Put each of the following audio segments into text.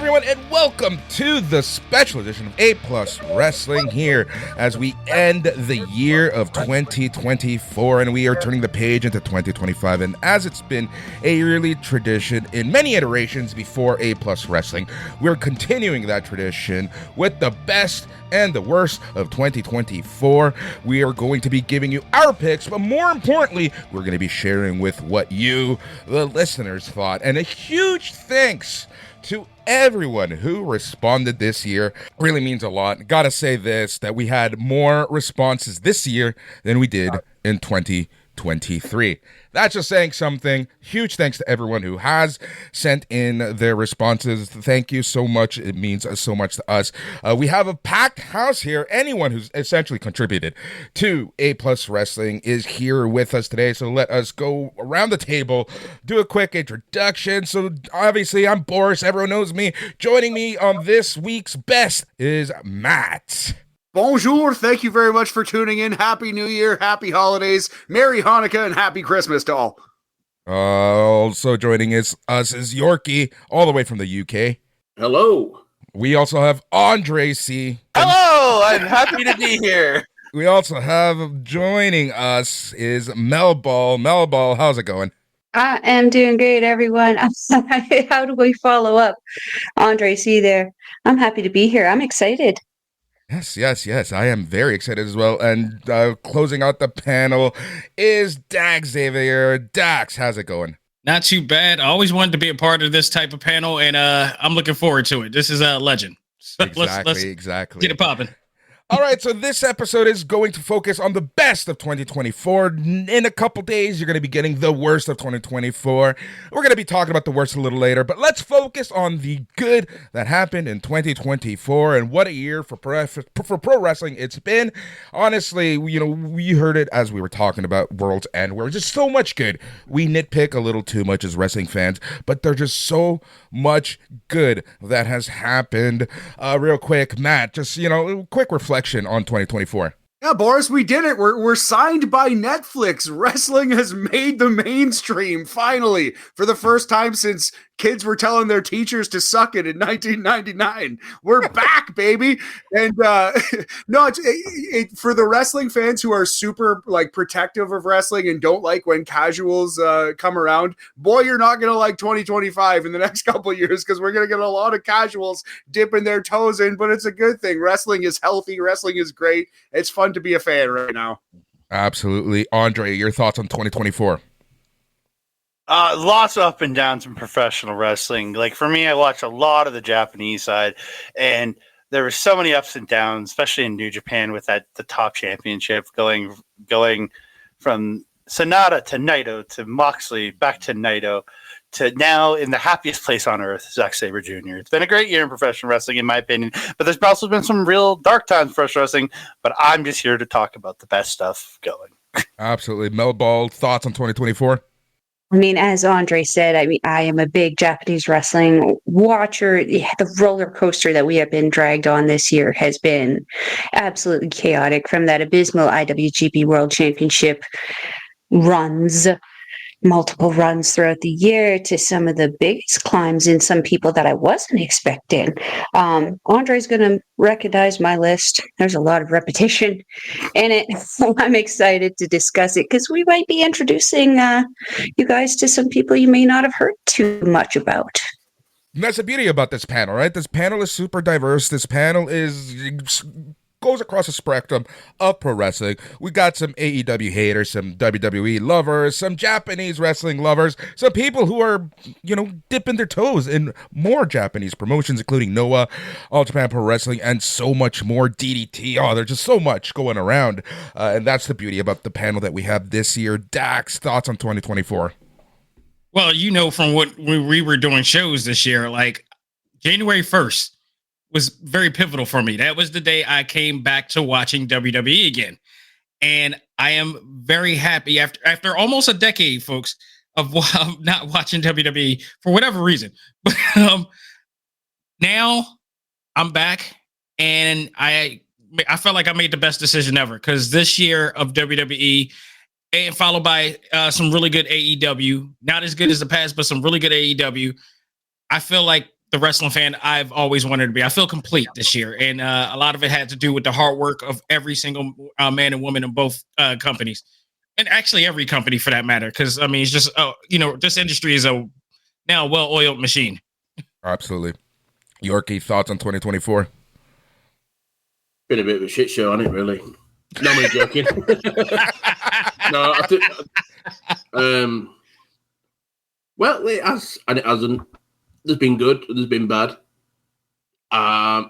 everyone, and welcome to the special edition of A Plus Wrestling here as we end the year of 2024 and we are turning the page into 2025. And as it's been a yearly tradition in many iterations before A Plus Wrestling, we're continuing that tradition with the best and the worst of 2024. We are going to be giving you our picks, but more importantly, we're going to be sharing with what you, the listeners, thought. And a huge thanks to everyone who responded this year. Really means a lot. Gotta say this, that we had more responses this year than we did in 2023. That's just saying something. Huge thanks to everyone who has sent in their responses. Thank you so much. It means so much to us. We have a packed house here. Anyone who's essentially contributed to A Plus Wrestling is here with us today. So let us go around the table, do a quick introduction. So obviously I'm Boris. Everyone knows me. Joining me on this week's best is Matt. Bonjour, thank you very much for tuning in. Happy New Year, happy holidays, Merry Hanukkah, and Happy Christmas to all. Also joining us is Yorkie, all the way from the UK. Hello. We also have Andre C. Hello, I'm happy to be here. We also have joining us is Melball. Melball, how's it going? I am doing great, everyone. How do we follow up? Andre C. there. I'm happy to be here. I'm excited. Yes. I am very excited as well. And closing out the panel is Daxavier. Dax, how's it going? Not too bad. I always wanted to be a part of this type of panel, and I'm looking forward to it. This is a legend. So Exactly. Get it popping. All right, so this episode is going to focus on the best of 2024. In a couple days, you're going to be getting the worst of 2024. We're going to be talking about the worst a little later, but let's focus on the good that happened in 2024 and what a year for pro wrestling it's been. Honestly, we heard it as we were talking about World's End, where it's just so much good. We nitpick a little too much as wrestling fans, but there's just so much good that has happened. Real quick, Matt, just, quick reflection on 2024. Yeah, Boris, we did it. We're signed by Netflix. Wrestling has made the mainstream, finally, for the first time since kids were telling their teachers to suck it in 1999. We're back, baby. And no, for the wrestling fans who are super protective of wrestling and don't like when casuals come around, boy, you're not going to like 2025 in the next couple of years, because we're going to get a lot of casuals dipping their toes in, but it's a good thing. Wrestling is healthy. Wrestling is great. It's fun to be a fan right now. Absolutely. Andre, your thoughts on 2024? Lots of up and downs in professional wrestling. Like for me, I watched a lot of the Japanese side, and there were so many ups and downs, especially in New Japan with the top championship going from Sonata to Naito to Moxley back to Naito to now in the happiest place on earth, Daxavier Jr. It's been a great year in professional wrestling, in my opinion, but there's also been some real dark times for professional wrestling, but I'm just here to talk about the best stuff going. Absolutely. Melball, thoughts on 2024? I mean, as Andre said, I am a big Japanese wrestling watcher. The roller coaster that we have been dragged on this year has been absolutely chaotic, from that abysmal IWGP World Championship runs, multiple runs throughout the year, to some of the biggest climbs in some people that I wasn't expecting. Andre's going to recognize my list. There's a lot of repetition in it. I'm excited to discuss it, because we might be introducing you guys to some people you may not have heard too much about. And that's the beauty about this panel, right? This panel is super diverse. This panel goes across the spectrum of pro wrestling. We got some AEW haters, some WWE lovers, some Japanese wrestling lovers, some people who are, dipping their toes in more Japanese promotions, including Noah, All Japan Pro Wrestling, and so much more, DDT. Oh, there's just so much going around. And that's the beauty about the panel that we have this year. Dax, thoughts on 2024? Well, from when we were doing shows this year, like January 1st, was very pivotal for me. That was the day I came back to watching WWE again. And I am very happy after almost a decade, folks, of not watching WWE for whatever reason. But now I'm back, and I felt like I made the best decision ever, because this year of WWE, and followed by some really good AEW, not as good as the past, but some really good AEW, I feel like the wrestling fan I've always wanted to be. I feel complete this year, and a lot of it had to do with the hard work of every single man and woman in both companies, and actually every company for that matter. Because I mean, it's just this industry is a now well-oiled machine. Absolutely. Yorkie, thoughts on 2024? Been a bit of a shit show on it, really. No, I'm only joking. No, I think. Well, it has and it hasn't. There's been good. There's been bad. I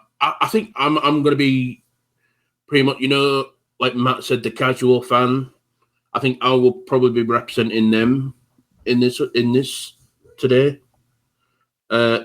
think I'm going to be pretty much, like Matt said, the casual fan. I think I will probably be representing them in this today. Yeah.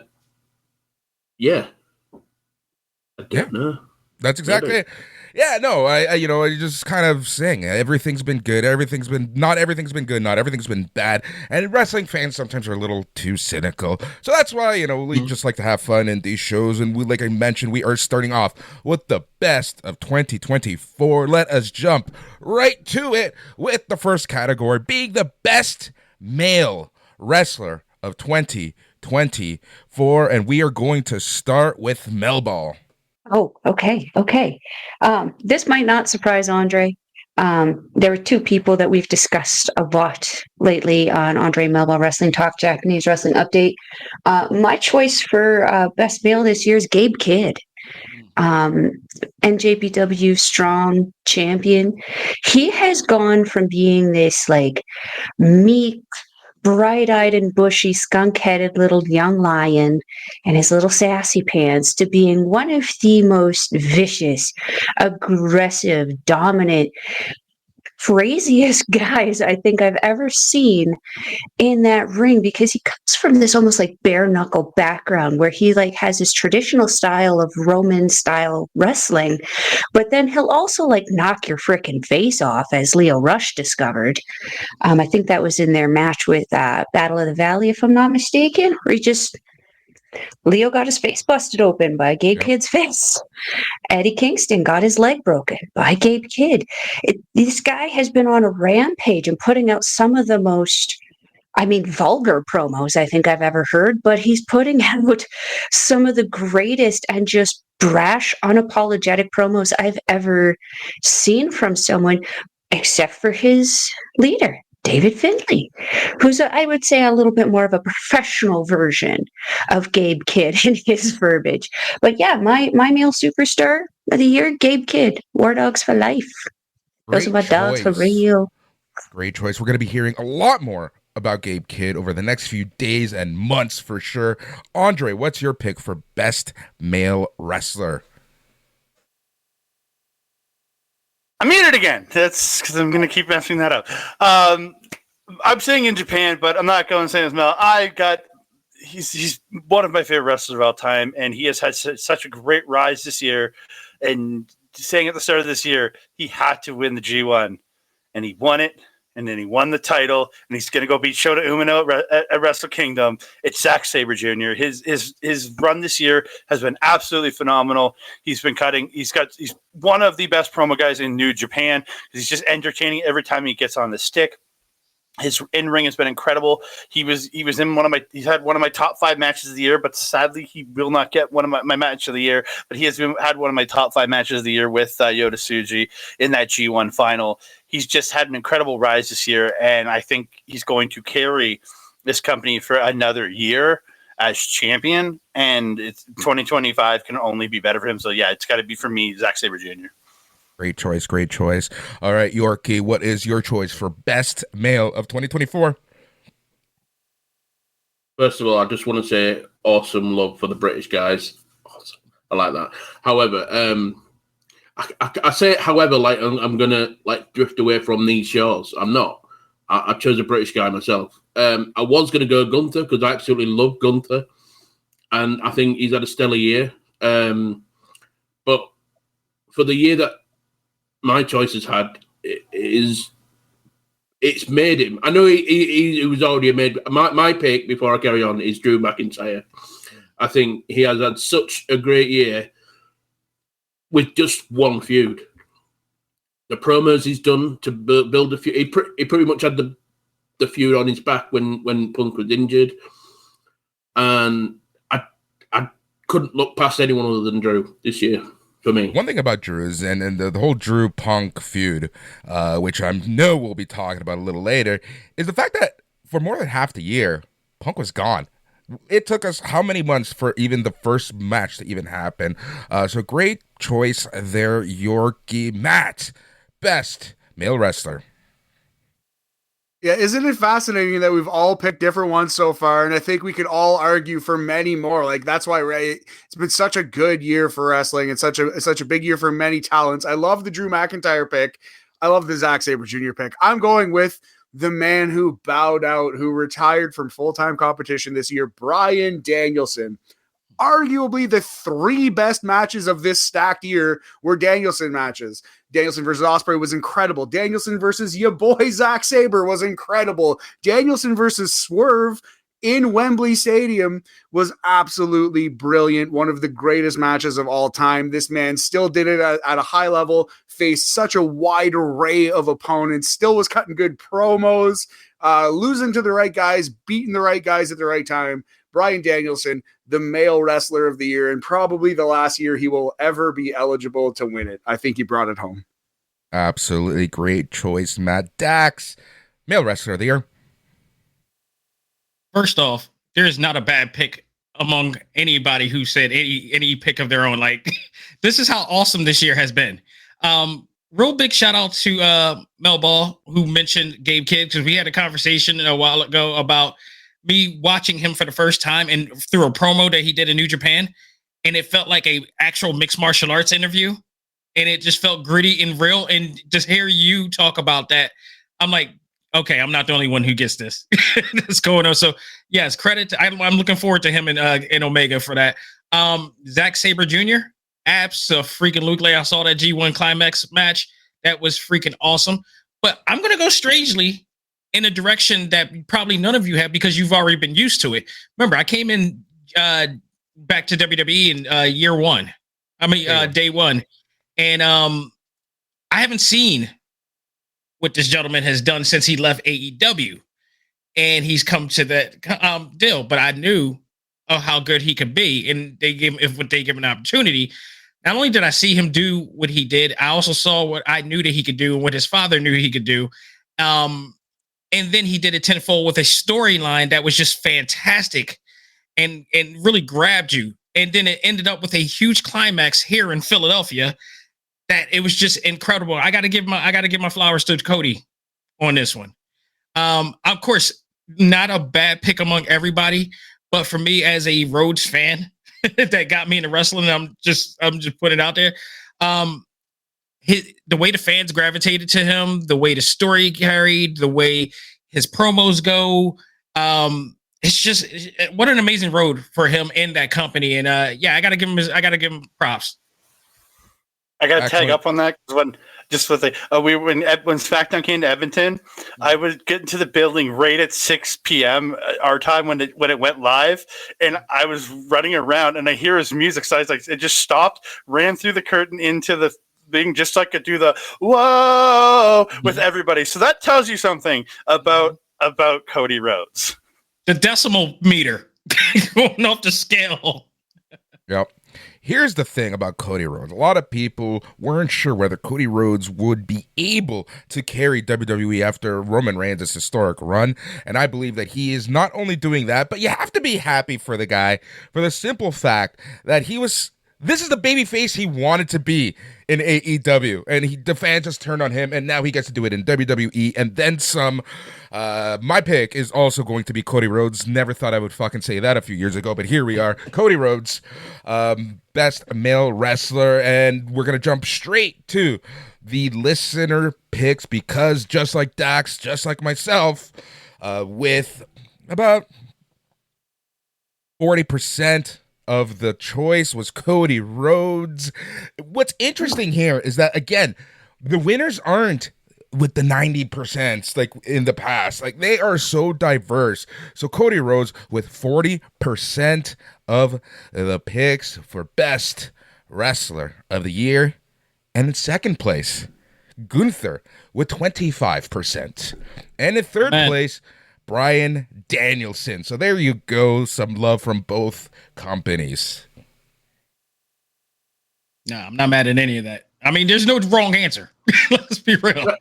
I don't know. That's exactly it. Yeah, no, I just kind of saying everything's been good. Not everything's been good. Not everything's been bad. And wrestling fans sometimes are a little too cynical. So that's why, we just like to have fun in these shows. And like I mentioned, we are starting off with the best of 2024. Let us jump right to it with the first category being the best male wrestler of 2024. And we are going to start with Melball. Oh, okay. This might not surprise Andre. There are two people that we've discussed a lot lately on Andre Melball Wrestling Talk, Japanese Wrestling Update. My choice for best male this year is Gabe Kidd. NJPW strong champion. He has gone from being this like meek, bright-eyed and bushy, skunk-headed little young lion and his little sassy pants to being one of the most vicious, aggressive, dominant, craziest guys I think I've ever seen in that ring, because he comes from this almost like bare knuckle background where he like has his traditional style of Roman style wrestling, but then he'll also like knock your freaking face off, as Leo Rush discovered. I think that was in their match with Battle of the Valley, if I'm not mistaken, where Leo got his face busted open by Gabe Kidd's face. Eddie Kingston got his leg broken by Gabe Kidd. This guy has been on a rampage and putting out some of the most, vulgar promos I think I've ever heard, but he's putting out some of the greatest and just brash, unapologetic promos I've ever seen from someone, except for his leader, David Finlay, who's, I would say, a little bit more of a professional version of Gabe Kidd in his verbiage. But yeah, my male superstar of the year, Gabe Kidd, War Dogs for life. Those are my dogs for real. Great choice. We're going to be hearing a lot more about Gabe Kidd over the next few days and months for sure. Andre, what's your pick for best male wrestler? I mean it again. That's because I'm going to keep messing that up. I'm saying in Japan, but I'm not going to say as Mel. He's one of my favorite wrestlers of all time, and he has had such a great rise this year. And saying at the start of this year, he had to win the G1, and he won it. And then he won the title, and he's going to go beat Shota Umino at Wrestle Kingdom. It's Zack Sabre Jr. His run this year has been absolutely phenomenal. He's been cutting. He's one of the best promo guys in New Japan. He's just entertaining every time he gets on the stick. His in-ring has been incredible. He's had one of my top 5 matches of the year, but sadly he will not get one of my match of the year. But he has had one of my top 5 matches of the year with Yota Tsuji in that G1 final. He's just had an incredible rise this year, and I think he's going to carry this company for another year as champion. And 2025 can only be better for him. So yeah, it's got to be for me, Zack Sabre Jr. Great choice. All right, Yorkie, what is your choice for best male of 2024? First of all, I just want to say awesome love for the British guys. Awesome. I like that. However, I say it, however, like I'm going to like drift away from these shows. I'm not. I chose a British guy myself. I was going to go Gunther because I absolutely love Gunther. And I think he's had a stellar year. But for the year that my choice has had, it's made him. I know he was already made. My pick, before I carry on, is Drew McIntyre. I think he has had such a great year with just one feud. The promos he's done to build a feud. He pretty much had the feud on his back when Punk was injured. And couldn't look past anyone other than Drew this year for me. One thing about Drew is, and the whole Drew Punk feud, which I know we'll be talking about a little later, is the fact that for more than half the year, Punk was gone. It took us how many months for even the first match to even happen? So great choice there, Yorkie. Matt, best male wrestler. Yeah, isn't it fascinating that we've all picked different ones so far, and I think we could all argue for many more. Like that's why it's been such a good year for wrestling and such a big year for many talents. I love the Drew McIntyre pick. I love the Zack Sabre Jr. pick. I'm going with the man who bowed out, who retired from full-time competition this year, Bryan Danielson. Arguably the 3 best matches of this stacked year were Danielson matches. Danielson versus Ospreay was incredible. Danielson versus your boy Zack Sabre was incredible. Danielson versus Swerve in Wembley Stadium was absolutely brilliant. One of the greatest matches of all time. This man still did it at a high level, faced such a wide array of opponents, still was cutting good promos, losing to the right guys, beating the right guys at the right time. Bryan Danielson, the male wrestler of the year, and probably the last year he will ever be eligible to win it. I think he brought it home. Absolutely great choice, Matt. Dax, male wrestler of the year. First off, there is not a bad pick among anybody who said any pick of their own. Like, this is how awesome this year has been. Real big shout out to Melball, who mentioned Gabe Kidd, because we had a conversation a while ago about me watching him for the first time and through a promo that he did in New Japan, and it felt like a actual mixed martial arts interview, and it just felt gritty and real. And just hear you talk about that, I'm like, okay, I'm not the only one who gets this. That's going on. So yes, credit to, I'm looking forward to him in Omega for that. Zack Sabre Jr. Abso-freaking-lutely. I saw that G1 Climax match. That was freaking awesome. But I'm gonna go strangely in a direction that probably none of you have, because you've already been used to it. Remember, I came in back to WWE in year one. Day one. And I haven't seen what this gentleman has done since he left AEW. And he's come to that deal. But I knew how good he could be. And they gave him, if they give him an opportunity, not only did I see him do what he did, I also saw what I knew that he could do and what his father knew he could do. And then he did it tenfold with a storyline that was just fantastic and really grabbed you. And then it ended up with a huge climax here in Philadelphia that it was just incredible. I got to give my flowers to Cody on this one. Of course, not a bad pick among everybody, but for me as a Rhodes fan that got me into wrestling, I'm just putting it out there. The way the fans gravitated to him, the way the story carried, the way his promos go, it's just what an amazing road for him in that company. And yeah, I gotta give him props. I gotta tag up on that because when SmackDown came to Edmonton, I would get into the building right at 6 p.m. our time when it went live, and I was running around and I hear his music, so I was like, it just stopped, ran through the curtain into the thing, just so I could do the whoa with everybody. So that tells you something about Cody Rhodes. The decimal meter going off the scale. Yep. Here's the thing about Cody Rhodes. A lot of people weren't sure whether Cody Rhodes would be able to carry WWE after Roman Reigns' historic run. And I believe that he is not only doing that, but you have to be happy for the guy for the simple fact that this is the babyface he wanted to be in AEW, and the fans just turned on him, and now he gets to do it in WWE, and then some. My pick is also going to be Cody Rhodes. Never thought I would fucking say that a few years ago, but here we are. Cody Rhodes, best male wrestler, and we're going to jump straight to the listener picks, because just like Dax, just like myself, with about 40% of the choice was Cody Rhodes. What's interesting here is that, again, the winners aren't with the 90% like in the past. Like, they are so diverse. So Cody Rhodes with 40% of the picks for best wrestler of the year. And in second place, Gunther with 25%. And in third place, Bryan Danielson. So there you go. Some love from both companies. No, I'm not mad at any of that. I mean, there's no wrong answer. Let's be real.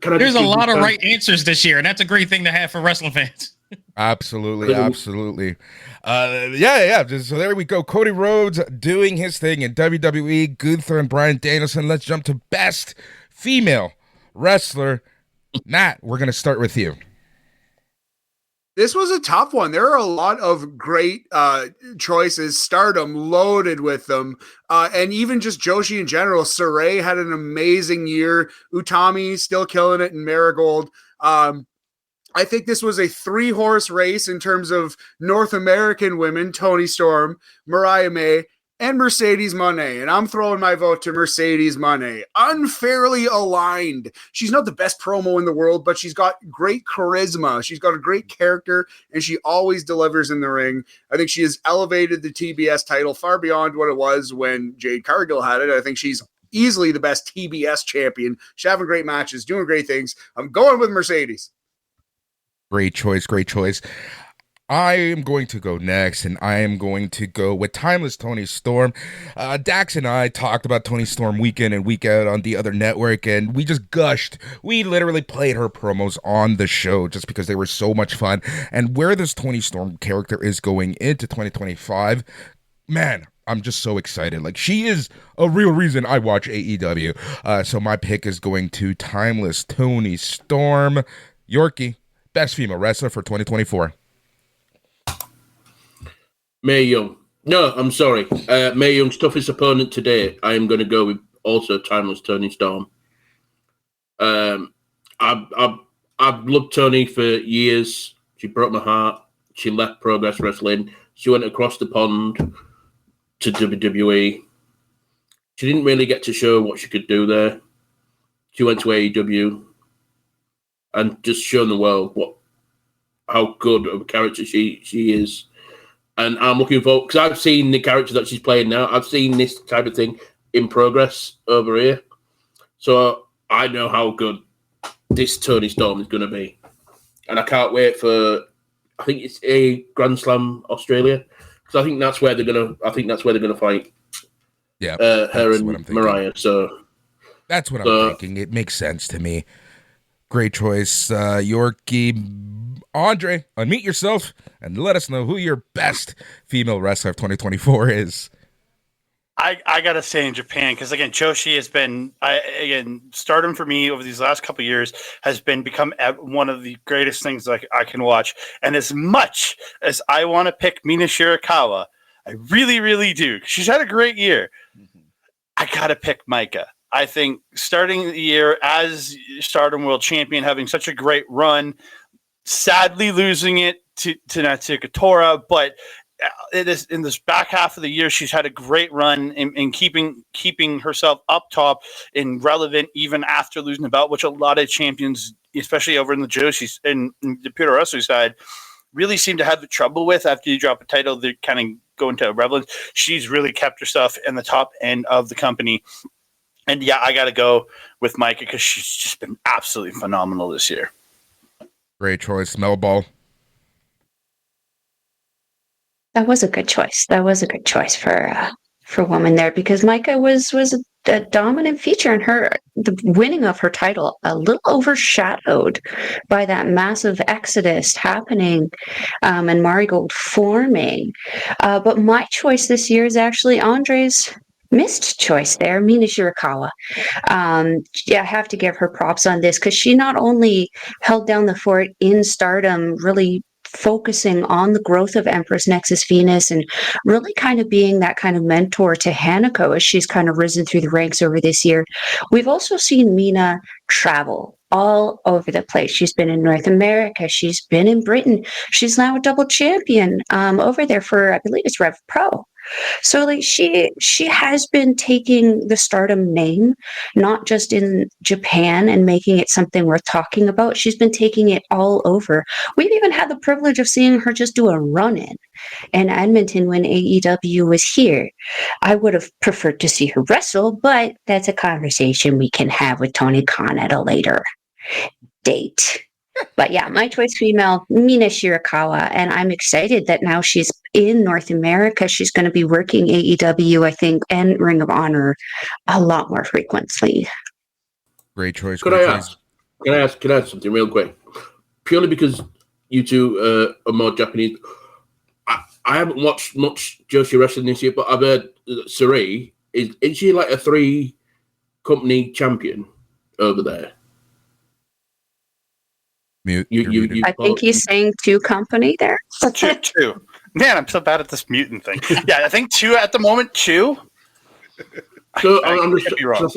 There's a lot of right answers this year, and that's a great thing to have for wrestling fans. Absolutely. Yeah. So there we go. Cody Rhodes doing his thing in WWE. Gunther and Bryan Danielson. Let's jump to best female wrestler. Nat, we're going to start with you. This was a tough one. There are a lot of great choices. Stardom loaded with them. And even just Joshi in general. Saray had an amazing year. Utami still killing it in Marigold. I think this was a 3-horse race in terms of North American women. Toni Storm, Mariah May, and Mercedes Moné. And I'm throwing my vote to Mercedes Moné. Unfairly aligned. She's not the best promo in the world, but she's got great charisma. She's got a great character, and she always delivers in the ring. I think she has elevated the TBS title far beyond what it was when Jade Cargill had it. I think she's easily the best TBS champion. She's having great matches, doing great things. I'm going with Mercedes. Great choice. I am going to go next, and I am going to go with Timeless Toni Storm. Dax and I talked about Toni Storm week in and week out on the other network, and we just gushed. We literally played her promos on the show just because they were so much fun. And where this Toni Storm character is going into 2025, man, I'm just so excited. Like, she is a real reason I watch AEW. So my pick is going to Timeless Toni Storm. Yorkie, best female wrestler for 2024. Mae Young. No, I'm sorry. Mae Young's toughest opponent today. I am going to go with also Timeless Toni Storm. I've loved Toni for years. She broke my heart. She left Progress Wrestling. She went across the pond to WWE. She didn't really get to show what she could do there. She went to AEW and just shown the world how good of a character she is. And I'm looking forward, because I've seen the character that she's playing now. I've seen this type of thing in progress over here. So I know how good this Toni Storm is going to be. And I can't wait for, I think it's a Grand Slam Australia. Because I think that's where they're going to fight. Yeah. Her and Mariah. So that's what I'm thinking. It makes sense to me. Great choice. Yorkie. Andre, unmute yourself and let us know who your best female wrestler of 2024 is. I gotta say in Japan, because again, Joshi has been stardom for me over these last couple of years has become one of the greatest things I can watch. And as much as I want to pick Mina Shirakawa, I really, really do. She's had a great year. I gotta pick Maika. I think starting the year as Stardom World Champion, having such a great run, sadly losing it to Natsuko Tora, but it is in this back half of the year she's had a great run in keeping herself up top and relevant even after losing the belt, which a lot of champions, especially over in the Joshi and the Pure Wrestling side, really seem to have the trouble with. After you drop a title, they kind of go into relevance. She's really kept herself in the top end of the company. And yeah, I got to go with Maika because she's just been absolutely phenomenal this year. Great choice. Melball. That was a good choice. For woman there, because Maika was a dominant feature in the winning of her title, a little overshadowed by that massive exodus happening and Marigold forming. But my choice this year is actually Andre's missed choice there, Mina Shirakawa. I have to give her props on this because she not only held down the fort in Stardom, really focusing on the growth of Empress Nexus Venus and really kind of being that kind of mentor to Hanako as she's kind of risen through the ranks over this year. We've also seen Mina travel all over the place. She's been in North America. She's been in Britain. She's now a double champion over there for, I believe it's Rev Pro. So like she has been taking the Stardom name, not just in Japan and making it something worth talking about. She's been taking it all over. We've even had the privilege of seeing her just do a run-in Edmonton when AEW was here. I would have preferred to see her wrestle, but that's a conversation we can have with Tony Khan at a later date. But yeah, my choice female, Mina Shirakawa, and I'm excited that now she's in North America. She's going to be working AEW, I think, and Ring of Honor a lot more frequently. Great choice. Can I ask something real quick? Purely because you two are more Japanese. I haven't watched much Joshi wrestling this year, but I've heard Sarai is she like a 3-company champion over there? Mute. I think he's saying 2 company there. Two. Man, I'm so bad at this mutant thing. Yeah, I think 2 at the moment. 2. So I'm just wrong.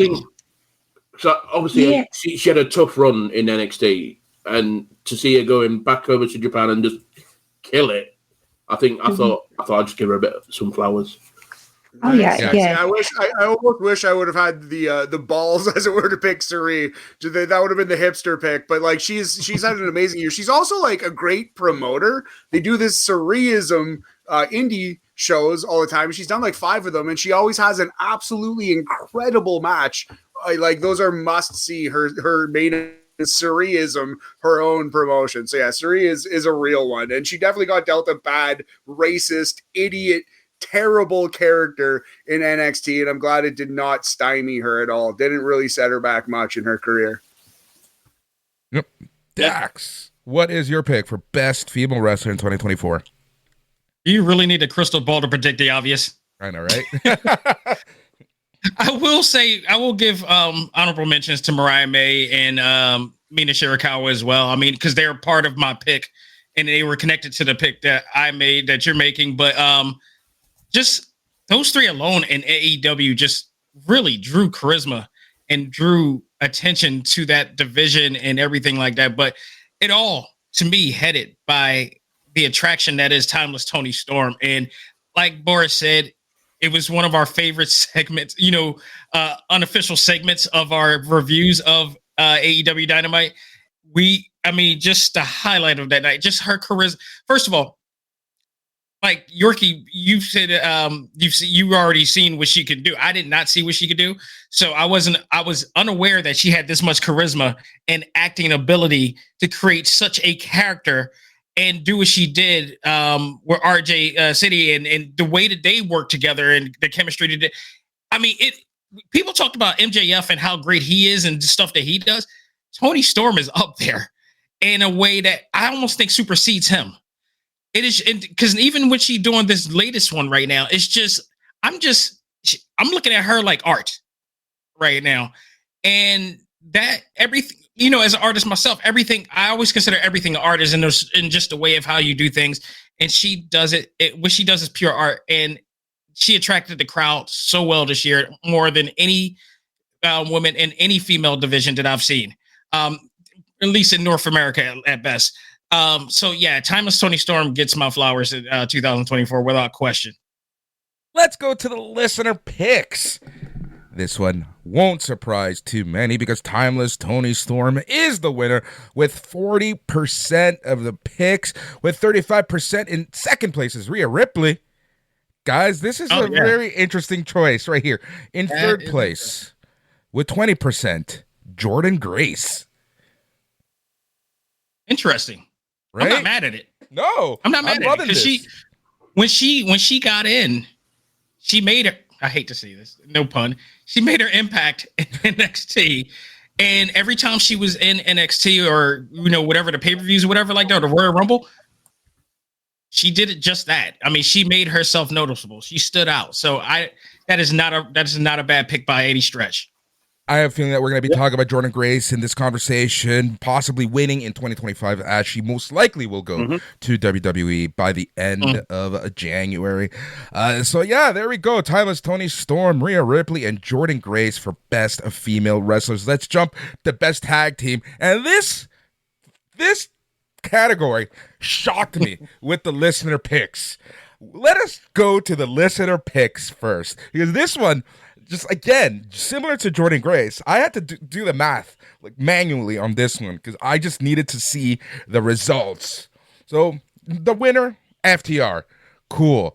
So obviously she had a tough run in NXT, and to see her going back over to Japan and just kill it. I thought I'd just give her some flowers. Oh yeah. I almost wish I would have had the balls, as it were, to pick Sarai. That would have been the hipster pick. But like she's had an amazing year. She's also like a great promoter. They do this Saraiism indie shows all the time. She's done like 5 of them, and she always has an absolutely incredible match. Like those are must see. Her main Saraiism, her own promotion. So yeah, Sarai is a real one, and she definitely got dealt a bad, racist, idiot, terrible character in NXT, and I'm glad it did not stymie her at all. Didn't really set her back much in her career. Yep. Dax, what is your pick for best female wrestler in 2024? You really need a crystal ball to predict the obvious. I know, right? I will give honorable mentions to Mariah May and Mina Shirakawa as well. I mean, because they're part of my pick, and they were connected to the pick that I made that you're making. But just those 3 alone in AEW just really drew charisma and drew attention to that division and everything like that. But it all, to me, headed by the attraction that is Timeless Tony Storm. And like Boris said, it was one of our favorite segments, unofficial segments of our reviews of AEW Dynamite. Just the highlight of that night, just her charisma. First of all, like Yorkie, you said you've already seen what she could do. I did not see what she could do, so I was unaware that she had this much charisma and acting ability to create such a character and do what she did with RJ City and the way that they work together and the chemistry they did. I mean, people talked about MJF and how great he is and stuff that he does. Tony Storm is up there in a way that I almost think supersedes him. It is because even when she's doing this latest one right now, it's just I'm looking at her like art right now, and that everything, as an artist myself, everything I always consider everything art is in just the way of how you do things, and she does it. What she does is pure art, and she attracted the crowd so well this year, more than any woman in any female division that I've seen, at least in North America at best. So yeah, Timeless Tony Storm gets my flowers in 2024 without question. Let's go to the listener picks. This one won't surprise too many because Timeless Tony Storm is the winner with 40% of the picks, with 35% in second place is Rhea Ripley. Guys, this is a very interesting choice right here. In third place with 20%, Jordynne Grace. Interesting. Right? I'm not mad at it. No, I'm not mad at it because when she got in, she made her. I hate to say this, no pun. She made her impact in NXT, and every time she was in NXT or whatever the pay-per-views or whatever like that, or the Royal Rumble, she did it just that. I mean, she made herself noticeable. She stood out. So that is not a bad pick by any stretch. I have a feeling that we're going to be talking about Jordynne Grace in this conversation, possibly winning in 2025, as she most likely will go to WWE by the end of January. So yeah, there we go. Timeless Tony Storm, Rhea Ripley, and Jordynne Grace for best of female wrestlers. Let's jump to best tag team. And this category shocked me with the listener picks. Let us go to the listener picks first, because this one, just again, similar to Jordynne Grace, I had to do the math like manually on this one because I just needed to see the results. So the winner, FTR, cool.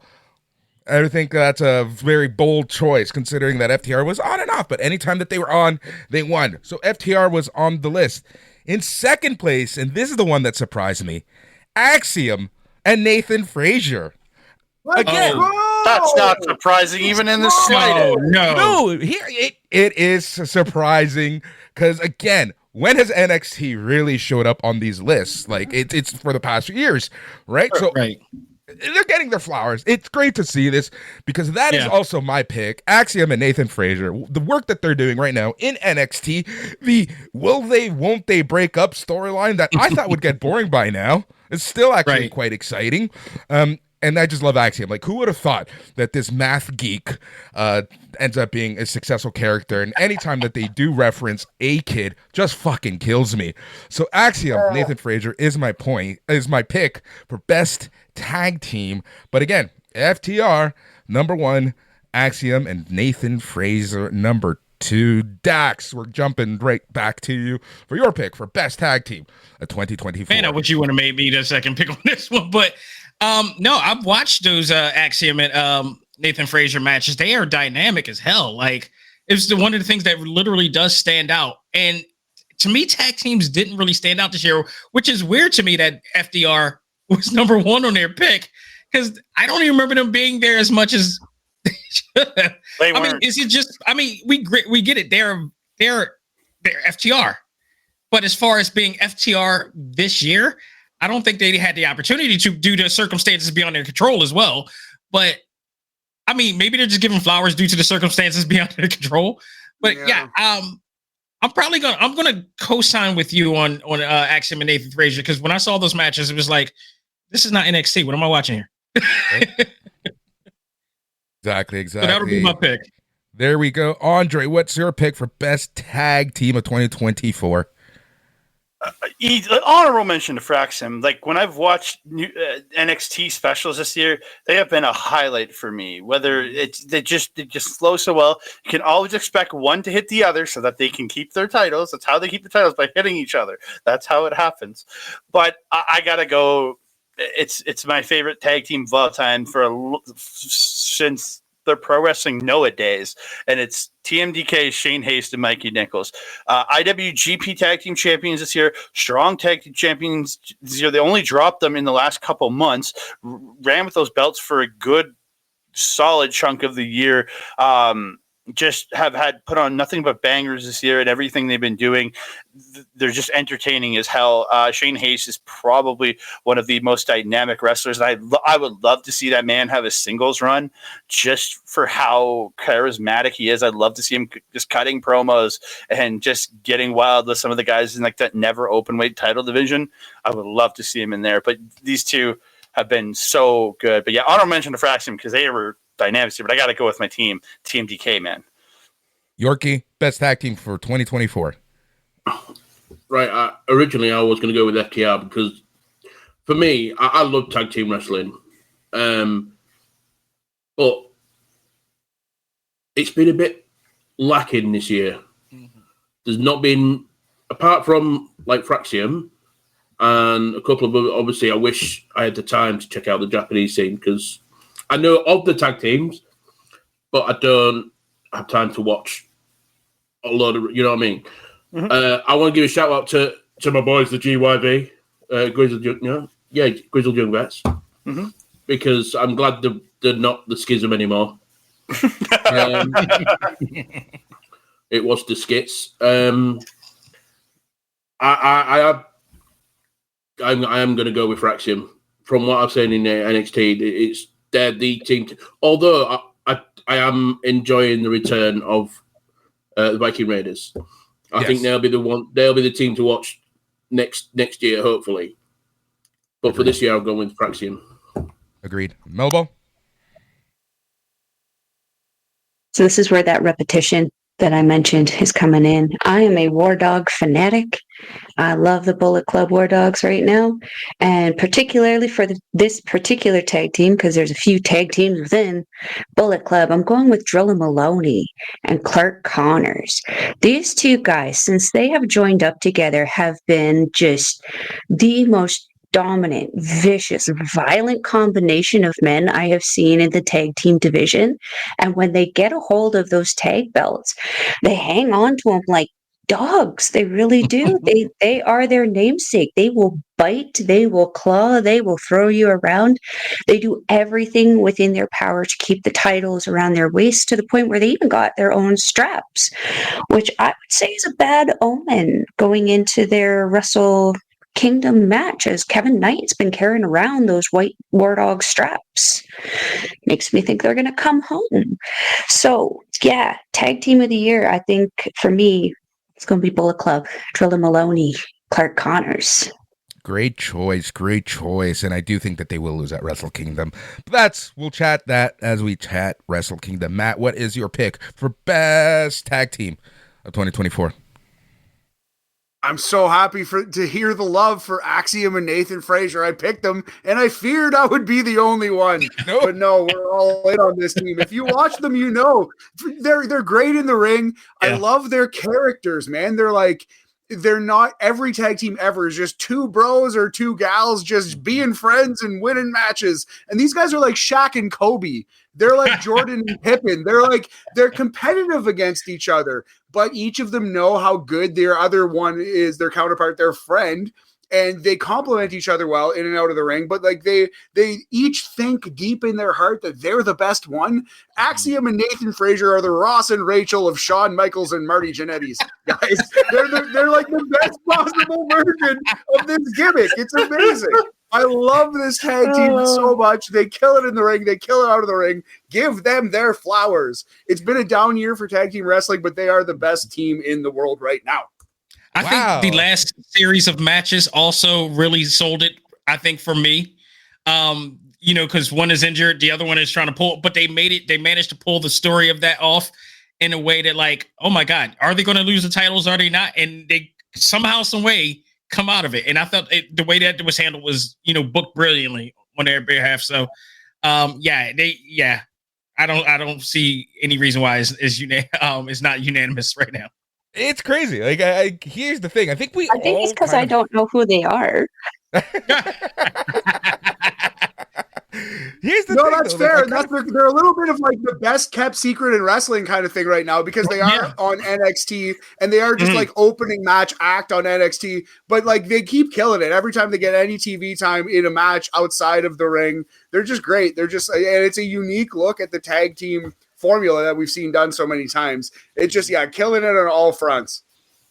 I think that's a very bold choice considering that FTR was on and off, but anytime that they were on, they won. So FTR was on the list. In second place, and this is the one that surprised me, Axiom and Nathan Frazier. Again, That's not surprising, even in the slightest. No, here it is surprising because again, when has NXT really showed up on these lists? Like it's for the past few years, right? So they're getting their flowers. It's great to see this because that is also my pick. Axiom and Nathan Frazier, the work that they're doing right now in NXT, the will they, won't they break up storyline that I thought would get boring by now. It's still actually quite exciting. And I just love Axiom. Like, who would have thought that this math geek ends up being a successful character? And anytime that they do reference a kid, just fucking kills me. So Axiom, Nathan Frazier is my pick for best tag team. But again, FTR number 1, Axiom and Nathan Frazier number 2. Dax, we're jumping right back to you for your pick for best tag team of 2024. Man, I wish you would have made me the second pick on this one, but. No, I've watched those Axiom and Nathan Frazier matches. They are dynamic as hell. Like, it's one of the things that literally does stand out. And to me, tag teams didn't really stand out this year, which is weird to me that FDR was number 1 on their pick because I don't even remember them being there as much as they should have. I mean, is it just? I mean, we get it. They're FTR, but as far as being FTR this year. I don't think they had the opportunity to due to circumstances beyond their control as well. But I mean, maybe they're just giving flowers due to the circumstances beyond their control. But I'm gonna co-sign with you on Axiom and Nathan Frazier because when I saw those matches, it was like, this is not NXT. What am I watching here? Exactly. So that would be my pick. There we go. Andre, what's your pick for best tag team of 2024? Honorable mention to Fraxim. Like when I've watched NXT specials this year, they have been a highlight for me. Whether they just flow so well, you can always expect one to hit the other so that they can keep their titles. That's how they keep the titles, by hitting each other. That's how it happens. But I gotta go. It's my favorite tag team of all time since the Pro Wrestling Noah days, and it's TMDK, Shane Haste, and Mikey Nichols. IWGP Tag Team Champions this year, Strong Tag Team Champions this year. They only dropped them in the last couple months, ran with those belts for a good, solid chunk of the year. Just have had put on nothing but bangers this year, and everything they've been doing, they're just entertaining as hell. Shane Haste is probably one of the most dynamic wrestlers. I would love to see that man have a singles run just for how charismatic he is. I'd love to see him just cutting promos and just getting wild with some of the guys in like that never open weight title division. I would love to see him in there, but these two have been so good. But yeah, I don't mention the Fraxim because they were dynamics here, but I got to go with my team, Team DK, man. Yorkie, best tag team for 2024. Right. Originally, I was going to go with FTR because for me, I love tag team wrestling. But it's been a bit lacking this year. Mm-hmm. There's not been, apart from like Fraxium and a couple of other, obviously, I wish I had the time to check out the Japanese scene because I know of the tag teams, but I don't have time to watch a lot of, you know what I mean? Mm-hmm. I want to give a shout out to my boys, the GYV, Grizzled Young Vets, because I'm glad they're not the Schism anymore. It was the Skits. I am going to go with Fraxium. From what I've seen in NXT, they're the team. Although I am enjoying the return of the Viking Raiders. I think they'll be the team to watch next year, hopefully. But for this year, I'll go with Fraxium. Agreed. Melball? So this is where that repetition that I mentioned is coming in. I am a War Dog fanatic. I love the Bullet Club War Dogs right now, and particularly for this particular tag team, because there's a few tag teams within Bullet Club, I'm going with Drilla Maloney and Clark Connors. These two guys, since they have joined up together, have been just the most dominant, vicious, violent combination of men I have seen in the tag team division. And when they get a hold of those tag belts, they hang on to them like dogs. They really do. They are their namesake. They will bite, they will claw, they will throw you around. They do everything within their power to keep the titles around their waist to the point where they even got their own straps, which I would say is a bad omen going into their Wrestle Kingdom match, as Kevin Knight's been carrying around those white War Dog straps. Makes me think they're going to come home. So, yeah, tag team of the year, I think for me, it's going to be Bullet Club, Drilla Maloney, Clark Connors. Great choice. And I do think that they will lose at Wrestle Kingdom. But we'll chat that as we chat Wrestle Kingdom. Matt, what is your pick for best tag team of 2024? I'm so happy to hear the love for Axiom and Nathan Frazier. I picked them, and I feared I would be the only one. No. But no, we're all in on this team. If you watch them, you know they're great in the ring. Yeah. I love their characters, man. They're not every tag team ever is just two bros or two gals just being friends and winning matches. And these guys are like Shaq and Kobe. They're like Jordan and Pippen. They're competitive against each other, but each of them know how good their other one is, their counterpart, their friend, and they complement each other well in and out of the ring. But like they each think deep in their heart that they're the best one. Axiom and Nathan Frazier are the Ross and Rachel of Shawn Michaels and Marty Jannetty's guys. They're like the best possible version of this gimmick. It's amazing. I love this tag team so much. They kill it in the ring. They kill it out of the ring. Give them their flowers. It's been a down year for tag team wrestling, but they are the best team in the world right now. I think the last series of matches also really sold it, I think, for me. Because one is injured, the other one is trying to pull, but they managed to pull the story of that off in a way that, like, oh my God, are they going to lose the titles? Are they not? And they somehow, some way come out of it. And I felt the way that it was handled was, booked brilliantly on their behalf. So, I don't see any reason why it's not unanimous right now. It's crazy. Like, here's the thing. I think it's because I don't know who they are. Here's the thing. No, that's fair. They're a little bit of like the best kept secret in wrestling kind of thing right now because they are on NXT and they are just like opening match act on NXT, but like they keep killing it every time they get any TV time in a match outside of the ring. They're just great. And it's a unique look at the tag team formula that we've seen done so many times. It's just, killing it on all fronts.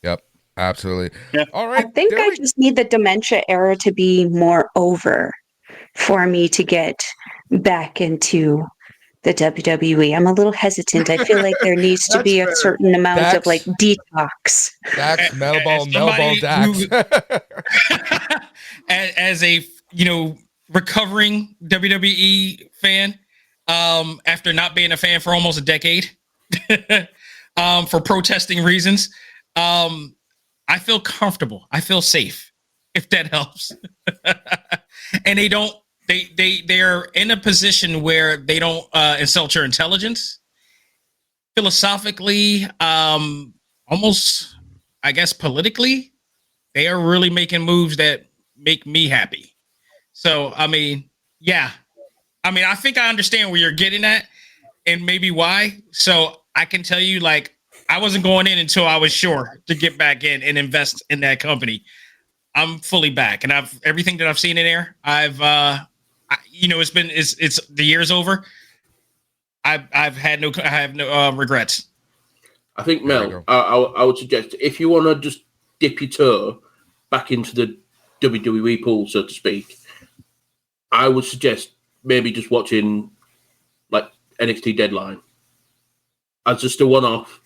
Yep. Absolutely. Yeah. All right. I think I just need the dementia era to be more over for me to get back into the WWE. I'm a little hesitant. I feel like there needs to be a certain amount of like detox. Dax, Melball, Dax. As a recovering WWE fan, after not being a fan for almost a decade, for protesting reasons, I feel comfortable. I feel safe, if that helps. And they're in a position where they don't insult your intelligence. Philosophically, almost, I guess, politically, they are really making moves that make me happy. So, I think I understand where you're getting at and maybe why. So I can tell you, like, I wasn't going in until I was sure to get back in and invest in that company. I'm fully back, and everything that I've seen in there, it's the year's over. I have no regrets. I think, Mel, I would suggest if you want to just dip your toe back into the WWE pool, so to speak, I would suggest maybe just watching like NXT Deadline as just a one-off.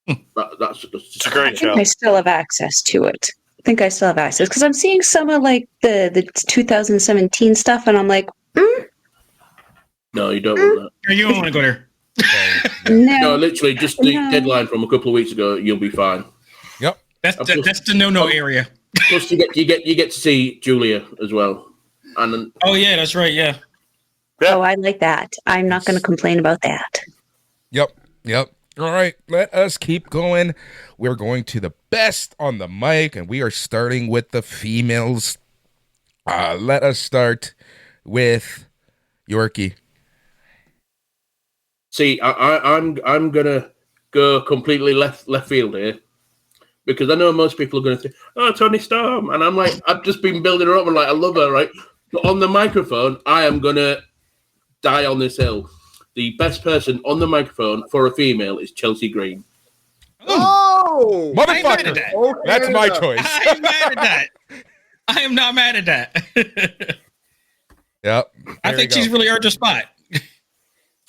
That's just a great show. I still have access to it. I think I still have access because I'm seeing some of like the 2017 stuff, and I'm like, No, you don't want that. You don't want to go there. No, literally, just the Deadline from a couple of weeks ago. You'll be fine. Yep, that's the no area. Plus, you get to see Julia as well. And yeah, that's right. Yeah. Oh, I like that. I'm not going to complain about that. Yep. All right, let us keep going. We're going to the best on the mic, and we are starting with the females. Let us start with Yorkie. See, I'm gonna go completely left field here. because I know most people are going to say, "Oh, Tony Storm," and I'm like, I've just been building her up and like I love her, right? But on the microphone, I am going to die on this hill. The best person on the microphone for a female is Chelsea Green. Oh, Motherfucker! I ain't mad at that. Oh, That's my Canada. choice. I ain't mad at that. I am not mad at that. Yep. I There think you go. she's really earned her spot.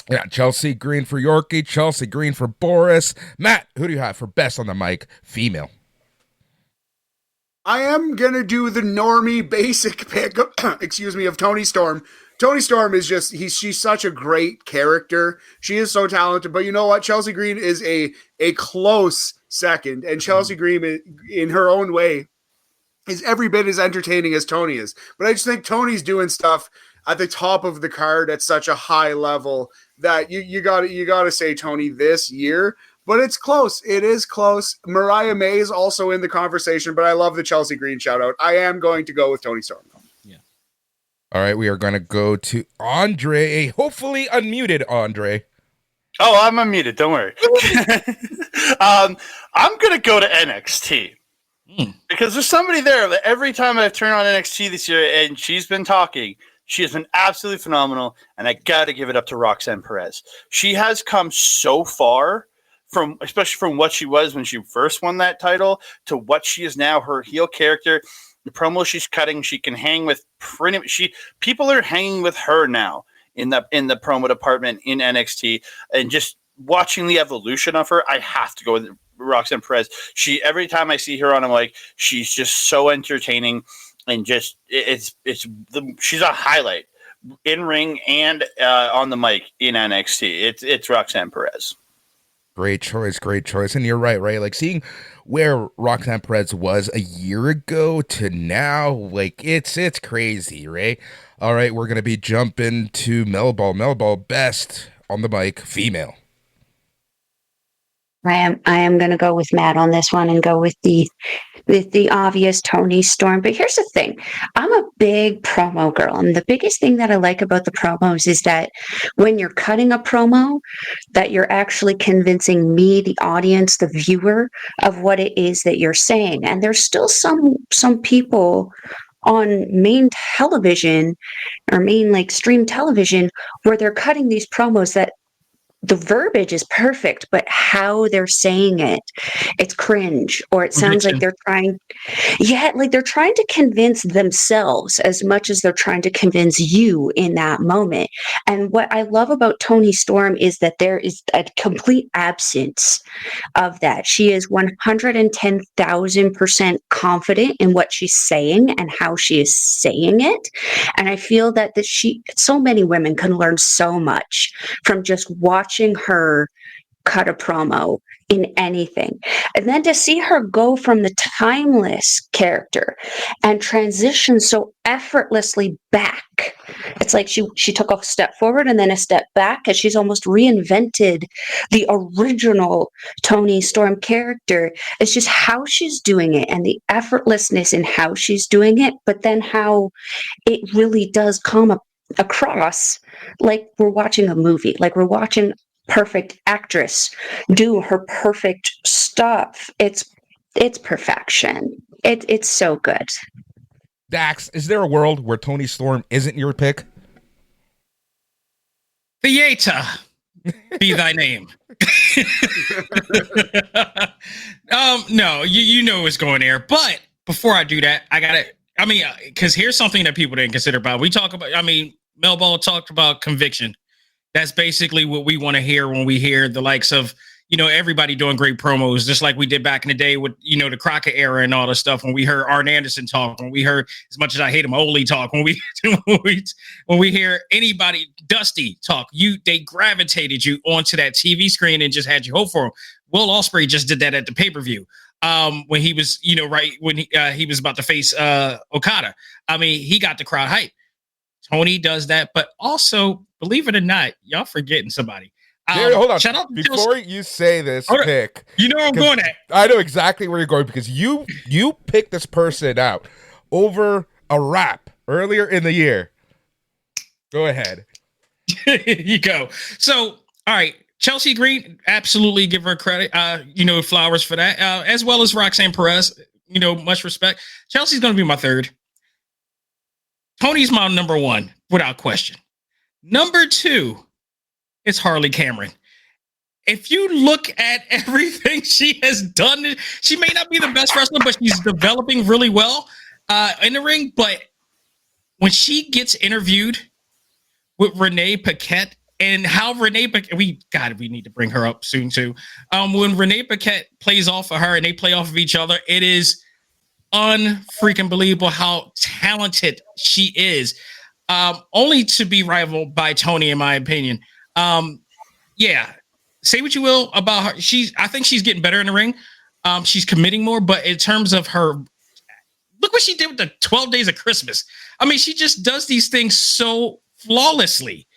Yeah, Chelsea Green for Yorkie, Chelsea Green for Boris. Matt, who do you have for best on the mic? Female. I am gonna do the normie basic pick, excuse me, of Tony Storm. Tony Storm is just she's such a great character. She is so talented, but you know what? Chelsea Green is a close second, and Chelsea Green in her own way is every bit as entertaining as Tony is. But I just think Tony's doing stuff at the top of the card at such a high level that you gotta say Tony this year. But it's close. It is close. Mariah May is also in the conversation, but I love the Chelsea Green shout out. I am going to go with Tony Storm. All right, we are going to go to Andre, a hopefully unmuted Andre. Oh, I'm unmuted. Don't worry. I'm going to go to NXT. Because there's somebody there that every time I've turned on NXT this year and she's been talking, she has been absolutely phenomenal. And I got to give it up to Roxanne Perez. She has come so far especially from what she was when she first won that title to what she is now, her heel character. The promo she's cutting, she can hang with pretty much. People are hanging with her now in the promo department in NXT, and just watching the evolution of her, I have to go with Roxanne Perez. Every time I see her on, I'm like, she's just so entertaining, and just she's a highlight in ring and on the mic in NXT. It's Roxanne Perez. Great choice. And you're right? Like seeing where Roxanne Perez was a year ago to now, like it's crazy, right? All right, we're going to be jumping to Melball. Melball, best on the mic, female. I am going to go with Matt on this one and go with the obvious Tony Storm. But here's the thing. I'm a big promo girl. And the biggest thing that I like about the promos is that when you're cutting a promo, that you're actually convincing me, the audience, the viewer, of what it is that you're saying. And there's still some people on main television or main like stream television where they're cutting these promos that the verbiage is perfect, but how they're saying it's cringe, or it sounds like they're trying to convince themselves as much as they're trying to convince you in that moment. And what I love about Tony Storm is that there is a complete absence of that. She is 110,000% confident in what she's saying and how she is saying it. And I feel that so many women can learn so much from just watching her cut a promo in anything. And then to see her go from the timeless character and transition so effortlessly back. It's like she took a step forward and then a step back, and she's almost reinvented the original Tony Storm character. It's just how she's doing it and the effortlessness in how she's doing it, but then how it really does come across like we're watching a movie, like we're watching perfect actress do her perfect stuff. It's perfection. It's so good. Dax, is there a world where Tony Storm isn't your pick? Theater be thy name. No, you know what's going there. But before I do that, because here's something that people didn't consider about. Melball talked about conviction. That's basically what we want to hear when we hear the likes of, everybody doing great promos, just like we did back in the day with, the Crockett era and all the stuff. When we heard Arn Anderson talk, when we heard, as much as I hate him, Ole talk, when we hear anybody, Dusty talk, they gravitated you onto that TV screen and just had you hope for him. Will Ospreay just did that at the pay-per-view. When he was, when he was about to face Okada. He got the crowd hype. Tony does that, but also, believe it or not, y'all forgetting somebody. Hold on. Shout out Before you say this pick, you know where I'm going at. I know exactly where you're going, because you picked this person out over a rap earlier in the year. Go ahead. You go. So, all right, Chelsea Green, absolutely give her credit. Flowers for that, as well as Roxanne Perez. Much respect. Chelsea's going to be my third. Tony's my number one, without question. Number two is Harley Cameron. If you look at everything she has done, she may not be the best wrestler, but she's developing really well in the ring. But when she gets interviewed with Renee Paquette, and how Renee Paquette, we need to bring her up soon too. When Renee Paquette plays off of her and they play off of each other, it is unfreaking believable how talented she is. Only to be rivaled by Tony, in my opinion. Say what you will about her. I think she's getting better in the ring. She's committing more, but in terms of her, look what she did with the 12 Days of Christmas. I mean, she just does these things so flawlessly.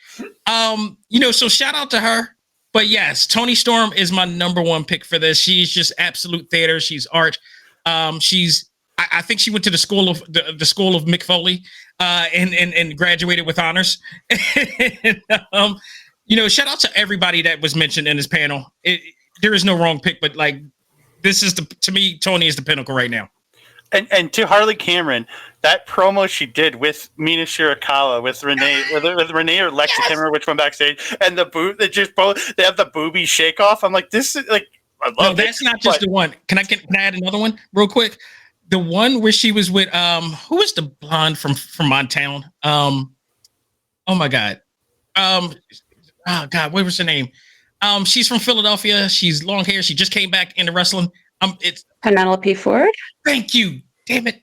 So shout out to her. But yes, Toni Storm is my number one pick for this. She's just absolute theater. She's art. I think she went to the school of Mick Foley, and graduated with honors. Shout out to everybody that was mentioned in this panel. There is no wrong pick, but this is to me, Tony is the pinnacle right now. And to Harley Cameron, that promo she did with Mina Shirakawa, with Renee, with Renee or Lex, I can't remember which one backstage, and they have the booby shake off. I'm like, this is I love. No, that's not just the one. Can I add another one real quick? The one where she was with who was the blonde from Monttown? Oh my God. Oh God, what was her name? She's from Philadelphia. She's long hair. She just came back into wrestling. It's Penelope Ford. Thank you. Damn it.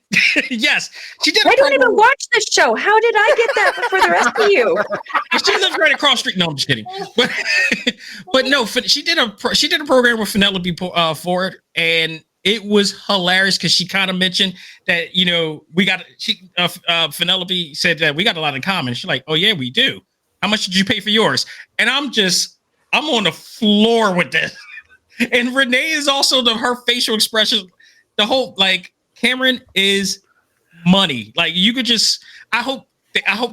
Yes. She did. I don't even watch this show. How did I get that before the rest of you? She lives right across the street. No, I'm just kidding. But no, she did a program with Penelope Ford, and it was hilarious because she kind of mentioned that, Penelope said that we got a lot in common. She's like, oh yeah, we do. How much did you pay for yours? And I'm on the floor with this. And Renee is also her facial expression, the whole, Cameron is money. You could just, I hope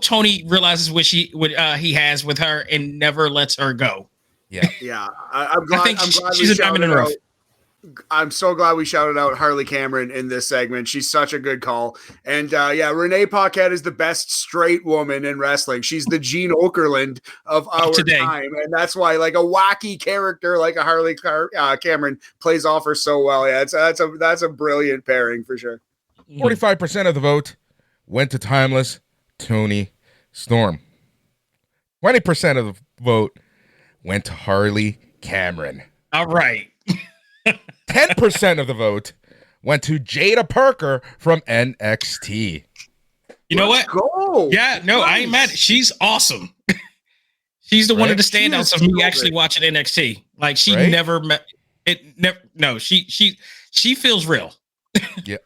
Tony realizes what he has with her and never lets her go. Yeah. Yeah. I'm glad she's a diamond in the rough. I'm so glad we shouted out Harley Cameron in this segment. She's such a good call. And Renee Paquette is the best straight woman in wrestling. She's the Gene Okerlund of our time. And that's why a wacky character like a Harley Cameron plays off her so well. Yeah, that's a brilliant pairing for sure. 45% of the vote went to timeless Toni Storm. 20% of the vote went to Harley Cameron. All right. 10% of the vote went to Jada Parker from NXT. You know what? Go. Yeah, no, I ain't mad. She's awesome. She's one of the standouts of me actually watching NXT. She never met it. Never. No, she feels real. Yeah.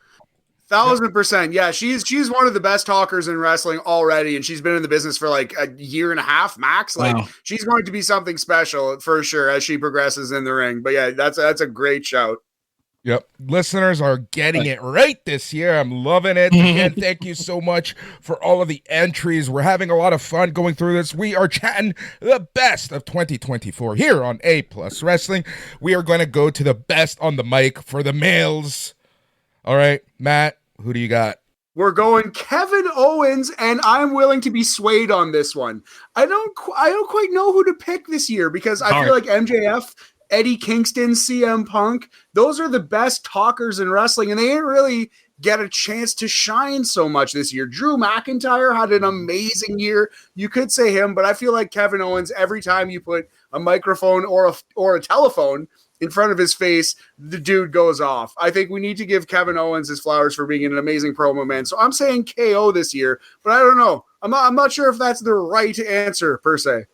1,000%. Yeah, she's one of the best talkers in wrestling already, and she's been in the business for a year and a half max. Wow. She's going to be something special for sure as she progresses in the ring. But yeah, that's a great shout. Yep. Listeners are getting it right this year. I'm loving it. Again, thank you so much for all of the entries. We're having a lot of fun going through this. We are chatting the best of 2024 here on A+ Wrestling. We are going to go to the best on the mic for the males. All right, Matt, who do you got? We're going Kevin Owens, and I'm willing to be swayed on this one. I don't quite know who to pick this year because I feel like MJF, Eddie Kingston, CM Punk, those are the best talkers in wrestling, and they didn't really get a chance to shine so much this year. Drew McIntyre had an amazing year. You could say him, but I feel like Kevin Owens, every time you put a microphone or a telephone in front of his face, the dude goes off. I think we need to give Kevin Owens his flowers for being an amazing promo man. So I'm saying KO this year, but I don't know. I'm not sure if that's the right answer per se.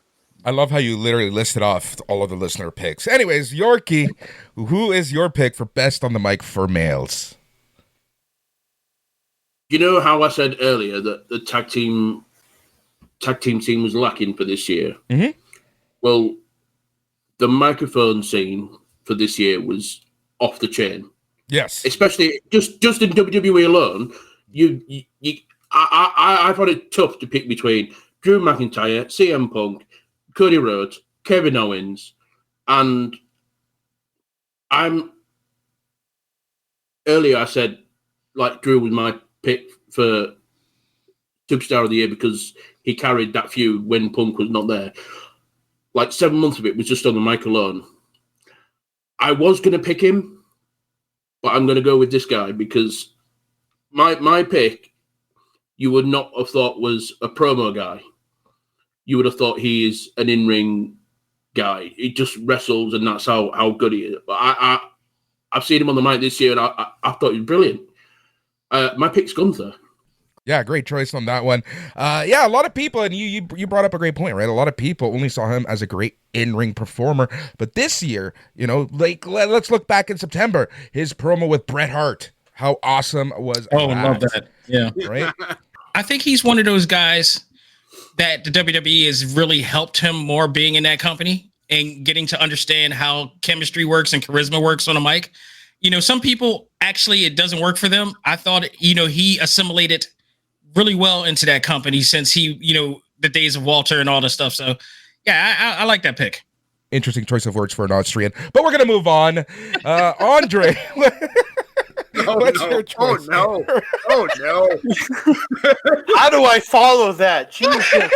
I love how you literally listed off all of the listener picks. Anyways, Yorkie, who is your pick for best on the mic for males? You know how I said earlier that the tag team scene was lacking for this year? Mm-hmm. Well, the microphone scene for this year was off the chain. Yes, especially just in WWE alone. I found it tough to pick between Drew McIntyre, CM Punk, Cody Rhodes, Kevin Owens, And earlier I said, like, Drew was my pick for Superstar of the Year because he carried that feud when Punk was not there. Like 7 months of it was just on the mic alone. I was going to pick him, but I'm going to go with this guy because my pick, you would not have thought was a promo guy. You would have thought he is an in-ring guy. He just wrestles, and that's how good he is. But I've seen him on the mic this year, and I thought he was brilliant. My pick's Gunther. Yeah, great choice on that one. Yeah, a lot of people, and you brought up a great point, right? A lot of people only saw him as a great in-ring performer. But this year, like, let's look back in September. His promo with Bret Hart. How awesome was that? Oh, I love that. Yeah. Right? I think he's one of those guys that the WWE has really helped him more being in that company and getting to understand how chemistry works and charisma works on a mic. Some people, actually, it doesn't work for them. I thought, he assimilated really well into that company since he, the days of Walter and all this stuff. So, yeah, I like that pick. Interesting choice of words for an Austrian. But we're going to move on. Andre. What's your choice? Oh, no. How do I follow that? Jesus.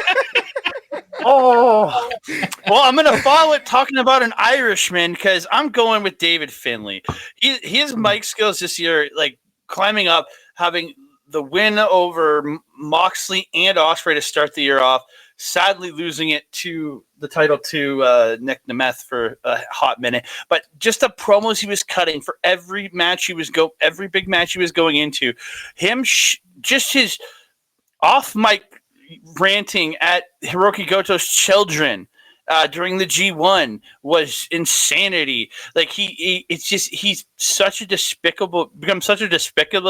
Oh, well, I'm going to follow it talking about an Irishman because I'm going with David Finlay. His mic skills this year, like climbing up, having the win over Moxley and Ospreay to start the year off, sadly losing the title to Nick Nemeth for a hot minute. But just the promos he was cutting for every match every big match he was going into, just his off mic ranting at Hiroki Goto's children during the G1 was insanity. Like he's such a despicable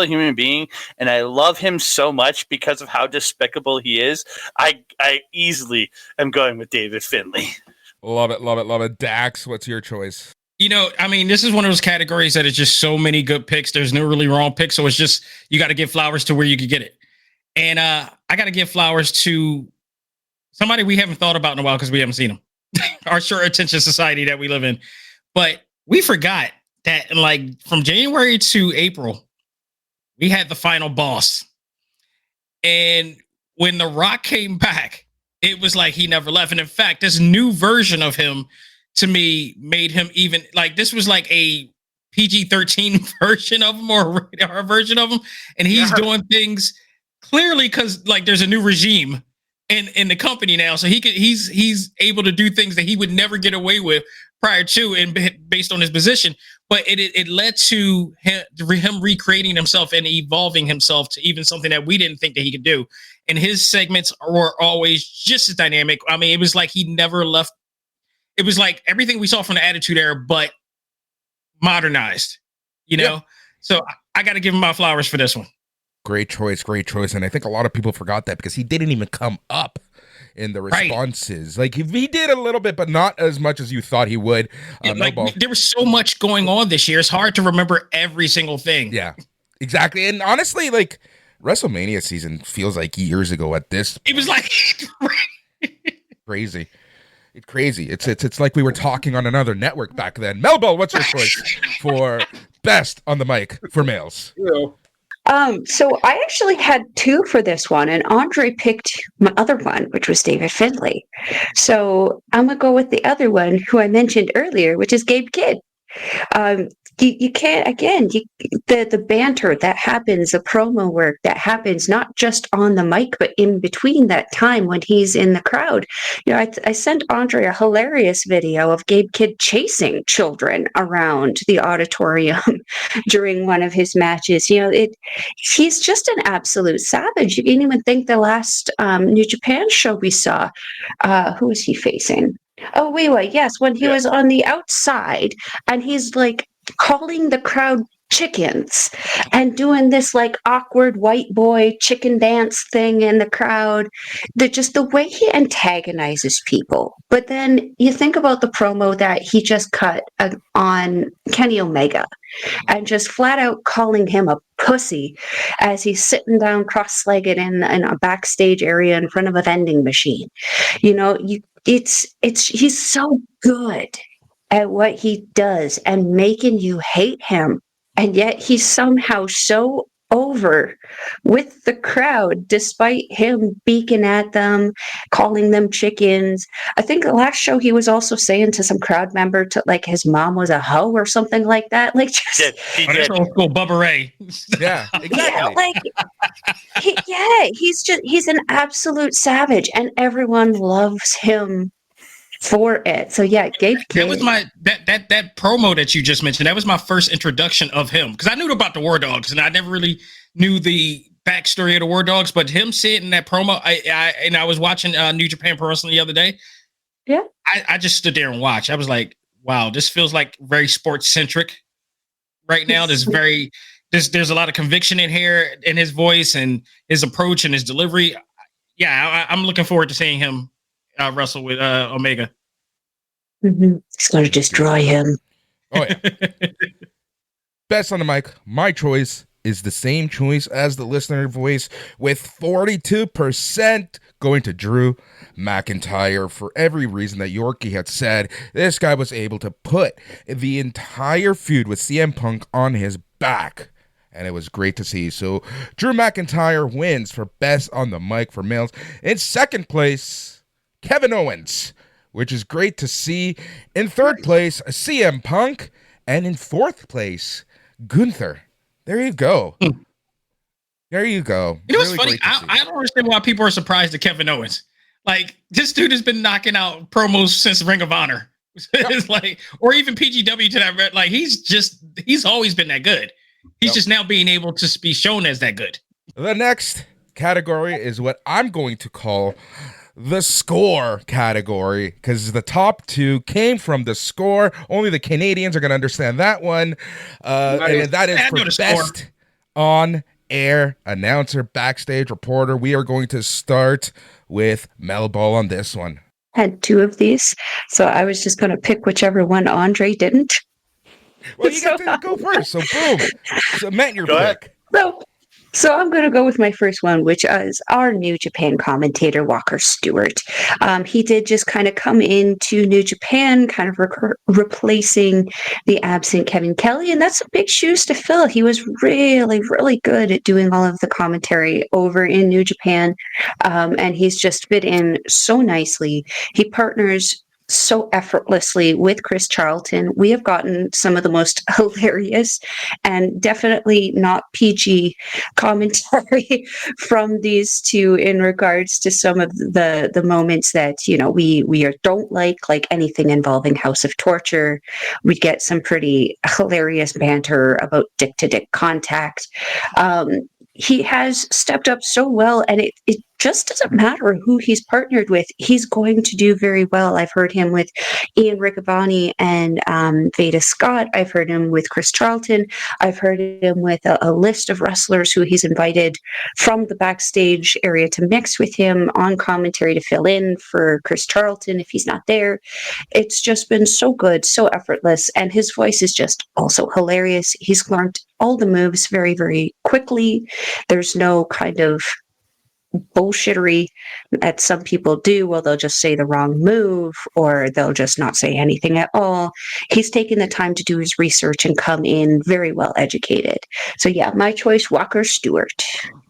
human being, and I love him so much because of how despicable he is. I easily am going with David Finlay. Love it. Dax, what's your choice? This is one of those categories that is just so many good picks. There's no really wrong pick, so it's just you got to give flowers to where you could get it. And I got to give flowers to somebody we haven't thought about in a while because we haven't seen him. Our short attention society that we live in. But we forgot that, like, from January to April, we had the final boss. And when The Rock came back, it was like he never left. And in fact, this new version of him, to me, made him even, like, this was like a PG-13 version of him or a rated R version of him. And he's doing things clearly because, like, there's a new regime in the company now, so he's able to do things that he would never get away with prior to, and based on his position. But it led to him recreating himself and evolving himself to even something that we didn't think that he could do. And his segments were always just as dynamic. I mean, it was like he never left. It was like everything we saw from the Attitude Era, but modernized. So I got to give him my flowers for this one. Great choice. And I think a lot of people forgot that because he didn't even come up in the responses. Right. Like, he did a little bit, but not as much as you thought he would. There was so much going on this year. It's hard to remember every single thing. Yeah, exactly. And honestly, like, WrestleMania season feels like years ago at this point. It was like crazy. It's crazy. It's like we were talking on another network back then. Melball, what's your choice for best on the mic for males? So I actually had two for this one, and Andre picked my other one, which was David Finlay. So I'm going to go with the other one, who I mentioned earlier, which is Gabe Kidd. You can't, again, the banter that happens, the promo work that happens, not just on the mic, but in between that time when he's in the crowd. I sent Andre a hilarious video of Gabe Kidd chasing children around the auditorium during one of his matches. He's just an absolute savage. You didn't even think the last New Japan show we saw, who was he facing? Oh, Weiwei, yes, when he was on the outside, and he's like calling the crowd chickens and doing this like awkward white boy chicken dance thing in the crowd. Just the way he antagonizes people. But then you think about the promo that he just cut on Kenny Omega, and just flat out calling him a pussy as he's sitting down cross-legged in a backstage area in front of a vending machine. He's so good at what he does and making you hate him. And yet he's somehow so over with the crowd, despite him beaking at them, calling them chickens. I think the last show he was also saying to some crowd member to like his mom was a hoe or something like that. Like just He Oh, that's did. old school Bubba Ray. Yeah, exactly. he's an absolute savage, and everyone loves him for it. So yeah, Gabe That Kidd. was my that promo that you just mentioned. That was my first introduction of him because I knew about the War Dogs and I never really knew the backstory of the War Dogs. But him saying in that promo, I was watching New Japan Pro Wrestling the other day. Yeah. I just stood there and watched. I was like, wow, this feels like very sports centric right now. There's a lot of conviction in here in his voice and his approach and his delivery. Yeah, I'm looking forward to seeing him wrestle with Omega. He's going to destroy him. Oh yeah. Best on the mic. My choice is the same choice as the listener voice, with 42% going to Drew McIntyre for every reason that Yorkie had said. This guy was able to put the entire feud with CM Punk on his back, and it was great to see. So Drew McIntyre wins for best on the mic for males. In second place, Kevin Owens, which is great to see. In third place, CM Punk. And in fourth place, Gunther. There you go. There you go. You know what's Really funny? great to see. I don't understand why people are surprised at Kevin Owens. Like, this dude has been knocking out promos since Ring of Honor. It's like, or even PGW to that. Like, he's always been that good. He's just now being able to be shown as that good. The next category is what I'm going to call the score category, because the top two came from the score. Only the Canadians are going to understand that one. And that is for best on-air announcer, backstage reporter. We are going to start with Melball on this one. Had two of these, so I was just going to pick whichever one Andre didn't. Well, you got to go first, so boom. Cement your pick. So I'm going to go with my first one, which is our New Japan commentator, Walker Stewart. He did just kind of come into New Japan, kind of replacing the absent Kevin Kelly, and that's some big shoes to fill. He was really, really good at doing all of the commentary over in New Japan, and he's just fit in so nicely. He partners so effortlessly with Chris Charlton. We have gotten some of the most hilarious and definitely not PG commentary from these two in regards to some of the moments that, you know, we don't like anything involving House of Torture. We get some pretty hilarious banter about dick-to-dick contact. He has stepped up so well, and it just doesn't matter who he's partnered with. He's going to do very well. I've heard him with Ian Riccaboni and Veda Scott. I've heard him with Chris Charlton. I've heard him with a list of wrestlers who he's invited from the backstage area to mix with him on commentary to fill in for Chris Charlton if he's not there. It's just been so good, so effortless, and his voice is just also hilarious. He's learned all the moves very, very quickly. There's no kind of bullshittery that some people do. Well, they'll just say the wrong move or they'll just not say anything at all. He's taken the time to do his research and come in very well educated. So yeah, my choice, Walker Stewart.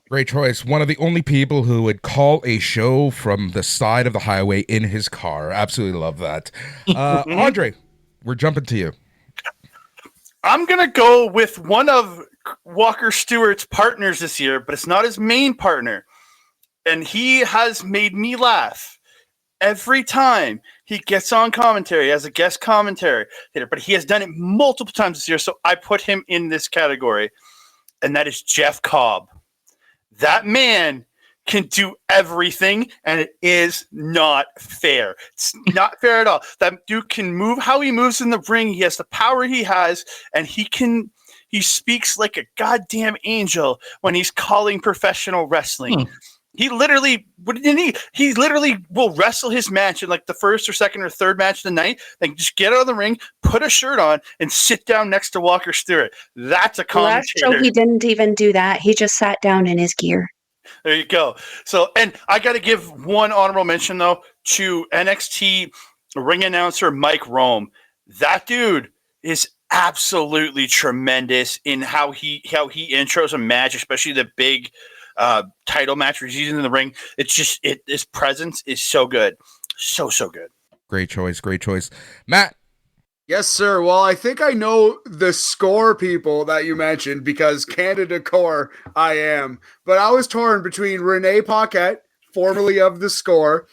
Great choice. One of the only people who would call a show from the side of the highway in his car. Absolutely love that. Andre, we're jumping to you. I'm going to go with one of Walker Stewart's partners this year, but it's not his main partner. And he has made me laugh every time he gets on commentary as a guest commentator. But he has done it multiple times this year, so I put him in this category, and that is Jeff Cobb. That man can do everything, and it is not fair. It's not fair at all. That dude can move how he moves in the ring. He has the power he has, and he speaks like a goddamn angel when he's calling professional wrestling. He literally will wrestle his match in like the first or second or third match of the night, then just get out of the ring, put a shirt on, and sit down next to Walker Stewart. That's a commentator. Last show he didn't even do that. He just sat down in his gear. There you go. So, and I got to give one honorable mention though to NXT ring announcer Mike Rome. that dude is absolutely tremendous in how he intros a match, especially the big title match where he's using in the ring. It's just his presence is so good. So good. Great choice. Matt. Yes, sir. Well, I think I know the score people that you mentioned because Canada Core I am. But I was torn between Renee Paquette, formerly of the Score,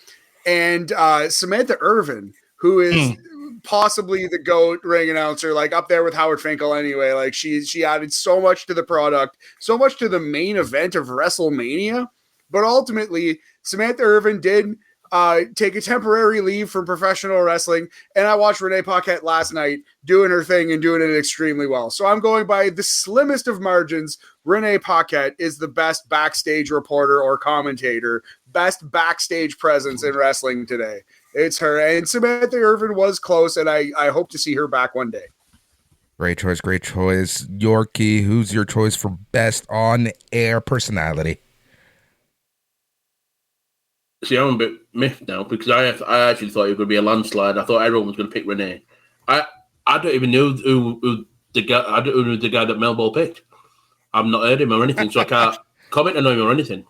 and Samantha Irvin, who is possibly the GOAT ring announcer, like up there with Howard Finkel anyway. Like she added so much to the product, so much to the main event of WrestleMania. But ultimately, Samantha Irvin did take a temporary leave from professional wrestling, and I watched Renee Paquette last night doing her thing and doing it extremely well. So I'm going by the slimmest of margins. Renee Paquette is the best backstage reporter or commentator, best backstage presence in wrestling today. It's her, and Samantha Irvin was close, and I hope to see her back one day. Great choice. Yorkie, who's your choice for best on-air personality? See, I'm a bit miffed now because I actually thought it was going to be a landslide. I thought everyone was going to pick Renee. I don't even know who the guy. I don't know the guy that Melball picked. I've not heard him or anything, so I can't comment on him or anything.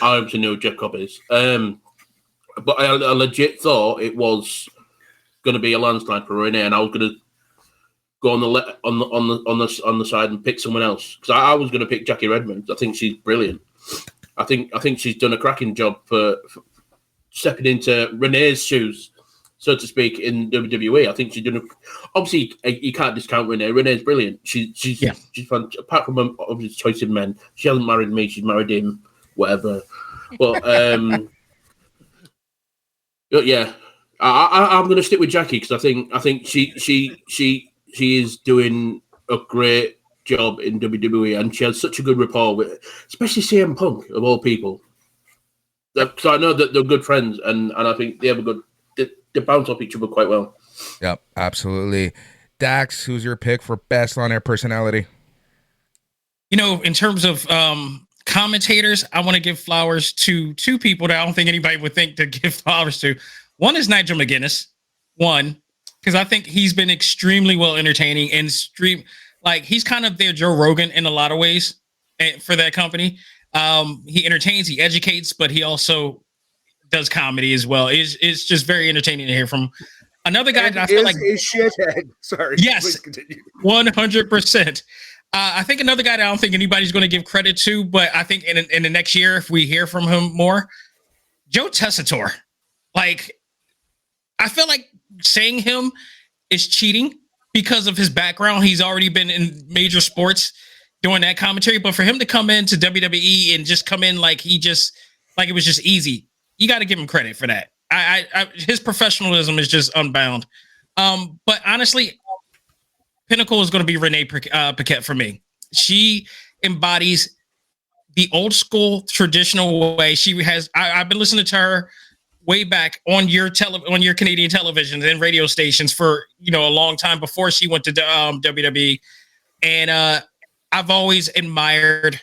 I obviously know Jeff Cobb is. But I legit thought it was going to be a landslide for Renee, and I was going to go on the side and pick someone else because I was going to pick Jackie Redmond. I think she's brilliant. I think she's done a cracking job for stepping into Renee's shoes, so to speak, in WWE. I think she's done. Obviously, you can't discount Renee. Renee's brilliant. She's fun. Apart from her obvious choice in men, she hasn't married me. She's married him. Whatever. But but yeah, I'm going to stick with Jackie because I think she is doing a great job in WWE, and she has such a good rapport with, especially CM Punk of all people. So I know that they're good friends, and I think they have a good. They bounce off each other quite well. Yep, absolutely. Dax, who's your pick for best on-air personality? You know, in terms of commentators, I want to give flowers to two people that I don't think anybody would think to give flowers to. One is Nigel McGuinness. Because I think he's been extremely well entertaining and he's kind of their Joe Rogan in a lot of ways for that company. He entertains, he educates, but he also does comedy as well. It's just very entertaining to hear from. Another guy that I feel like a shithead. Sorry. Yes, 100%. I think another guy that I don't think anybody's going to give credit to, but I think in the next year, if we hear from him more, Joe Tessitore. Like, I feel like saying him is cheating because of his background. He's already been in major sports doing that commentary, but for him to come into WWE and just come in like it was just easy, you got to give him credit for that. His professionalism is just unbound. But honestly, pinnacle is going to be Renee Paquette for me. She embodies the old school traditional way. I've been listening to her way back on your Canadian televisions and radio stations for a long time before she went to WWE, and I've always admired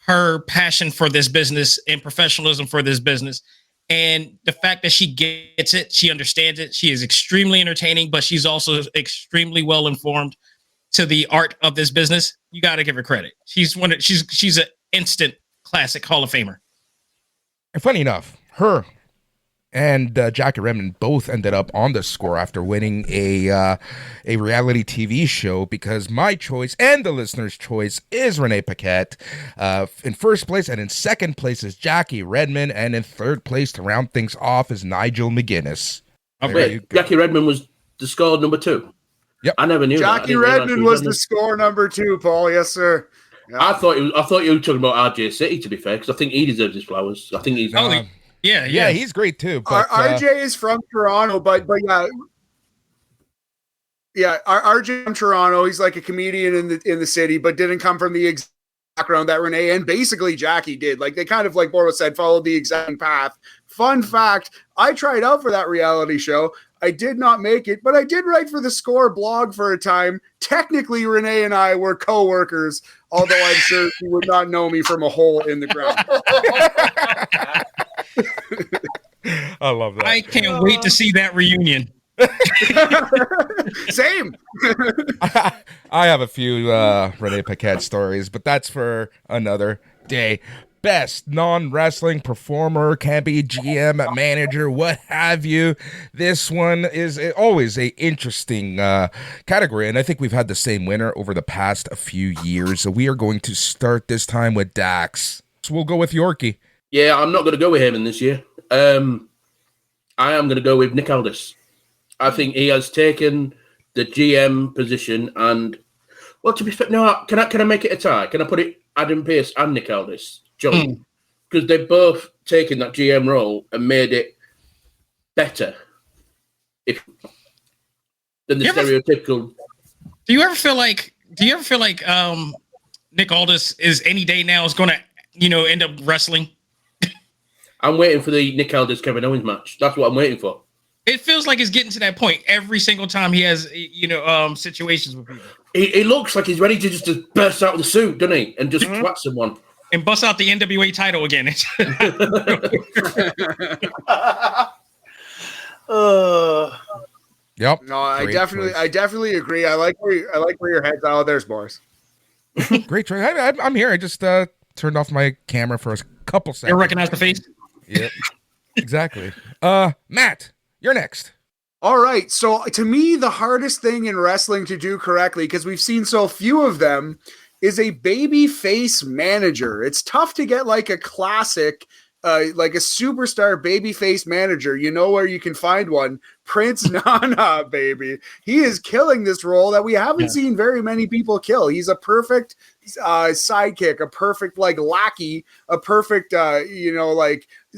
her passion for this business and professionalism for this business. And the fact that she gets it, she understands it. She is extremely entertaining, but she's also extremely well informed to the art of this business. You got to give her credit. She's an instant classic Hall of Famer. And funny enough, her and Jackie Redmond both ended up on the Score after winning a reality TV show, because my choice and the listener's choice is Renee Paquette. In first place, and in second place is Jackie Redmond, and in third place to round things off is Nigel McGuinness. Wait, Jackie Redmond was the score number 2. Yep, I never knew Jackie Redmond was the score number 2, Paul. Yes, sir. Yeah. I thought you were talking about RJ City, to be fair, because I think he deserves his flowers. I think he's. Yeah, he's great too. But, RJ is from Toronto, but RJ from Toronto. He's like a comedian in the city, but didn't come from the exact background that Renee and basically Jackie did. Like, they kind of, like Boris said, followed the exact path. Fun fact: I tried out for that reality show. I did not make it, but I did write for the Score blog for a time. Technically, Renee and I were co-workers, although I'm sure she would not know me from a hole in the ground. I love that. I can't wait to see that reunion. Same. I have a few Renee Paquette stories, but that's for another day. Best non-wrestling performer, can be GM, manager, what have you. This one is always a interesting category, and I think we've had the same winner over the past few years. So we are going to start this time with Dax. So we'll go with Yorkie. Yeah, I'm not going to go with him in this year. I am going to go with Nick Aldis. I think he has taken the GM position and, well, to be fair, no, can I make it a tie? Can I put it Adam Pearce and Nick Aldis joint? Because they've both taken that GM role and made it better than the stereotypical. Do you ever feel like Nick Aldis is any day now is going to, end up wrestling? I'm waiting for the Nick Aldis Kevin Owens match. That's what I'm waiting for. It feels like it's getting to that point every single time he has, situations with people. He looks like he's ready to just burst out of the suit, doesn't he? And just twat someone. And bust out the NWA title again. Yep. No, I definitely agree. I like where your head's at. Oh, there's Boris. Great choice. I'm here. I just turned off my camera for a couple seconds. You recognize the face? Yep. Exactly. Matt, you're next. All right. So to me, the hardest thing in wrestling to do correctly, because we've seen so few of them, is a baby face manager. It's tough to get like a classic, like a superstar baby face manager. You know where you can find one? Prince Nana, baby. He is killing this role that we haven't seen very many people kill. He's a perfect sidekick, a perfect like lackey, a perfect,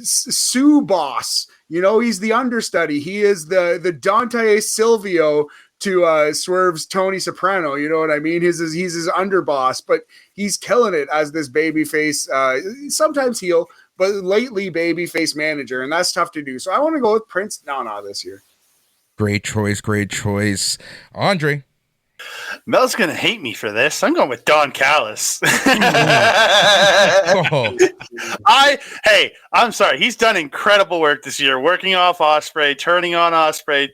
Sue boss. He's the understudy. He is the Dante Silvio to Swerve's Tony Soprano. You know what I mean? He's his underboss, but he's killing it as this babyface, sometimes heel, but lately babyface manager, and that's tough to do. So I want to go with Prince Nana this year. Great choice. Andre. Mel's going to hate me for this. I'm going with Don Callis. I'm sorry. He's done incredible work this year, working off Ospreay, turning on Ospreay.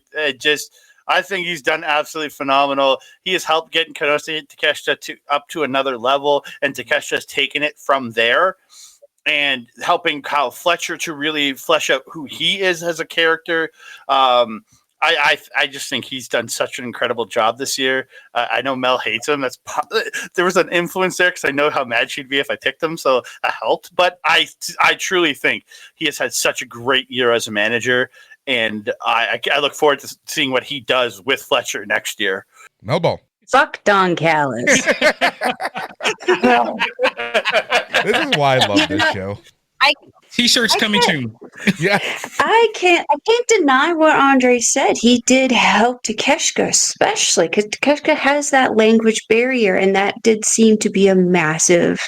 I think he's done absolutely phenomenal. He has helped get Takeshita up to another level, and Takeshita's taken it from there and helping Kyle Fletcher to really flesh out who he is as a character. I just think he's done such an incredible job this year. I know Mel hates him. There was an influence there because I know how mad she'd be if I picked him, so that helped. But I truly think he has had such a great year as a manager, and I look forward to seeing what he does with Fletcher next year. Melball. Fuck Don Callis. This is why I love this show. T-shirts coming soon. Yeah. I can't deny what Andre said. He did help Takeshita, especially because Takeshita has that language barrier, and that did seem to be a massive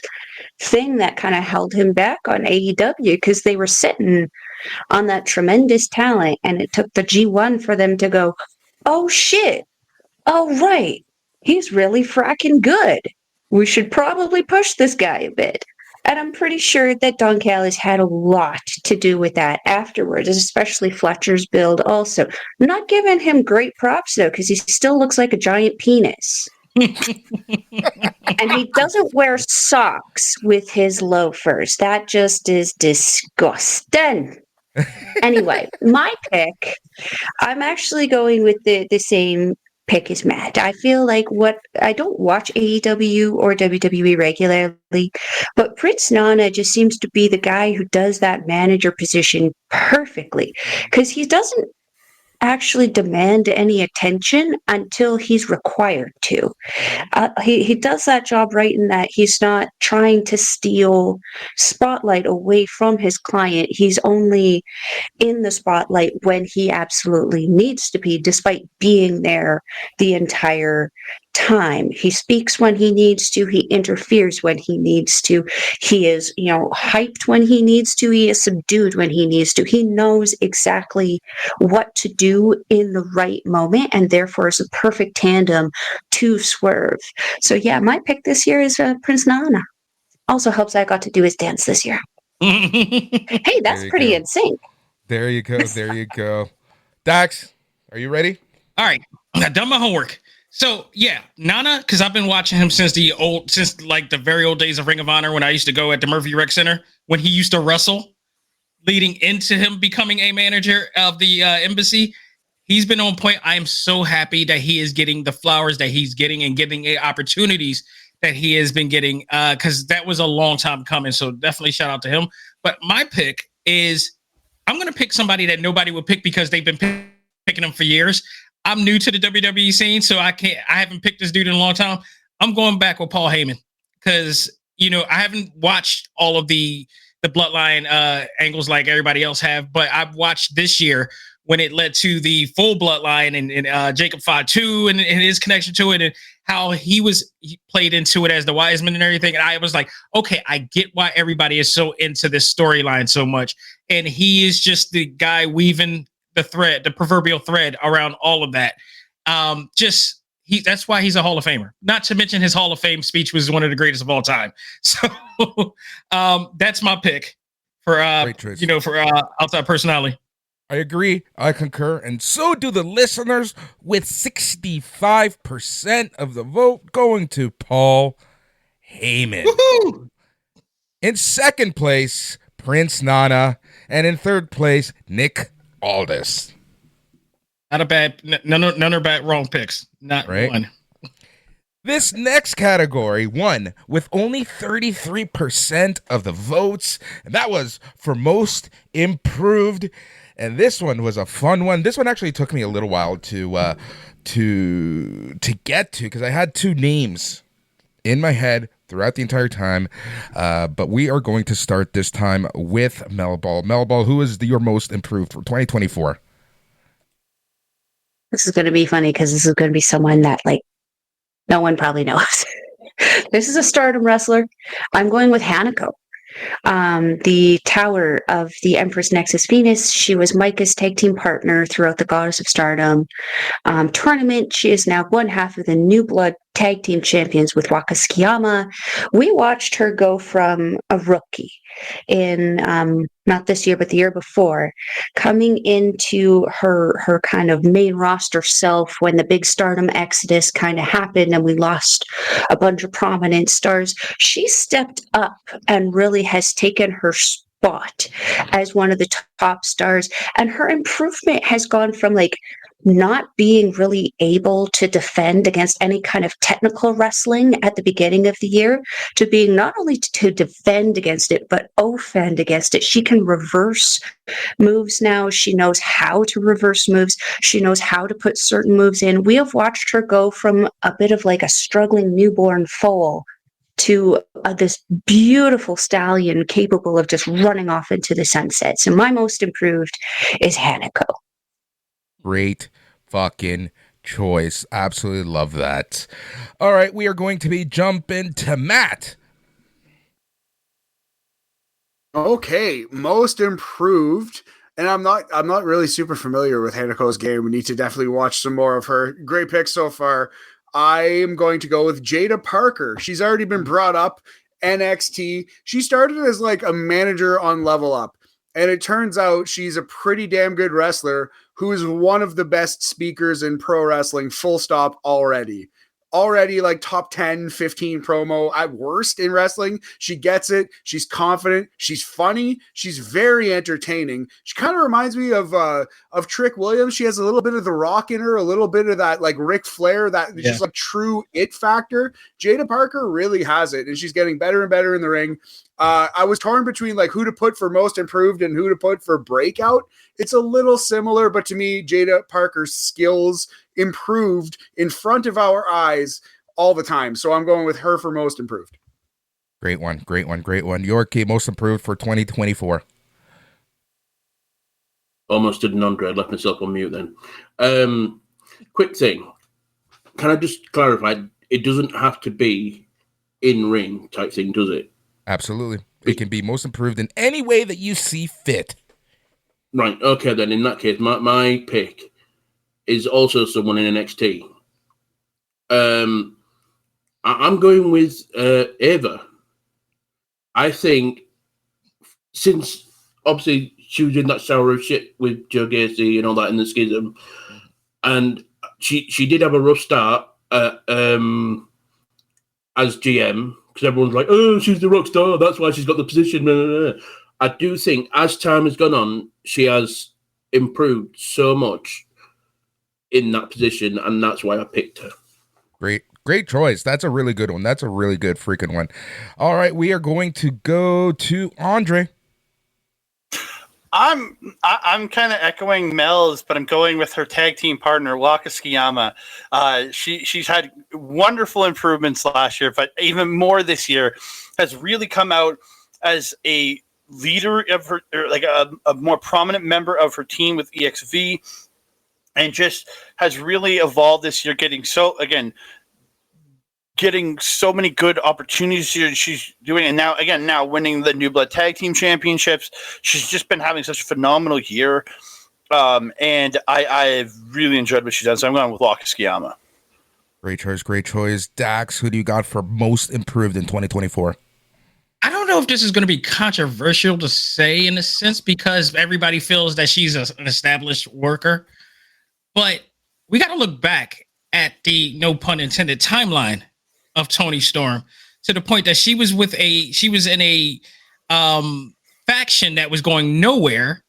thing that kind of held him back on AEW because they were sitting on that tremendous talent, and it took the G1 for them to go, oh shit, oh right, he's really fracking good. We should probably push this guy a bit. And I'm pretty sure that Don Callis had a lot to do with that afterwards, especially Fletcher's build also. I'm not giving him great props, though, because he still looks like a giant penis. And he doesn't wear socks with his loafers. That just is disgusting. Anyway, my pick, I'm actually going with the same pick as Matt. I feel like I don't watch AEW or WWE regularly, but Prince Nana just seems to be the guy who does that manager position perfectly because he doesn't actually demand any attention until he's required to. He does that job right in that he's not trying to steal spotlight away from his client. He's only in the spotlight when he absolutely needs to be, despite being there the entire time. He speaks when he needs to. He interferes when he needs to. He is, hyped when he needs to. He is subdued when he needs to. He knows exactly what to do in the right moment, and therefore is a perfect tandem to Swerve. So yeah, my pick this year is Prince Nana. Also helps I got to do his dance this year. Hey, that's pretty in sync. There you go. Dax, Are you ready? All right, I've done my homework. So yeah, Nana, because I've been watching him since like the very old days of Ring of Honor when I used to go at the Murphy Rec Center when he used to wrestle, leading into him becoming a manager of the embassy. He's been on point. I am so happy that he is getting the flowers that he's getting and getting opportunities that he has been getting, because that was a long time coming. So definitely shout out to him. But my pick is I'm going to pick somebody that nobody would pick because they've been picking him for years. I'm new to the WWE scene, so I haven't picked this dude in a long time. I'm going back with Paul Heyman because, I haven't watched all of the Bloodline angles like everybody else have, but I've watched this year when it led to the full Bloodline and Jacob Fatu and his connection to it and how he played into it as the Wiseman and everything. And I was like, okay, I get why everybody is so into this storyline so much. And he is just the guy weaving the proverbial thread around all of that. That's why he's a Hall of Famer. Not to mention his Hall of Fame speech was one of the greatest of all time. So that's my pick for outside personality. I agree. I concur. And so do the listeners, with 65% of the vote going to Paul Heyman. Woohoo! In second place, Prince Nana. And in third place, Nick Aldis. Not a bad, none are bad, wrong picks. Not right. One. This next category won with only 33% of the votes. And that was for most improved. And this one was a fun one. This one actually took me a little while to get to because I had two names in my head throughout the entire time. But we are going to start this time with Melball. Melball, who is your most improved for 2024? This is going to be funny because this is going to be someone that no one probably knows. This is a Stardom wrestler. I'm going with Hanako. The Tower of the Empress Nexus Venus. She was Micah's tag team partner throughout the Goddess of Stardom tournament. She is now one half of the New Blood tag team champions with Waka Tsukiyama. We watched her go from a rookie in not this year but the year before, coming into her kind of main roster self when the big Stardom exodus kind of happened and we lost a bunch of prominent stars. She stepped up and really has taken her spot as one of the top stars, and her improvement has gone from not being really able to defend against any kind of technical wrestling at the beginning of the year to being not only to defend against it, but offend against it. She can reverse moves now. She knows how to reverse moves. She knows how to put certain moves in. We have watched her go from a bit of a struggling newborn foal to this beautiful stallion capable of just running off into the sunset. So my most improved is Hanako. Great fucking choice. Absolutely love that. All right, we are going to be jumping to Matt. Okay, most improved. And I'm not really super familiar with Hanako's game. We need to definitely watch some more of her. Great pick so far. I am going to go with Jada Parker. She's already been brought up NXT. She started as a manager on Level Up. And it turns out she's a pretty damn good wrestler who is one of the best speakers in pro wrestling, full stop, already. Already top 10, 15 promo at worst in wrestling. She gets it. She's confident. She's funny. She's very entertaining. She kind of reminds me of Trick Williams. She has a little bit of The Rock in her, a little bit of that Ric Flair, that just true it factor. Jada Parker really has it, and she's getting better and better in the ring. I was torn between who to put for most improved and who to put for breakout. It's a little similar, but to me, Jada Parker's skills improved in front of our eyes all the time. So I'm going with her for most improved. Great one. Yorkie, most improved for 2024. Almost did an Andre. I left myself on mute then. Quick thing. Can I just clarify? It doesn't have to be in-ring type thing, does it? Absolutely. It can be most improved in any way that you see fit. Right. Okay, then. In that case, my pick is also someone in NXT. I'm going with Eva. I think since obviously she was in that sour shit with Joe Gacy and all that in the schism, and she did have a rough start as GM because everyone's like, oh, she's the rock star, that's why she's got the position. Blah, blah, blah. I do think as time has gone on, she has improved so much in that position, and that's why I picked her. Great choice. That's a really good one. That's a really good freaking one. All right, we are going to go to Andre. I'm kind of echoing Mel's, but I'm going with her tag team partner, Waka Tsukiyama. She's had wonderful improvements last year, but even more this year, has really come out as a leader of her, or like a more prominent member of her team with EXV, and just has really evolved this year, getting so many good opportunities she's doing. And now winning the New Blood Tag Team Championships. She's just been having such a phenomenal year. And I've really enjoyed what she's done. So I'm going with Waka Tsukiyama. Great choice. Dax, who do you got for most improved in 2024? I don't know if this is going to be controversial to say in a sense, because everybody feels that she's an established worker. But we got to look back at the, no pun intended, timeline of Toni Storm, to the point that she was in a faction that was going nowhere,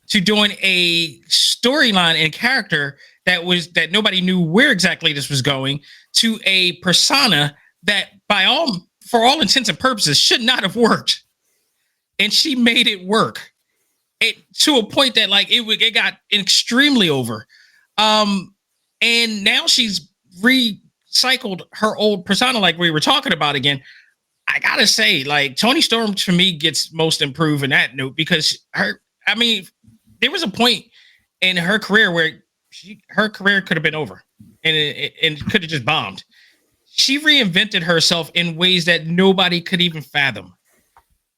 to doing a storyline and character that nobody knew where exactly this was going, to a persona that for all intents and purposes should not have worked, and she made it work to a point that it got extremely over, and now she's recycled her old persona, like we were talking about again. I gotta say, Toni Storm to me gets most improved in that note, because there was a point in her career where her career could have been over and it could have just bombed. She reinvented herself in ways that nobody could even fathom.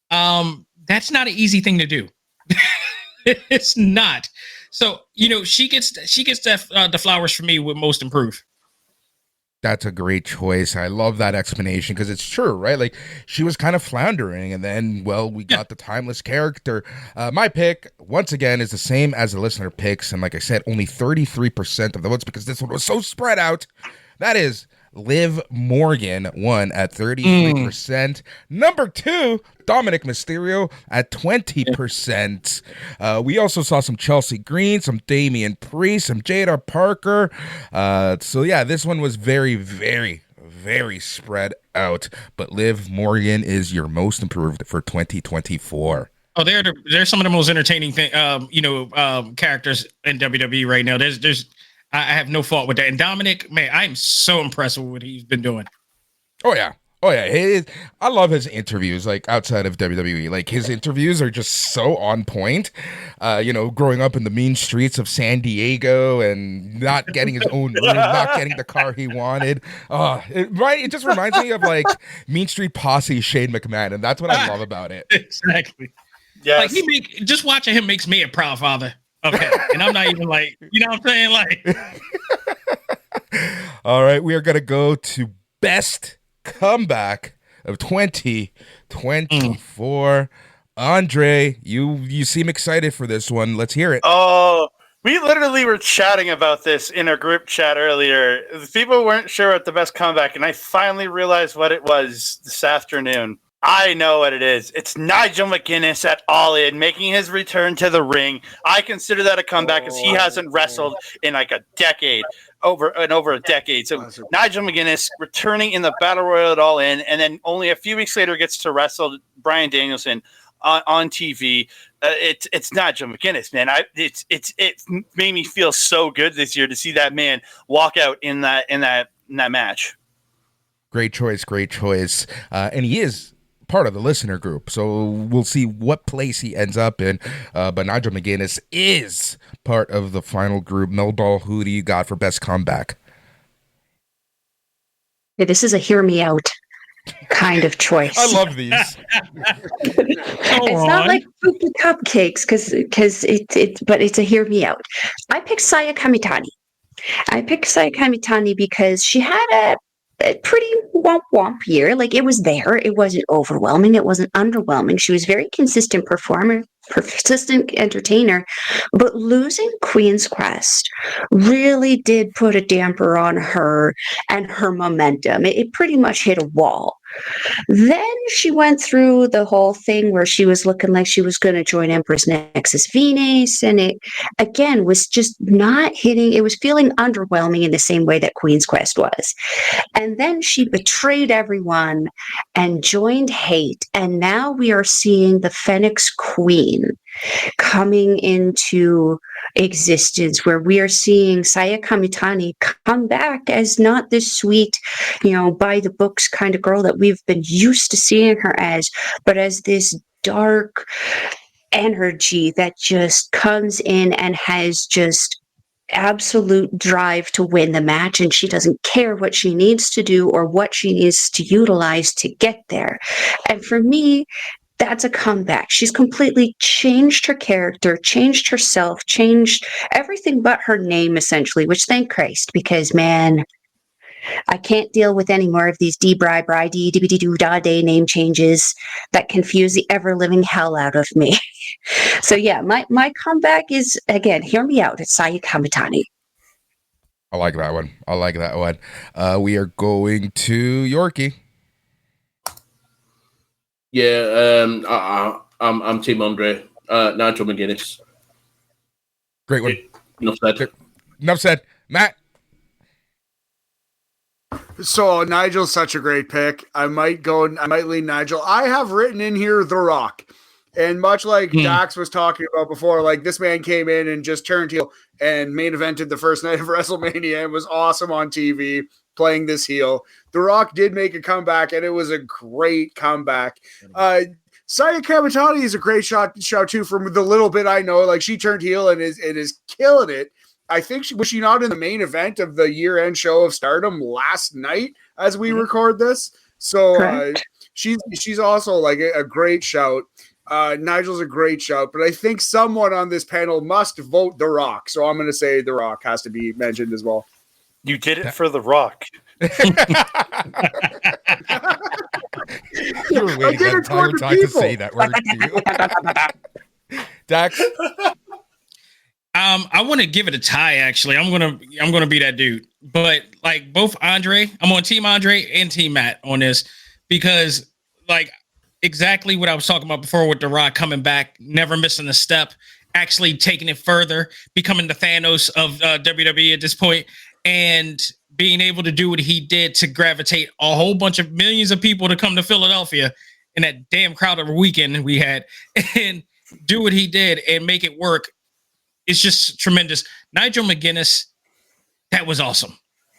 That's not an easy thing to do. It's not. So, she gets the flowers for me with most improved. That's a great choice. I love that explanation, because it's true, right? She was kind of floundering, and then, we got the timeless character. My pick, once again, is the same as the listener picks, and like I said, only 33% of the votes, because this one was so spread out. That is Liv Morgan won at 33%. Number 2, Dominic Mysterio at 20%. We also saw some Chelsea Green, some Damian Priest, some Jada Parker. This one was very, very, very spread out. But Liv Morgan is your most improved for 2024. Oh, they're some of the most entertaining characters in WWE right now. I have no fault with that. And Dominic, man, I'm so impressed with what he's been doing. Oh, yeah. I love his interviews, outside of WWE. His interviews are just so on point. Growing up in the mean streets of San Diego and not getting his own room, not getting the car he wanted. It just reminds me of, Mean Street Posse Shane McMahon, and that's what I love about it. Exactly. Yes. Just watching him makes me a proud father. Okay, and I'm not even what I'm saying? All right, we are going to go to best comeback of 2024. Andre, you seem excited for this one. Let's hear it. Oh, we literally were chatting about this in our group chat earlier. People weren't sure what the best comeback, and I finally realized what it was this afternoon. I know what it is. It's Nigel McGuinness at All In, making his return to the ring. I consider that a comeback, because he hasn't wrestled in a decade, over a decade. So Nigel McGuinness returning in the Battle Royal at All In, and then only a few weeks later gets to wrestle Bryan Danielson on TV. It's Nigel McGuinness, man. It made me feel so good this year to see that man walk out in that match. Great choice. And he is part of the listener group, so we'll see what place he ends up in, but Nigel McGuinness is part of the final group. Melball, who do you got for best comeback? Yeah, this is a hear me out kind of choice. I love these. It's not like Poopy Cupcakes, because it's a hear me out. I picked Saya Kamitani because she had a pretty womp womp year. Like, it was there. It wasn't overwhelming. It wasn't underwhelming. She was very consistent performer, persistent entertainer, but losing Queen's Quest really did put a damper on her and her momentum. It pretty much hit a wall. Then she went through the whole thing where she was looking like she was going to join Empress Nexus Venus, and it again was just not hitting. It was feeling underwhelming in the same way that Queen's Quest was. And then she betrayed everyone and joined Hate, and now we are seeing the Phoenix Queen coming into existence, where we are seeing Saya Kamitani come back as not this sweet, by the books kind of girl that we've been used to seeing her as, but as this dark energy that just comes in and has just absolute drive to win the match, and she doesn't care what she needs to do or what she needs to utilize to get there. And for me, that's a comeback. She's completely changed her character, changed herself, changed everything but her name, essentially, which thank Christ, because, man, I can't deal with any more of these D-bri-bri-D-D-B-D-do-da-day name changes that confuse the ever-living hell out of me. So, yeah, my comeback is, again, hear me out, it's Saya Kamitani. I like that one. We are going to Yorkie. Yeah, I'm Team Andre. Nigel McGuinness. Great one. Enough said. Matt. So Nigel's such a great pick. I might lean Nigel. I have written in here The Rock. And much like Dax was talking about before, like, this man came in and just turned heel and main evented the first night of WrestleMania and was awesome on TV playing this heel. The Rock did make a comeback, and it was a great comeback. Saya Kamitani is a great shout too. From the little bit I know, like, she turned heel and is killing it. I think was she not in the main event of the year-end show of Stardom last night as we record this? So she's also like a great shout. Nigel's a great shout, but I think someone on this panel must vote The Rock. So I'm going to say The Rock has to be mentioned as well. You did it for The Rock. You were waiting the entire time to say that word to you. Dax? I want to give it a tie, actually. I'm gonna be that dude. But like both Andre, I'm on Team Andre and Team Matt on this, because like exactly what I was talking about before with The Rock coming back, never missing a step, actually taking it further, becoming the Thanos of WWE at this point, and being able to do what he did to gravitate a whole bunch of millions of people to come to Philadelphia in that damn crowd of a weekend we had, and do what he did and make it work. It's just tremendous. Nigel McGuinness, that was awesome.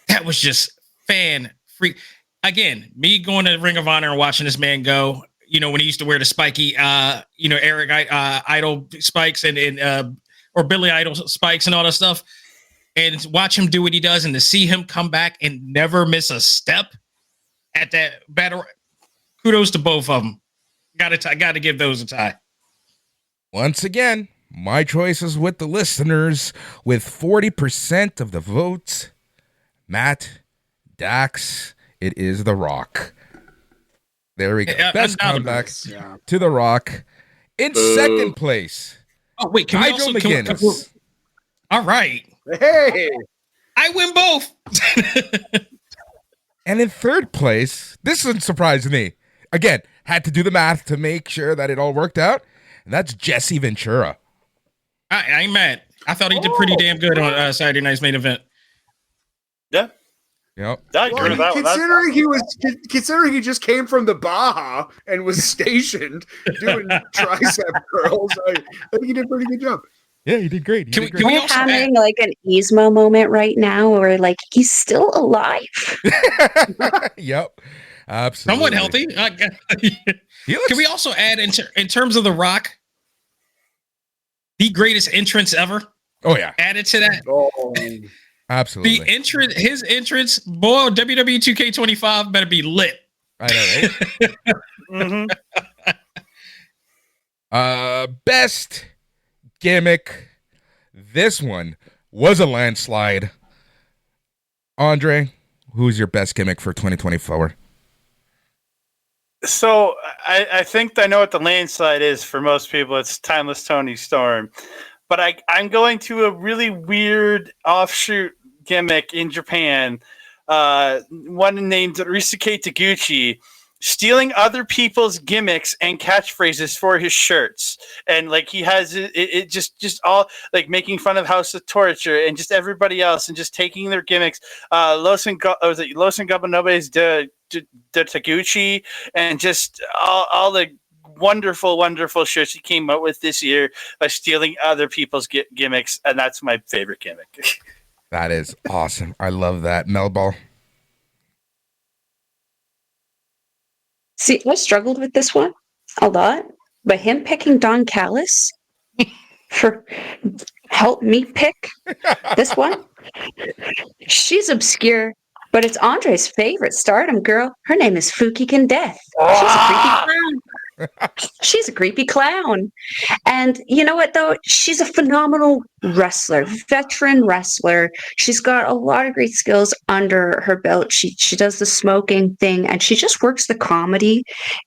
That was just fan-free. Again, me going to Ring of Honor and watching this man go, when he used to wear the spiky, Eric Idol spikes or Billy Idol spikes and all that stuff, and watch him do what he does, and to see him come back and never miss a step at that battle. Kudos to both of them. Got to give those a tie. Once again, my choice is with the listeners, with 40% of the votes. Matt, Dax, it is The Rock. There we go. Best comeback to The Rock. In second place. Oh, wait. Can Nigel McGuinness. All right. Hey. I win both. And in third place, this doesn't surprise me. Again, had to do the math to make sure that it all worked out. And that's Jesse Ventura. I ain't mad. I thought he did pretty damn good on Saturday night's main event. Yeah. Yep. Considering he just came from the Baja and was stationed doing tricep curls, I think he did a pretty good job. Yeah, he did great. Can we also having like an Yzma moment right now, where like he's still alive? Yep, absolutely. Somewhat healthy. Can we also add in terms of The Rock, the greatest entrance ever? Oh yeah, added to that. Oh, absolutely. His entrance, boy, WWE 2K25 better be lit. I know, right? Best gimmick. This one was a landslide. Andre, who's your best gimmick for 2024? So I think I know what the landslide is for most people. It's Timeless Tony Storm. But I'm going to a really weird offshoot gimmick in Japan. One named Risuke Taguchi, stealing other people's gimmicks and catchphrases for his shirts. And like he has it just all like making fun of House of Torture and just everybody else and just taking their gimmicks. Los Gabanobe's de Taguchi and just all the wonderful shirts he came out with this year by stealing other people's gimmicks. And that's my favorite gimmick. That is awesome. I love that. Melball. See, I struggled with this one a lot, but him picking Don Callis for help me pick this one. She's obscure, but it's Andre's favorite Stardom girl. Her name is Fukigen Death. She's a creepy clown. She's a creepy clown. And you know what, though? She's a phenomenal wrestler, veteran wrestler. She's got a lot of great skills under her belt. She does the smoking thing, and she just works the comedy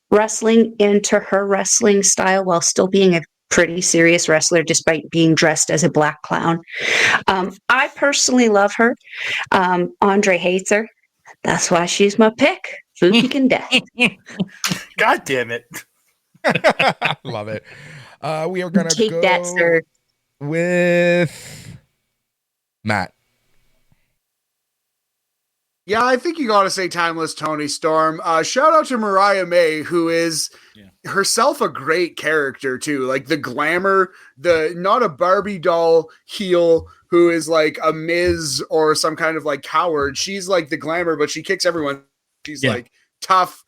wrestling into her wrestling style while still being a pretty serious wrestler despite being dressed as a black clown. I personally love her. Andre hates her. That's why she's my pick. Fukigen Death. God damn it. Love it. We are gonna Take go that, sir. with Matt. Yeah, I think you got to say Timeless Tony Storm. Shout out to Mariah May, who is herself a great character too. Like the glamour, not a Barbie doll heel who is like a Miz or some kind of like coward. She's like the glamour, but she kicks everyone. She's like tough.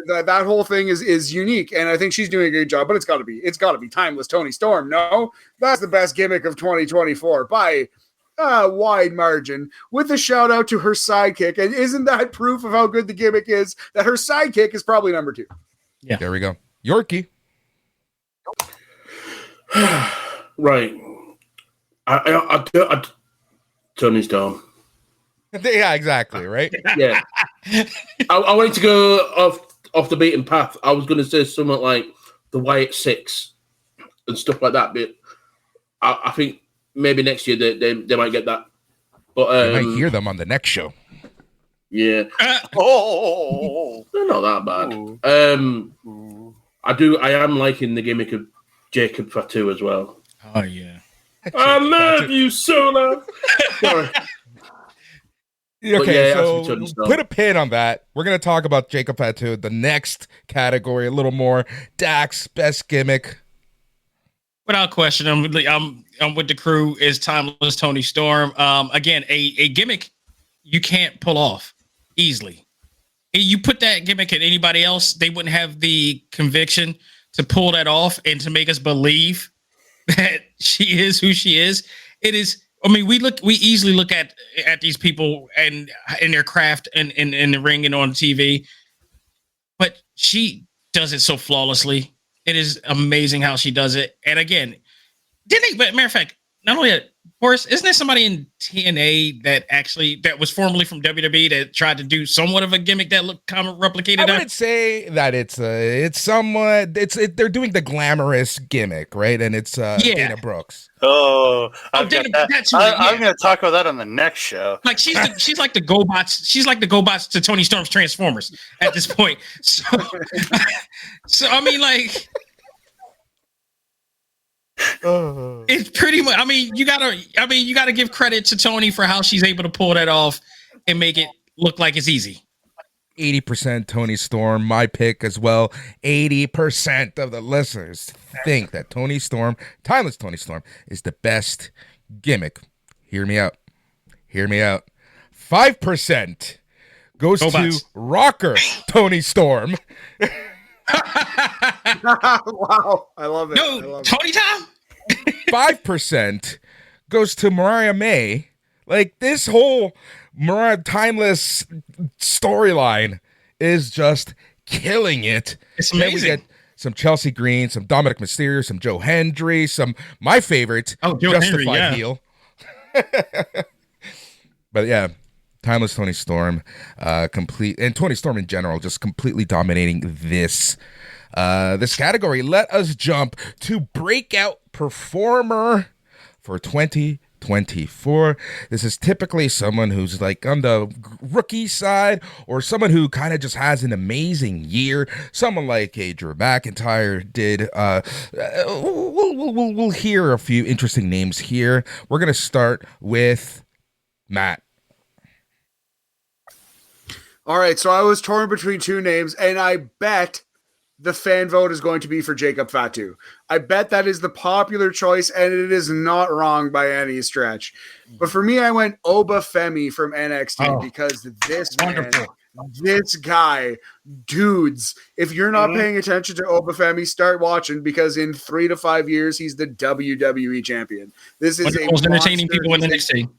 That whole thing is unique, and I think she's doing a great job. But it's got to be Timeless Tony Storm. No, that's the best gimmick of 2024 by a wide margin. With a shout out to her sidekick, and isn't that proof of how good the gimmick is? That her sidekick is probably number 2. Yeah, there we go. Yorkie. Right. I Tony Storm. Yeah, exactly. Right. Yeah. I wanted to go off the beaten path. I was going to say something like the Wyatt Six and stuff like that, but I think maybe next year they might get that. But you might hear them on the next show. Yeah. They're not that bad. I am liking the gimmick of Jacob Fatu as well. Oh yeah. I love you, Sola. Sorry. Okay, yeah, so put a pin on that. We're going to talk about Jacob Fatu, the next category, a little more. Dax, best gimmick. Without question, I'm with the crew. Is Timeless Tony Storm. Again, a gimmick you can't pull off easily. You put that gimmick at anybody else, they wouldn't have the conviction to pull that off and to make us believe that she is who she is. It is. I mean, we easily look at these people and in their craft and in the ring and on TV, but she does it so flawlessly. It is amazing how she does it. And again, but matter of fact, not only that, Boris, isn't there somebody in TNA that was formerly from WWE that tried to do somewhat of a gimmick that looked kind of replicated? I wouldn't say that it's somewhat. They're doing the glamorous gimmick, right? And it's Dana Brooks. I'm going to talk about that on the next show. Like she's like the GoBots. She's like the GoBots to Tony Storm's Transformers at this point. So I mean, like. It's pretty much. I mean, you gotta give credit to Tony for how she's able to pull that off and make it look like it's easy. 80% Tony Storm, my pick as well. 80% of the listeners think that Tony Storm, Timeless Tony Storm, is the best gimmick. Hear me out. 5% goes to Rocker Tony Storm. Wow, I love it. No, Tony Tom. 5% goes to Mariah May. Like this whole Mariah Timeless storyline is just killing it. It's amazing. Then we get some Chelsea Green, some Dominic Mysterio, some Joe Hendry, some my favorite, Joe Justified Hendry, heel. But yeah, Timeless Tony Storm, complete, and Tony Storm in general, just completely dominating this category. Let us jump to breakout performer for 2024. This is typically someone who's like on the rookie side, or someone who kind of just has an amazing year. Someone like a Drew McIntyre did. We'll hear a few interesting names here. We're gonna start with Matt. All right, so I was torn between two names, and I bet the fan vote is going to be for Jacob Fatu. I bet that is the popular choice, and it is not wrong by any stretch. But for me, I went Obafemi from NXT because this this guy, dudes, if you're not paying attention to Obafemi, start watching, because in 3 to 5 years, he's the WWE champion. This is one of the most entertaining people in NXT.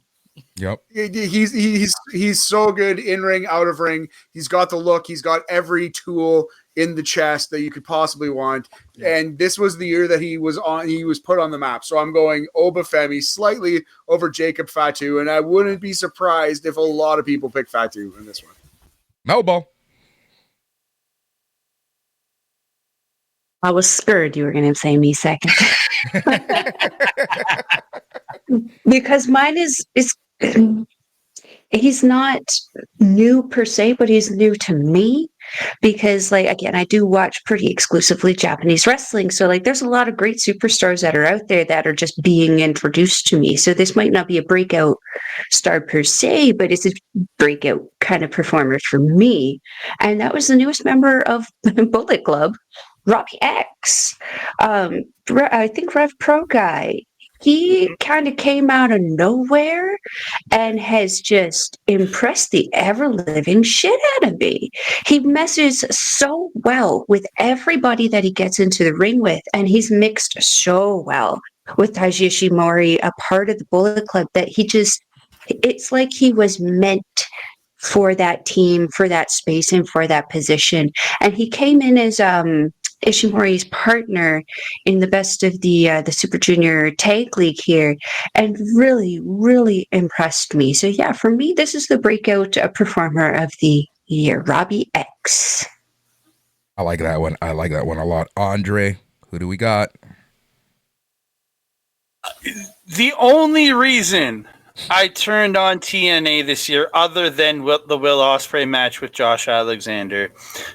Yep. He's so good in ring, out of ring. He's got the look. He's got every tool in the chest that you could possibly want. And this was the year that he was put on the map. So I'm going Obafemi slightly over Jacob Fatu, and I wouldn't be surprised if a lot of people pick Fatu in this one. Melball. I was scared you were going to say me second. Because mine is he's not new per se, but he's new to me, because like, again, I do watch pretty exclusively Japanese wrestling. So like, there's a lot of great superstars that are out there that are just being introduced to me. So this might not be a breakout star per se, but it's a breakout kind of performer for me. And that was the newest member of Bullet Club, Robbie X. I think Rev Pro guy. He kind of came out of nowhere and has just impressed the ever-living shit out of me. He messes so well with everybody that he gets into the ring with, and he's mixed so well with Taiji Ishimori, a part of the Bullet Club, that it's like he was meant for that team, for that space, and for that position. And he came in as Ishimori's partner in the best of the Super Junior Tag League here, and really, really impressed me. So yeah, for me, this is the breakout performer of the year, Robbie X. I like that one. I like that one a lot. Andre, who do we got? The only reason I turned on TNA this year, other than the Will Ospreay match with Josh Alexander,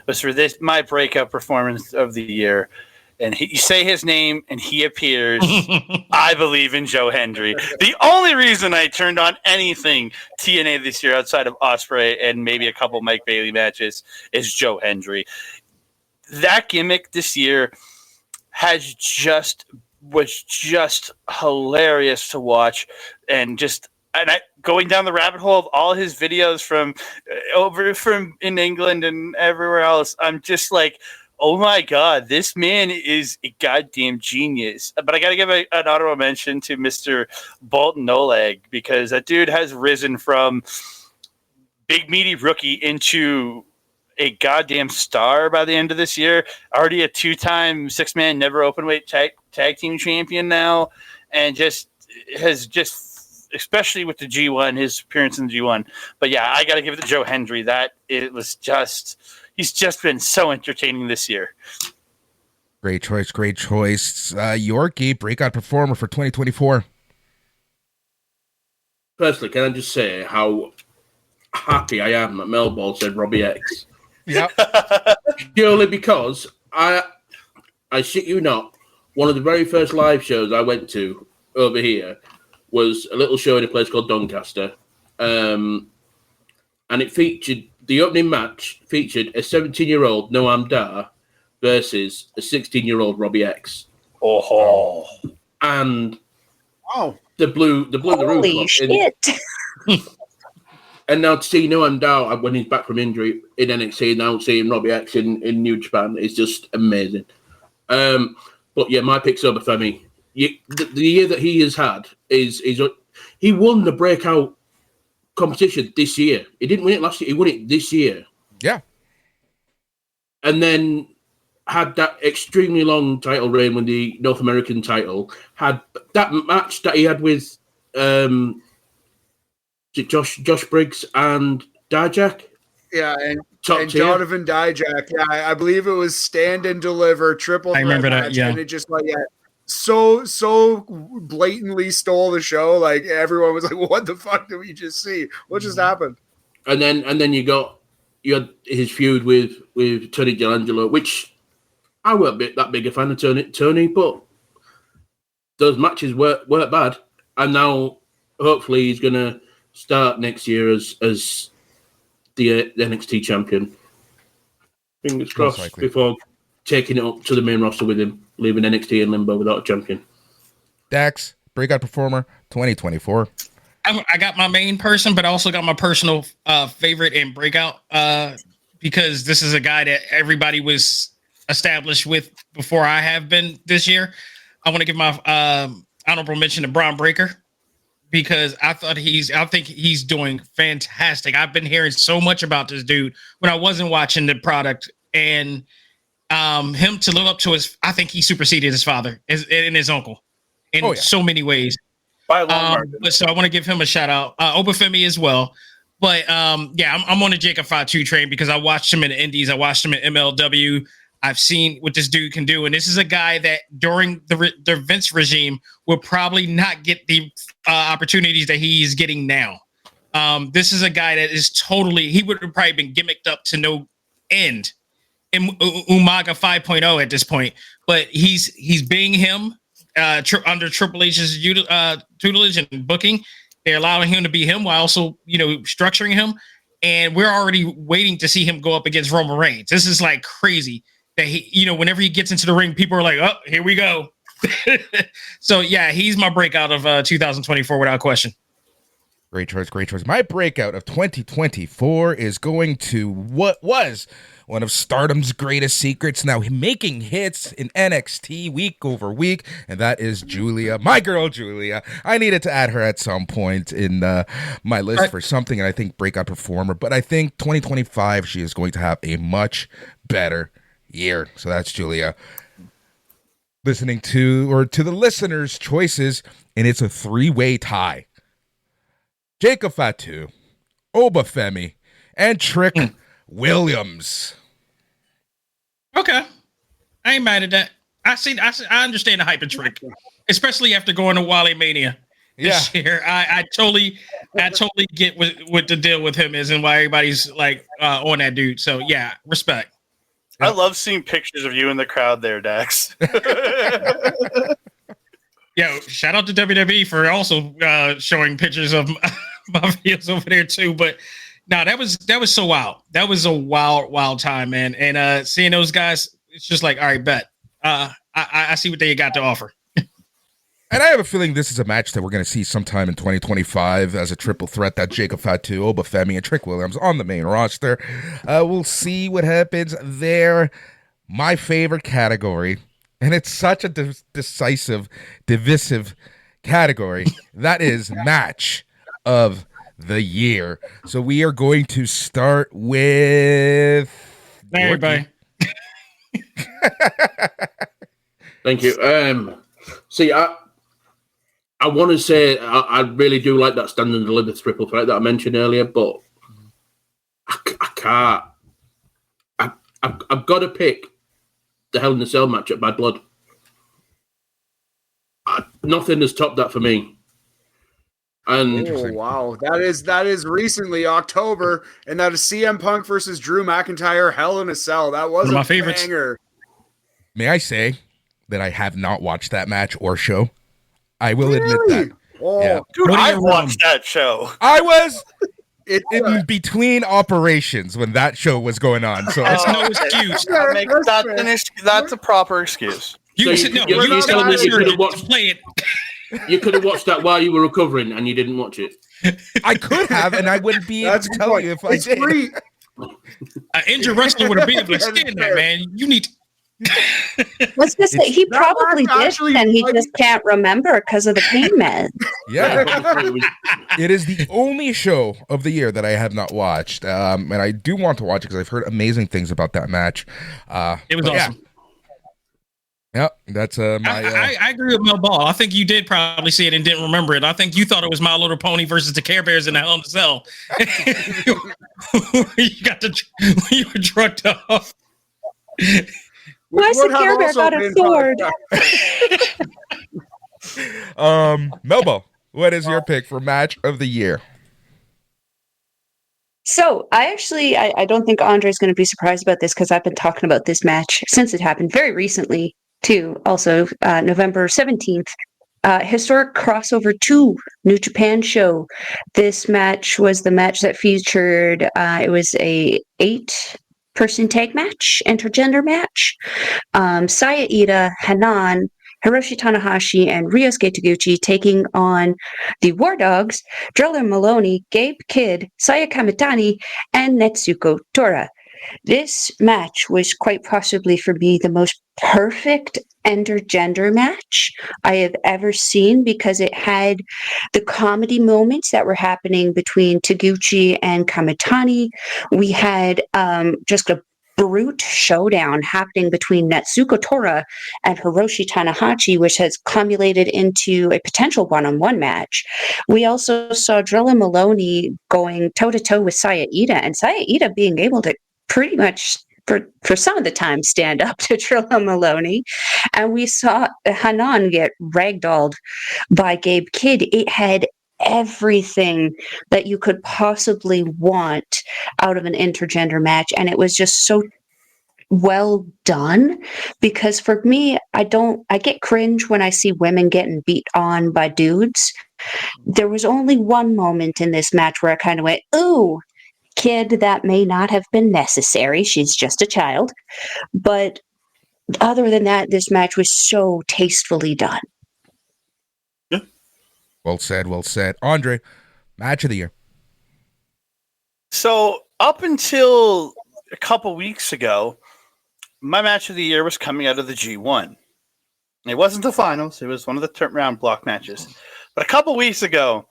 was for my breakout performance of the year. And you say his name, and he appears. I believe in Joe Hendry. The only reason I turned on anything TNA this year, outside of Ospreay and maybe a couple Mike Bailey matches, is Joe Hendry. That gimmick this year was just hilarious to watch, and going down the rabbit hole of all his videos from in England and everywhere else. I'm just like, oh my God, this man is a goddamn genius. But I got to give an honorable mention to Mr. Bolton Oleg, because that dude has risen from big meaty rookie into a goddamn star by the end of this year. Already a 2-time 6-man never openweight tag team champion now, and especially with the G1, his appearance in the G1. But yeah, I got to give it to Joe Hendry. He's just been so entertaining this year. Great choice. Yorkie, breakout performer for 2024. Firstly, can I just say how happy I am that Melball said Robbie X? Yeah. Purely because I shit you not, one of the very first live shows I went to over here was a little show in a place called Doncaster. And the opening match featured a 17-year-old Noam Dar versus a 16-year-old Robbie X. Oh. And the blew the roof off. Holy shit. And now to see Noam Dar when he's back from injury in NXT, now seeing Robbie X in New Japan is just amazing. But yeah, my pick's Obafemi. The year that he has had he won the breakout competition this year. He didn't win it last year. He won it this year. Yeah. And then had that extremely long title reign with the North American title. Had that match that he had with Is it Josh Briggs and Dijak? Yeah, and Top tier. Donovan Dijak. Yeah, I believe it was stand and deliver triple. I remember that. Match, Yeah, and it just so blatantly stole the show. Like everyone was like, "What the fuck did we just see? What just happened?" And then you had his feud with Tony D'Angelo, which I weren't that big a fan of Tony, but those matches weren't bad. And now hopefully he's gonna start next year as the NXT champion. Fingers crossed before taking it up to the main roster with him, leaving NXT in limbo without a champion. Dax, breakout performer 2024. I got my main person, but I also got my personal favorite and breakout because this is a guy that everybody was established with before I have been this year. I want to give my honorable mention to Braun Breaker because I think he's doing fantastic. I've been hearing so much about this dude when I wasn't watching the product, and him to live up to I think he superseded his father and his uncle in so many ways. So I want to give him a shout out. Obafemi as well. But I'm on the Jacob Fatu train because I watched him in the Indies. I watched him in MLW. I've seen what this dude can do. And this is a guy that during the Vince regime will probably not get the opportunities that he's getting now. This is a guy that is he would have probably been gimmicked up to no end in Umaga 5.0 at this point. But he's being him. Under Triple H's tutelage and booking, they're allowing him to be him while also, structuring him. And we're already waiting to see him go up against Roman Reigns. This is like crazy that he, whenever he gets into the ring, people are like, "Oh, here we go." So yeah, he's my breakout of 2024 without question. Great choice. My breakout of 2024 is going to what was one of Stardom's greatest secrets, now making hits in NXT week over week, and that is Julia, my girl Julia. I needed to add her at some point in my list for something, and I think breakout performer, but I think 2025, she is going to have a much better year. So that's Julia. Listening to the listeners' choices, and it's a 3-way tie. Jacob Fatu, Obafemi, and Trick Williams. Okay, I ain't mad at that. I understand the hype and Trick, especially after going to Wally Mania this year. I totally get what the deal with him is and why everybody's like on that dude. So yeah, respect. I love seeing pictures of you in the crowd there, Dax. Yeah, shout out to WWE for also showing pictures of my videos over there too. But no, that was so wild. That was a wild time, man. And seeing those guys, it's just like, all right, bet. I see what they got to offer. And I have a feeling this is a match that we're going to see sometime in 2025 as a triple threat, that Jacob Fatu, Obafemi, and Trick Williams on the main roster. We'll see what happens there. My favorite category, and it's such a divisive category, that is match of the year. So we are going to start with everybody. Thank you. See, I want to say I really do like that stand and deliver triple threat that I mentioned earlier, but I can't. I've got to pick the Hell in a Cell match at Bad Blood. Nothing has topped that for me. And wow, that is recently October, and that is CM Punk versus Drew McIntyre, Hell in a Cell. That was one of my a favorites. banger. May I say that I have not watched that match or show? I will admit that. Oh, yeah. Dude, I watched that show. I was in between operations when that show was going on, so that's no excuse. That's a proper excuse. You could have watched that while you were recovering, and you didn't watch it. I could have, and I wouldn't be able to tell you if I did. An injured wrestler would have been able to stand there, man. You need. Let's just say he probably did, and he just can't remember because of the pain meds. Yeah, it is the only show of the year that I have not watched, and I do want to watch it because I've heard amazing things about that match. It was awesome. Yep, that's my. I agree with Melball. I think you did probably see it and didn't remember it. I think you thought it was My Little Pony versus the Care Bears in the Hell in a Cell. You were drugged off. Why's the Care Bear got a sword? Melball, what is your pick for match of the year? So I don't think Andre's going to be surprised about this because I've been talking about this match since it happened very recently too. Also, November 17th, historic crossover 2 New Japan show. This match was the match that featured, it was a 8-person tag match, intergender match. Saya Ida, Hanan, Hiroshi Tanahashi, and Ryosuke Taguchi taking on the War Dogs, Driller Maloney, Gabe Kidd, Saya Kamitani, and Netsuko Tora. This match was quite possibly for me the most perfect intergender match I have ever seen because it had the comedy moments that were happening between Taguchi and Kamitani. We had just a brute showdown happening between Netsuko Tora and Hiroshi Tanahashi, which has culminated into a potential one-on-one match. We also saw Drilla Maloney going toe-to-toe with Saya Ida, and Saya Ida being able to pretty much for some of the time stand up to Drilla Maloney. And we saw Hanan get ragdolled by Gabe Kidd. It had everything that you could possibly want out of an intergender match, and it was just so well done because for me, I get cringe when I see women getting beat on by dudes. There was only one moment in this match where I kind of went, ooh, kid, that may not have been necessary. She's just a child. But other than that, this match was so tastefully done. Well said, well said. Andre, match of the year. So up until a couple weeks ago, my match of the year was coming out of the G1. It wasn't the finals. It was one of the turnaround block matches. But a couple weeks ago,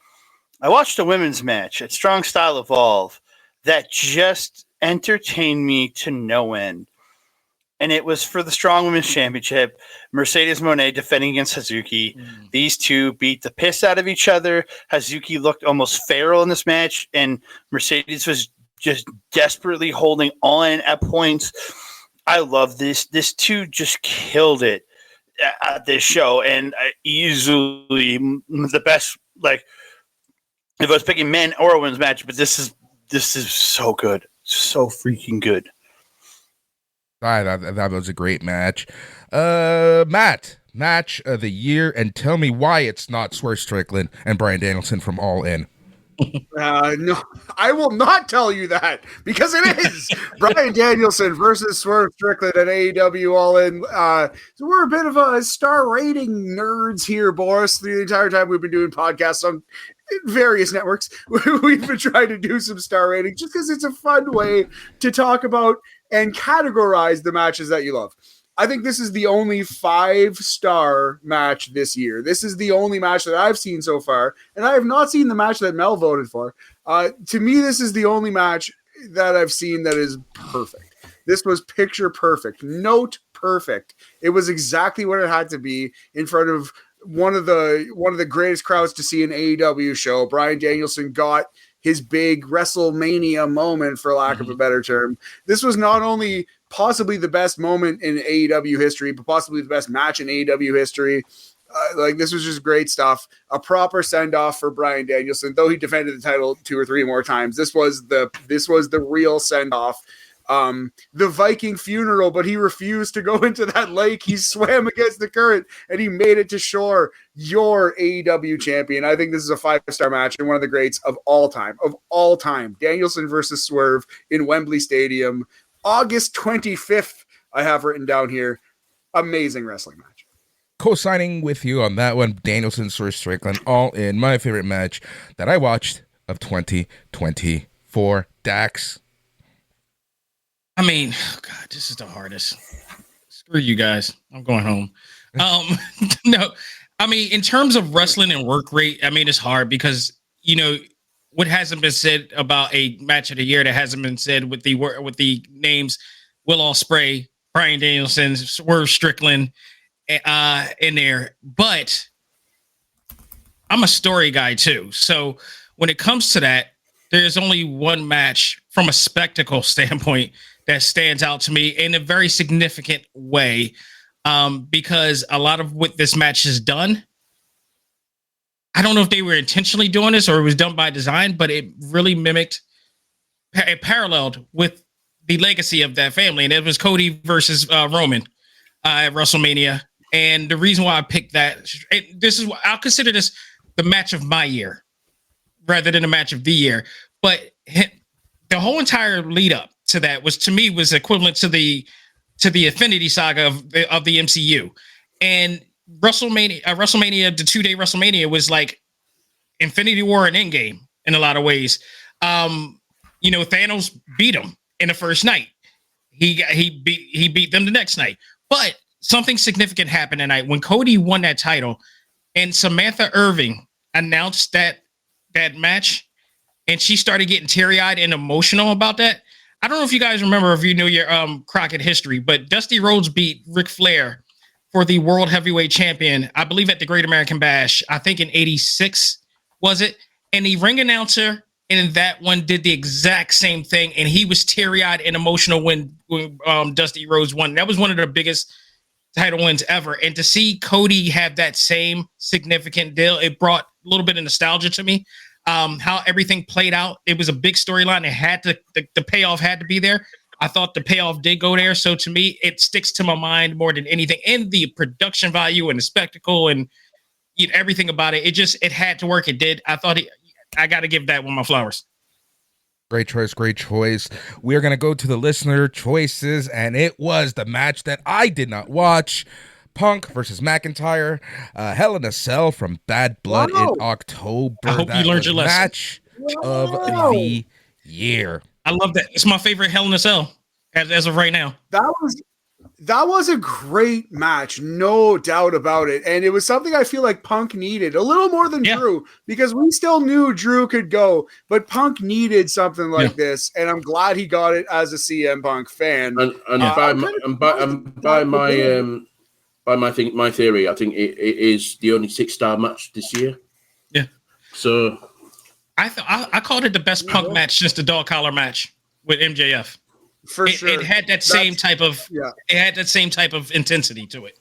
I watched a women's match at Strong Style Evolve that just entertained me to no end. And it was for the Strong Women's Championship. Mercedes Moné defending against Hazuki. These two beat the piss out of each other. Hazuki looked almost feral in this match, and Mercedes was just desperately holding on at points. I love this. This two just killed it at this show, and easily the best. Like, if I was picking men or a women's match, but this is so good, so freaking good. That was a great match. Matt, match of the year, and tell me why it's not Swerve Strickland and Bryan Danielson from All In. No, I will not tell you that because it is Bryan Danielson versus Swerve Strickland at AEW All In. So we're a bit of a star rating nerds here, Boris. The entire time we've been doing podcasts on various networks, we've been trying to do some star rating just because it's a fun way to talk about and categorize the matches that you love. I think this is the only 5-star match this year. This is the only match that I've seen so far, and I have not seen the match that Mel voted for. To me, this is the only match that I've seen that is perfect. This was picture perfect, note perfect. It was exactly what it had to be in front of one of the greatest crowds to see an AEW show. Bryan Danielson got his big WrestleMania moment, for lack of a better term. This was not only possibly the best moment in AEW history, but possibly the best match in AEW history. This was just great stuff. A proper send-off for Bryan Danielson, though he defended the title 2 or 3 more times. This was the real send-off. The Viking funeral, but he refused to go into that lake. He swam against the current and he made it to shore. Your AEW champion. I think this is a 5-star match and one of the greats of all time. Danielson versus Swerve in Wembley Stadium, August 25th. I have written down here. Amazing wrestling match. Co-signing with you on that one. Danielson versus Strickland, All In, my favorite match that I watched of 2024. Dax. I mean, oh God, this is the hardest. Screw you guys. I'm going home. No, I mean, in terms of wrestling and work rate, I mean, it's hard because, what hasn't been said about a match of the year that hasn't been said with the names Will Ospreay, Bryan Danielson, Swerve Strickland, in there, but I'm a story guy too. So when it comes to that, there's only one match from a spectacle standpoint that stands out to me in a very significant way, because a lot of what this match has done, I don't know if they were intentionally doing this or it was done by design, but it really mimicked, it paralleled with the legacy of that family. And it was Cody versus Roman at WrestleMania. And the reason why I picked that, I'll consider this the match of my year rather than a match of the year. But the whole entire lead up to that was, to me, was equivalent to the Infinity Saga of the MCU. And WrestleMania, the 2-day WrestleMania was like Infinity War and Endgame in a lot of ways. Thanos beat him in the first night. He beat them the next night. But something significant happened tonight when Cody won that title, and Samantha Irving announced that match, and she started getting teary-eyed and emotional about that. I don't know if you guys remember, if you know your Crockett history, but Dusty Rhodes beat Ric Flair for the World Heavyweight Champion, I believe at the Great American Bash, I think in 86, was it? And the ring announcer in that one did the exact same thing, and he was teary-eyed and emotional when Dusty Rhodes won. That was one of the biggest title wins ever. And to see Cody have that same significant deal, it brought a little bit of nostalgia to me. How everything played out. It was a big storyline. It had to, the payoff had to be there. I thought the payoff did go there. So to me, it sticks to my mind more than anything. And the production value and the spectacle and everything about it. It had to work. It did. I got to give that one my flowers. Great choice. Great choice. We're going to go to the listener choices, and it was the match that I did not watch. Punk versus McIntyre, Hell in a Cell from Bad Blood in October. I hope you learned your lesson. Match of the year. I love that. It's my favorite Hell in a Cell as of right now. That was a great match, no doubt about it. And it was something I feel like Punk needed a little more than Drew, because we still knew Drew could go, but Punk needed something like this. And I'm glad he got it as a CM Punk fan. By my theory, I think it is the only 6-star match this year. Yeah. So I called it the best Punk match since the dog collar match with MJF. For sure. It had that same type of it had that same type of intensity to it.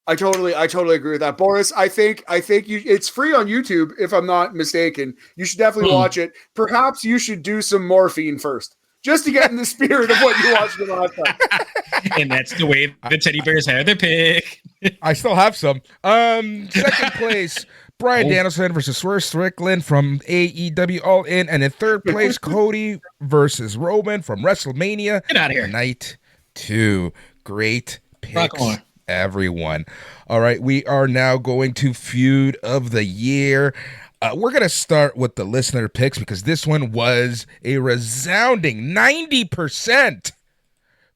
I totally agree with that. Boris, I think it's free on YouTube, if I'm not mistaken. You should definitely watch it. Perhaps you should do some morphine first, just to get in the spirit of what you watched the last time. And that's the way the teddy bears have their pick. I still have some. Second place, Bryan Danielson versus Swerve Strickland from AEW All In. And in third place, Cody versus Roman from WrestleMania. Get out of here. Night 2. Great picks, everyone. All right, we are now going to Feud of the Year. We're going to start with the listener picks because this one was a resounding 90%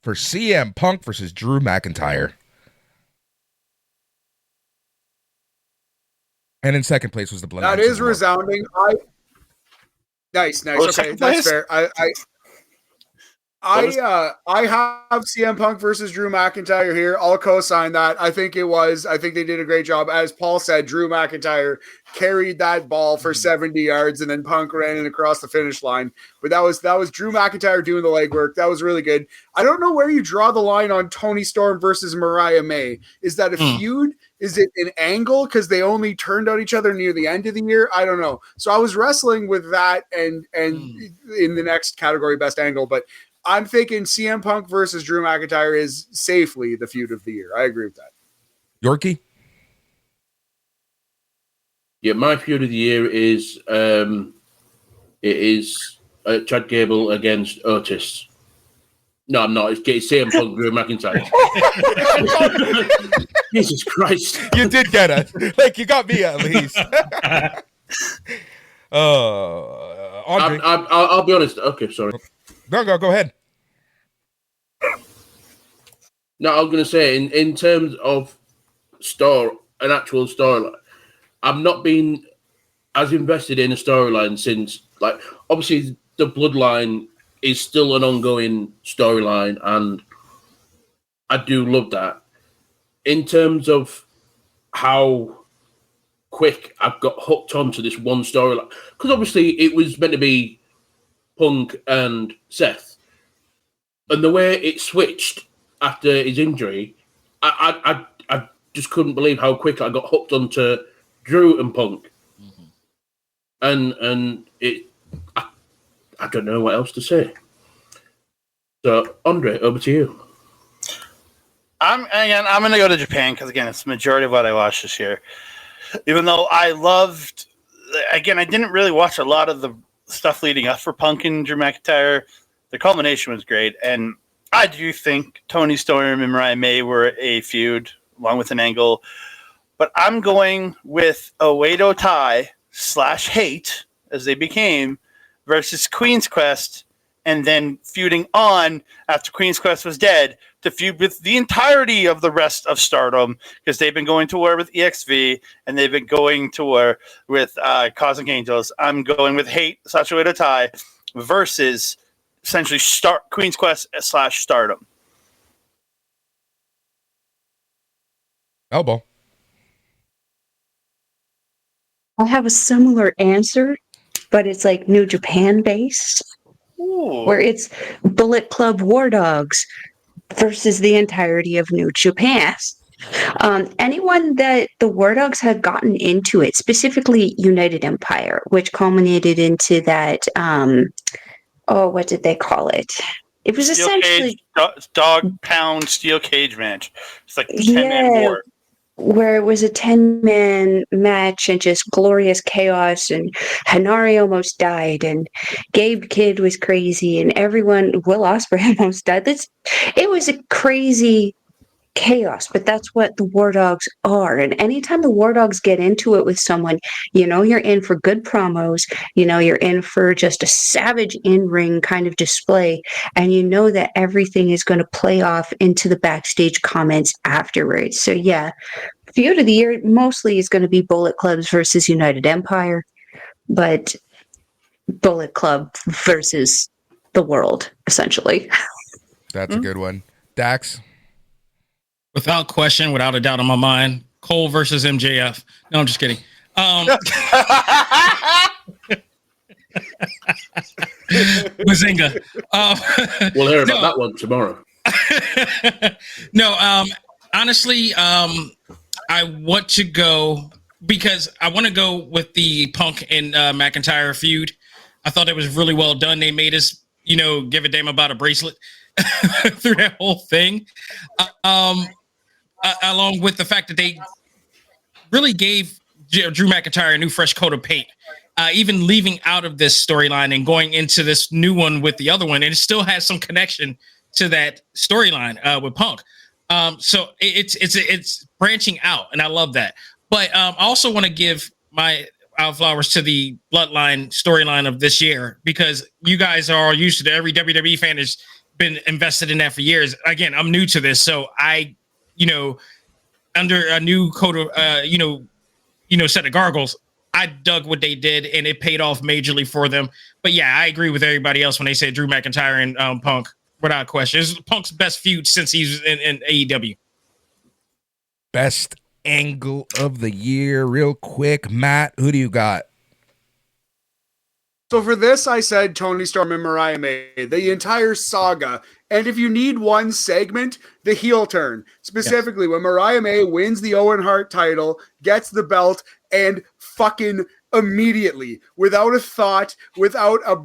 for CM Punk versus Drew McIntyre. And in second place was the Blood. That is resounding. Nice. Okay, that's fair. I have CM Punk versus Drew McIntyre here. I'll co-sign that. I think they did a great job. As Paul said, Drew McIntyre carried that ball for 70 yards and then Punk ran it across the finish line. But that was Drew McIntyre doing the legwork. That was really good. I don't know where you draw the line on Toni Storm versus Mariah May. Is that a feud? Is it an angle because they only turned on each other near the end of the year? I don't know. So I was wrestling with that and in the next category, best angle, but I'm thinking CM Punk versus Drew McIntyre is safely the feud of the year. I agree with that. Yorkie? Yeah, my feud of the year is Chad Gable against Otis. No, I'm not. It's CM Punk, Drew McIntyre. Jesus Christ! You did get it. Like you got me at least. Andre. I'll be honest. Okay, sorry. Go ahead. No, I was going to say, in terms of an actual storyline, I've not been as invested in a storyline since, like, obviously the Bloodline is still an ongoing storyline, and I do love that. in terms of how quick I got hooked onto this one storyline, because obviously it was meant to be Punk and Seth, and the way it switched after his injury, I just couldn't believe how quick I got hooked onto Drew and Punk, and it. I don't know what else to say. So, Andre, over to you. I'm going to go to Japan because, again, it's the majority of what I watched this year. Even though I loved, again, I didn't really watch a lot of the stuff leading up for Punk and Drew McIntyre. The culmination was great. And I do think Toni Storm and Mariah May were a feud, along with an angle. But I'm going with Oedo Tai / Hate, as they became, versus Queen's Quest, and then feuding on after Queen's Quest was dead to feud with the entirety of the rest of Stardom, because they've been going to war with EXV and they've been going to war with Cosmic Angels. I'm going with Hate / Oedo Tai versus essentially Queen's Quest / Stardom. Melball. I have a similar answer, but it's like New Japan based, where it's Bullet Club War Dogs versus the entirety of New Japan. Anyone that the War Dogs had gotten into it, specifically United Empire, which culminated into that, what did they call it? It was Steel essentially dog pound steel cage match. It's like 10-man war. Where it was a 10-man match and just glorious chaos, and Hanari almost died, and Gabe Kidd was crazy, and Will Ospreay almost died. It was a crazy chaos, but that's what the War Dogs are. And anytime the War Dogs get into it with someone, you're in for good promos, you're in for just a savage in-ring kind of display, and that everything is going to play off into the backstage comments afterwards. So yeah, feud of the year mostly is going to be Bullet Clubs versus United Empire, but Bullet Club versus the world, essentially. That's a good one. Dax? Without question, without a doubt in my mind, Cole versus MJF. No, I'm just kidding. Bazinga. We'll hear about that one tomorrow. No, honestly, I want to go because I want to go with the Punk and McIntyre feud. I thought it was really well done. They made us, give a damn about a bracelet through that whole thing. Along with the fact that they really gave Drew McIntyre a new fresh coat of paint, even leaving out of this storyline and going into this new one with the other one, and it still has some connection to that storyline with Punk. So it's branching out, and I love that. But I also want to give my flowers to the Bloodline storyline of this year, because you guys are used to that. Every WWE fan has been invested in that for years. Again, I'm new to this, so I, under a new coat of, set of gargles, I dug what they did, and it paid off majorly for them. But yeah, I agree with everybody else when they say Drew McIntyre and Punk, without question. It's Punk's best feud since he's in AEW. Best angle of the year, real quick. Matt, who do you got? So for this, I said Toni Storm and Mariah May, the entire saga. And if you need one segment, the heel turn. Specifically, when Mariah May wins the Owen Hart title, gets the belt, and fucking immediately, without a thought, without a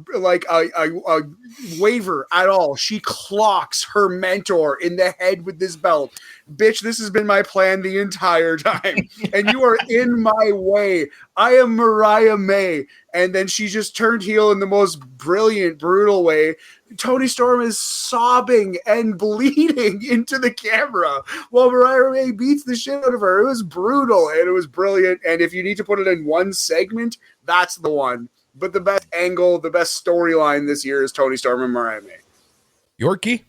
waiver at all, she clocks her mentor in the head with this belt. Bitch, this has been my plan the entire time, and you are in my way. I am Mariah May. And then she just turned heel in the most brilliant, brutal way. Toni Storm is sobbing and bleeding into the camera while Mariah May beats the shit out of her. It was brutal, and it was brilliant. And if you need to put it in one segment, that's the one. But the best angle, the best storyline this year is Toni Storm and Mariah May. Yorkie?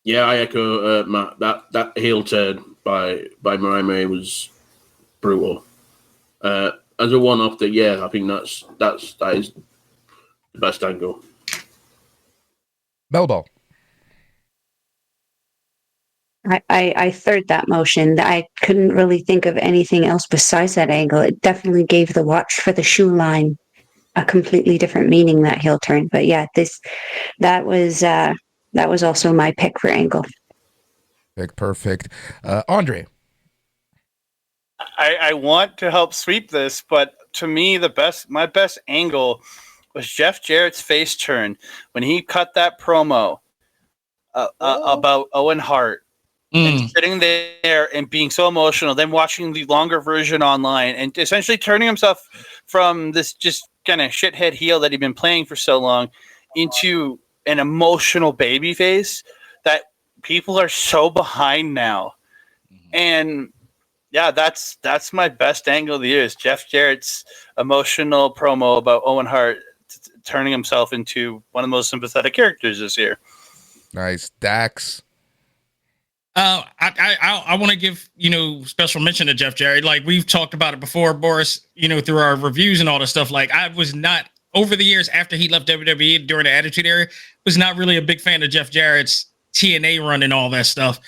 Yeah, I echo Matt. That heel turn by Mariah May was brutal. As a one-off, I think that is the best angle. Melball. I third that motion. I couldn't really think of anything else besides that angle. It definitely gave the watch for the shoe line a completely different meaning, that heel turn. But yeah, that was also my pick for angle. Perfect. Andre. I want to help sweep this, but to me, my best angle was Jeff Jarrett's face turn when he cut that promo about Owen Hart and sitting there and being so emotional, then watching the longer version online and essentially turning himself from this just kind of shithead heel that he'd been playing for so long into an emotional baby face that people are so behind now. And yeah, that's my best angle of the year is Jeff Jarrett's emotional promo about Owen Hart turning himself into one of the most sympathetic characters this year. Nice. Dax. I want to give, special mention to Jeff Jarrett. Like we've talked about it before, Boris, through our reviews and all this stuff. Like I was not, over the years after he left WWE during the Attitude Era, was not really a big fan of Jeff Jarrett's TNA run and all that stuff.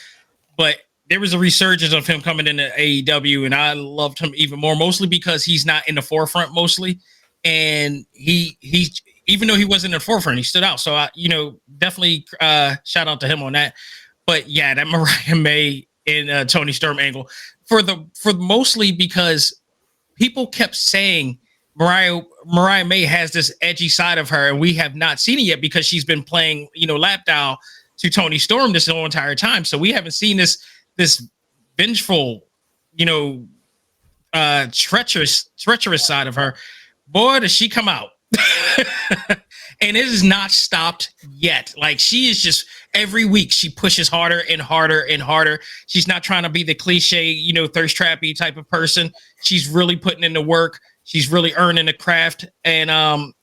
But there was a resurgence of him coming into AEW, and I loved him even more, mostly because he's not in the forefront mostly. And he even though he wasn't in the forefront, he stood out. So I, definitely shout out to him on that. But yeah, that Mariah May and Tony Storm angle for mostly because people kept saying Mariah May has this edgy side of her, and we have not seen it yet because she's been playing, lap dial to Tony Storm this whole entire time. So we haven't seen this vengeful, treacherous side of her. Boy, does she come out. And it is not stopped yet. Like she is just every week she pushes harder and harder and harder. She's not trying to be the cliche, thirst trappy type of person. She's really putting in the work. She's really earning the craft. And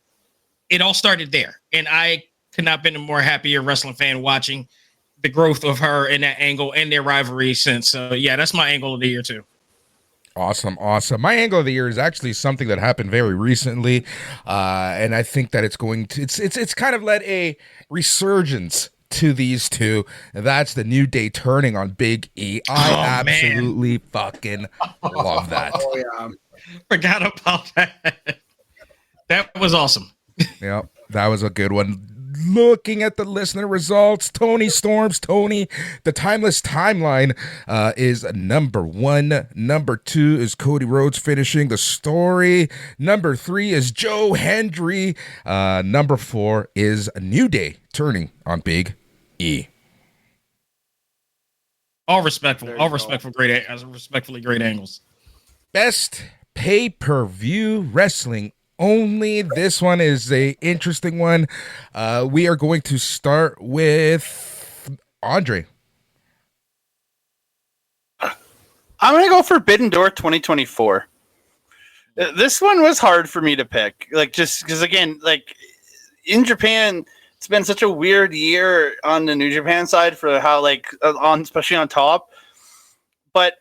it all started there. And I could not have been a more happier wrestling fan watching the growth of her in that angle and their rivalry since. So yeah, that's my angle of the year too. Awesome. My angle of the year is actually something that happened very recently, and I think that it's kind of led a resurgence to these two. That's the New Day turning on Big E. I absolutely fucking love that. Oh yeah, forgot about that. That was awesome. Yep, that was a good one. Looking at the listener results, Tony Storm's Tony, the Timeless Timeline is number 1. Number 2 is Cody Rhodes finishing the story. Number 3 is Joe Hendry. Number 4 is New Day turning on Big E. All respectfully great angles. Best pay-per-view wrestling only. This one is a interesting one. We are going to start with Andre. I'm going to go Forbidden Door 2024. This one was hard for me to pick. Like, just because, again, like, in Japan, it's been such a weird year on the New Japan side for how, like, especially on top. But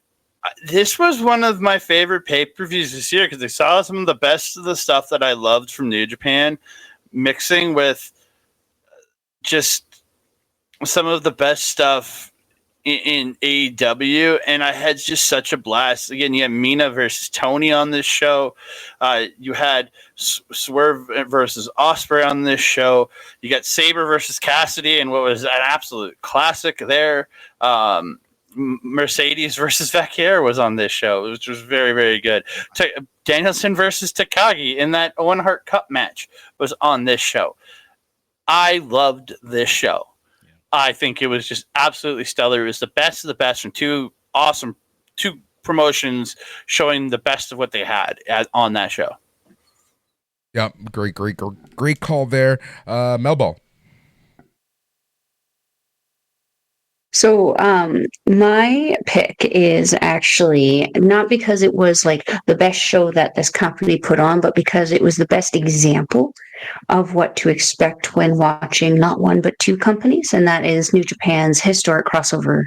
this was one of my favorite pay-per-views this year because I saw some of the best of the stuff that I loved from New Japan mixing with just some of the best stuff in AEW, and I had just such a blast. Again, you had Mina versus Tony on this show. You had Swerve versus Ospreay on this show. You got Sabre versus Cassidy, and what was an absolute classic there. Mercedes versus Vaquer was on this show, which was very, very good. Danielson versus Takagi in that Owen Hart Cup match was on this show. I loved this show. Yeah. I think it was just absolutely stellar. It was the best of the best from two promotions showing the best of what they had on that show. Yeah, great call there. Melball. So my pick is actually not because it was like the best show that this company put on, but because it was the best example of what to expect when watching not one but two companies, and that is New Japan's historic crossover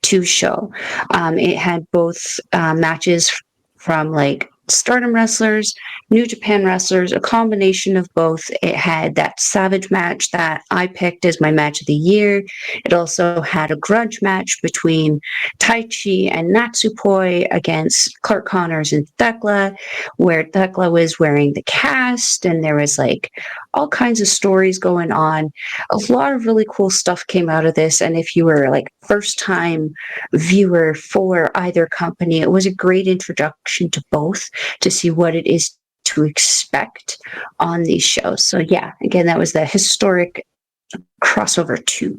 2 show. It had both matches from like Stardom wrestlers, New Japan wrestlers, a combination of both. It had that Savage match that I picked as my match of the year. It also had a grudge match between Taichi and Natsupoi against Clark Connors and Thekla, where Thekla was wearing the cast, and there was like all kinds of stories going on. A lot of really cool stuff came out of this, and if you were like first time viewer for either company, it was a great introduction to both to see what it is to expect on these shows. So yeah, again, that was the historic crossover 2.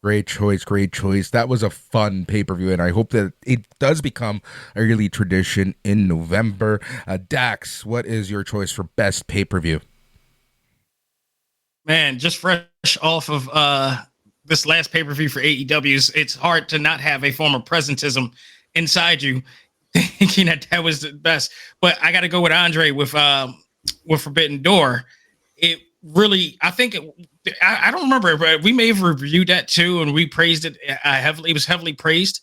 Great choice, great choice. That was a fun pay-per-view, and I hope that it does become a yearly tradition in November. Dax, what is your choice for best pay-per-view? Man, just fresh off of this last pay-per-view for AEW's, it's hard to not have a form of presentism inside you, thinking that was the best. But I got to go with Andre with Forbidden Door. It really, I think I don't remember, but we may have reviewed that too, and we praised it heavily. It was heavily praised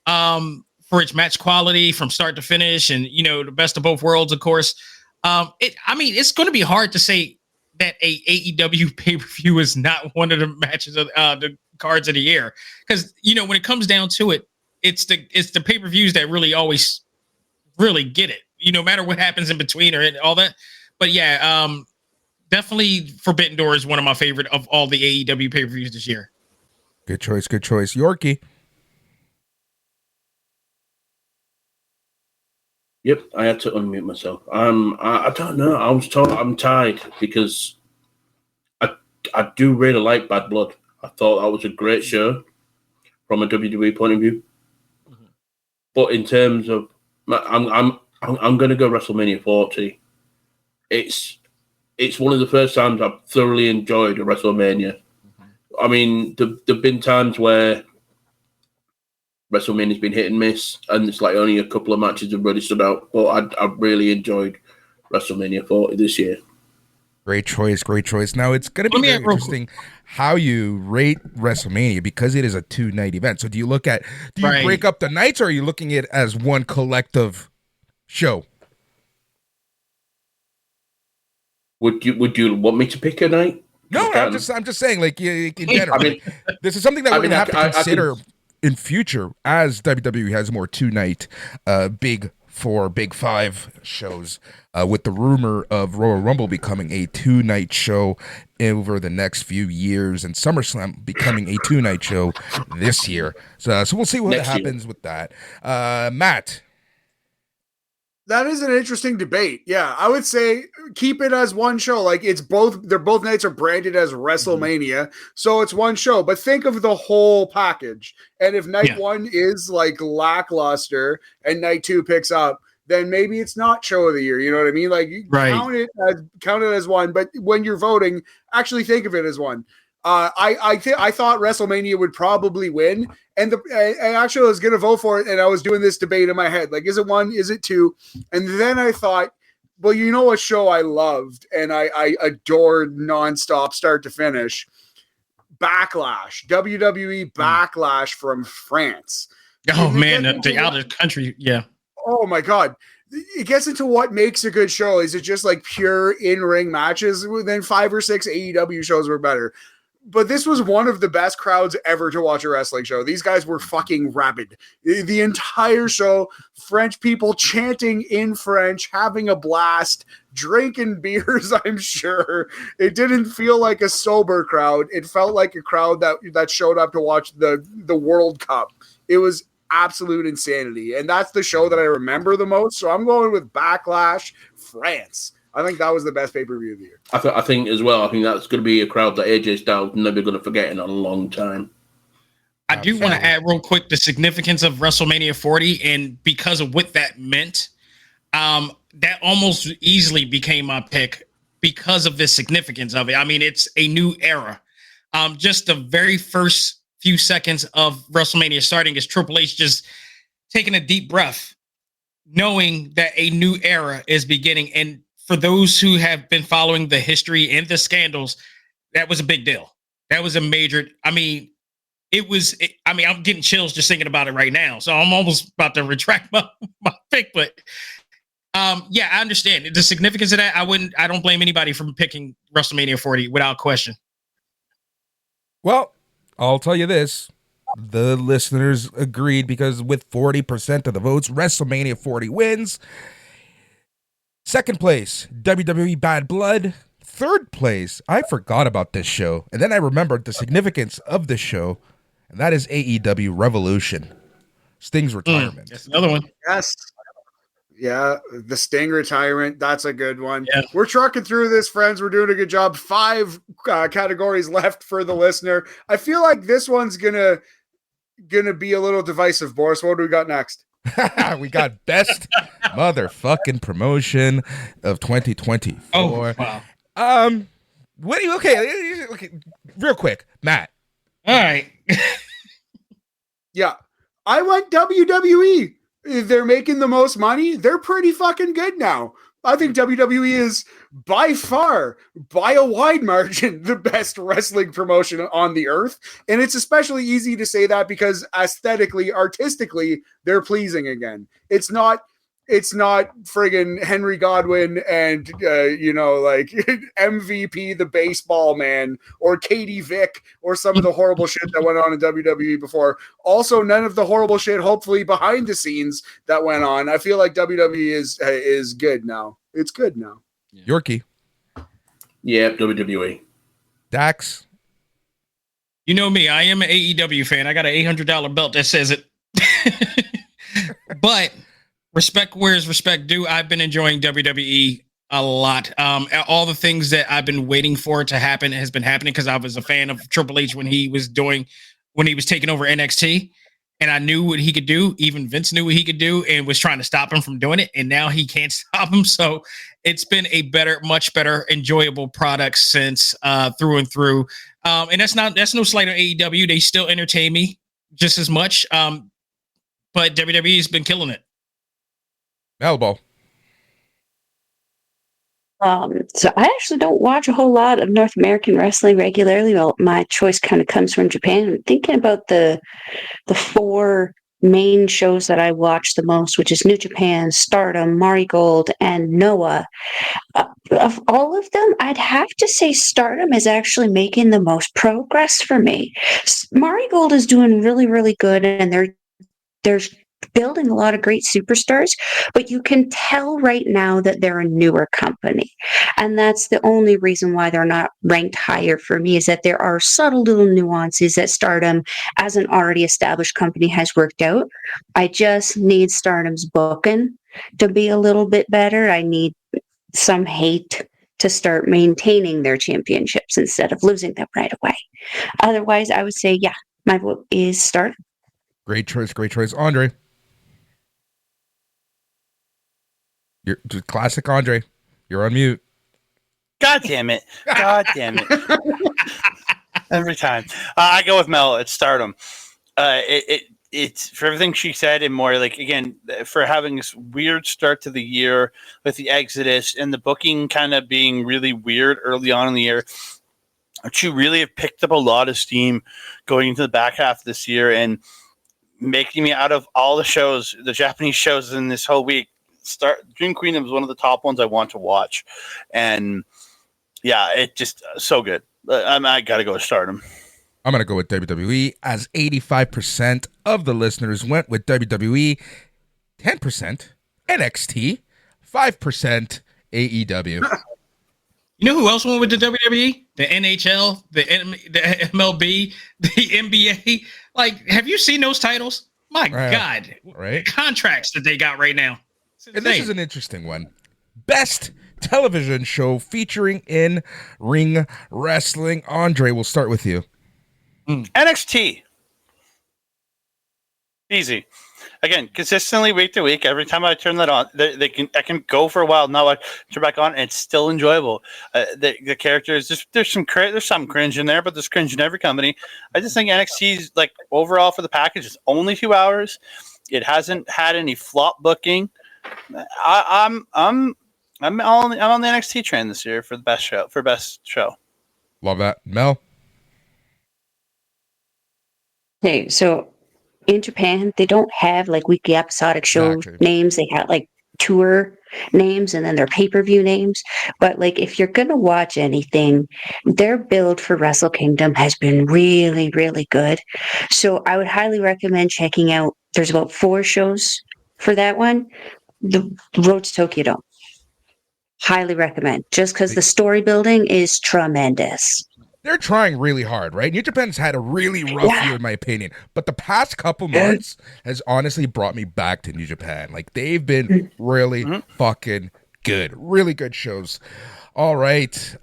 for its match quality from start to finish, and the best of both worlds, of course. It's going to be hard to say that a AEW pay-per-view is not one of the matches of the cards of the year, because when it comes down to it, it's the pay-per-views that really always really get it, no matter what happens in between or all that. But yeah, definitely Forbidden Door is one of my favorite of all the AEW pay-per-views this year. Good choice, good choice. Yorkie. Yep, I had to unmute myself. I don't know. I was told I'm tied because I do really like Bad Blood. I thought that was a great show from a WWE point of view. Mm-hmm. But in terms of, I'm going to go WrestleMania 40. It's one of the first times I've thoroughly enjoyed a WrestleMania. Mm-hmm. I mean, there've been times where WrestleMania's been hit and miss, and it's like only a couple of matches have really stood out. But I really enjoyed WrestleMania 40 this year. Great choice, great choice. Now, it's going to be very interesting how you rate WrestleMania because it is a 2-night event. So do you break up the nights, or are you looking at it as one collective show? Would you want me to pick a night? No, I'm just saying, like, in general. I mean, this is something that we're going to have to consider in future as WWE has more 2-night big 4, big 5 shows, with the rumor of Royal Rumble becoming a 2-night show over the next few years, and SummerSlam becoming a 2-night show this year. So we'll see what happens with that. Matt. That is an interesting debate. Yeah, I would say keep it as one show. Like they're both nights are branded as WrestleMania, so it's one show. But think of the whole package. And if night 1 is like lackluster and night 2 picks up, then maybe it's not show of the year. You know what I mean? Like count it as one. But when you're voting, actually think of it as one. I thought WrestleMania would probably win, and actually I was going to vote for it, and I was doing this debate in my head, like, is it 1, is it 2? And then I thought, well, you know a show I loved and I adored nonstop, start to finish? Backlash, WWE Backlash from France. Oh man, the outer country, yeah. Oh my God. It gets into what makes a good show. Is it just like pure in-ring matches? Then 5 or 6 AEW shows were better. But this was one of the best crowds ever to watch a wrestling show. These guys were fucking rabid. The entire show, French people chanting in French, having a blast, drinking beers, I'm sure. It didn't feel like a sober crowd. It felt like a crowd that showed up to watch the World Cup. It was absolute insanity. And that's the show that I remember the most. So I'm going with Backlash France. I think that was the best pay-per-view of the year. I think as well, I think that's going to be a crowd that AJ Styles is never going to forget in a long time. I do want to add real quick the significance of WrestleMania 40, and because of what that meant, that almost easily became my pick because of the significance of it. I mean, it's a new era. Just the very first few seconds of WrestleMania starting is Triple H just taking a deep breath, knowing that a new era is beginning. And for those who have been following the history and the scandals, that was a big deal. That was a major, I'm getting chills just thinking about it right now. So I'm almost about to retract my pick, but Yeah, I understand the significance of that. I don't blame anybody from picking WrestleMania 40 without question. Well, I'll tell you this. The listeners agreed because with 40% of the votes, WrestleMania 40 wins. Second place, WWE Bad Blood. Third place, I forgot about this show. And then I remembered the significance of this show. And that is AEW Revolution. Sting's retirement. That's another one. Yes. Yeah, the Sting retirement. That's a good one. Yeah. We're trucking through this, friends. We're doing a good job. 5 categories left for the listener. I feel like this one's gonna be a little divisive, Boris. What do we got next? We got best motherfucking promotion of 2024. Oh, wow. What do you, okay, real quick, Matt. All right. Yeah, I went WWE. They're making the most money. They're pretty fucking good now. I think WWE is by far, by a wide margin, the best wrestling promotion on the earth. And it's especially easy to say that because aesthetically, artistically, they're pleasing again. It's not friggin' Henry Godwin and, like MVP, the baseball man, or Katie Vick, or some of the horrible shit that went on in WWE before. Also, none of the horrible shit, hopefully, behind the scenes that went on. I feel like WWE is good now. It's good now. Yorkie. Yeah, WWE. Dax. You know me. I am an AEW fan. I got an $800 belt that says it. But respect where is respect due. I've been enjoying WWE a lot. All the things that I've been waiting for to happen has been happening because I was a fan of Triple H when he was taking over NXT, and I knew what he could do. Even Vince knew what he could do and was trying to stop him from doing it, and now he can't stop him. So it's been a much better, enjoyable product since through and through. And that's no slight on AEW. They still entertain me just as much. But WWE has been killing it. Melball. So I actually don't watch a whole lot of North American wrestling regularly. Well, my choice kind of comes from Japan. I'm thinking about the 4 main shows that I watch the most, which is New Japan, Stardom, Marigold, and Noah. Of all of them, I'd have to say Stardom is actually making the most progress for me. Marigold is doing really, really good, and they're building a lot of great superstars, but you can tell right now that they're a newer company. And that's the only reason why they're not ranked higher for me, is that there are subtle little nuances that Stardom, as an already established company, has worked out. I just need Stardom's booking to be a little bit better. I need some hate to start maintaining their championships instead of losing them right away. Otherwise, I would say, yeah, my vote is Stardom. Great choice. Andre. You're classic Andre. You're on mute. God damn it. Every time. I go with Mel. It's Stardom. It's for everything she said and more, like, again, for having this weird start to the year with the Exodus and the booking kind of being really weird early on in the year. She really have picked up a lot of steam going into the back half of this year and making me, out of all the shows, the Japanese shows in this whole week, Dream Queen was one of the top ones I want to watch. And yeah, it just so good. I got to go with Stardom. I'm going to go with WWE, as 85% of the listeners went with WWE, 10% NXT, 5% AEW. You know who else went with the WWE? The NHL, the MLB, the NBA. Like, have you seen those titles? My God. Right. The contracts that they got right now. And this is an interesting one. Best television show featuring in-ring wrestling. Andre, we'll start with you. NXT. Easy. Again, consistently week to week. Every time I turn that on, I can go for a while. Now I turn back on, and it's still enjoyable. The characters, there's some cringe in there, but there's cringe in every company. I just think NXT's, like, overall for the package, is only 2 hours. It hasn't had any flop booking. I'm on the NXT train this year for the best show. Love that. Mel? Okay, so in Japan, they don't have like weekly episodic show names. They have like tour names and then their pay-per-view names. But like if you're gonna watch anything, their build for Wrestle Kingdom has been really, really good. So I would highly recommend checking out. There's about 4 shows for that one. The Road to Tokyo Dome. Highly recommend. Just because the story building is tremendous. They're trying really hard, right? New Japan's had a really rough year, in my opinion. But the past couple months has honestly brought me back to New Japan. Like, they've been really fucking good. Really good shows. All right.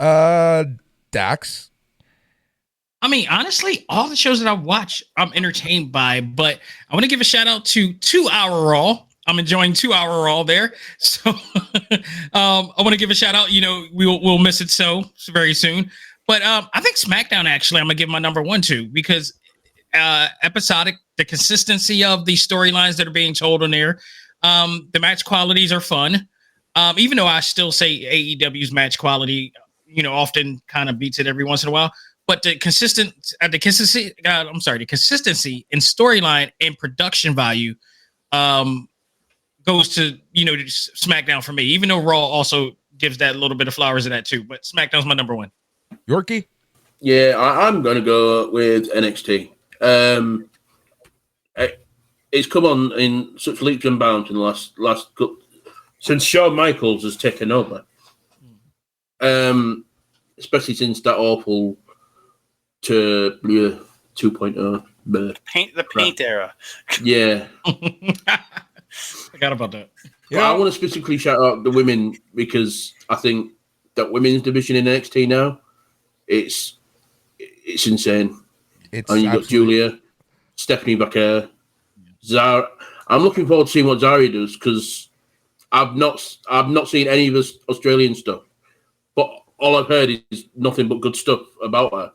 Dax? I mean, honestly, all the shows that I watch, I'm entertained by. But I want to give a shout out to 2 Hour Raw. I'm enjoying 2 Hour Raw there. So I want to give a shout out. You know, we'll miss it so very soon. But I think SmackDown, actually, I'm going to give my number 1 to, because episodic, the consistency of the storylines that are being told on there, the match qualities are fun. Even though I still say AEW's match quality, you know, often kind of beats it every once in a while. But the consistency in storyline and production value goes to, you know, SmackDown for me, even though Raw also gives that a little bit of flowers in that too. But SmackDown's my number 1. Yorkie? Yeah, I'm going to go with NXT. It's come on in such leaps and bounds in the last since Shawn Michaels has taken over. Especially since that awful 2.0. The paint era. Yeah. Forgot about that. Yeah, I want to specifically shout out the women, because I think that women's division in NXT now, it's insane. And you got Julia, Stephanie Baker, Zara. I'm looking forward to seeing what Zara does, because I've not seen any of this Australian stuff, but all I've heard is nothing but good stuff about her.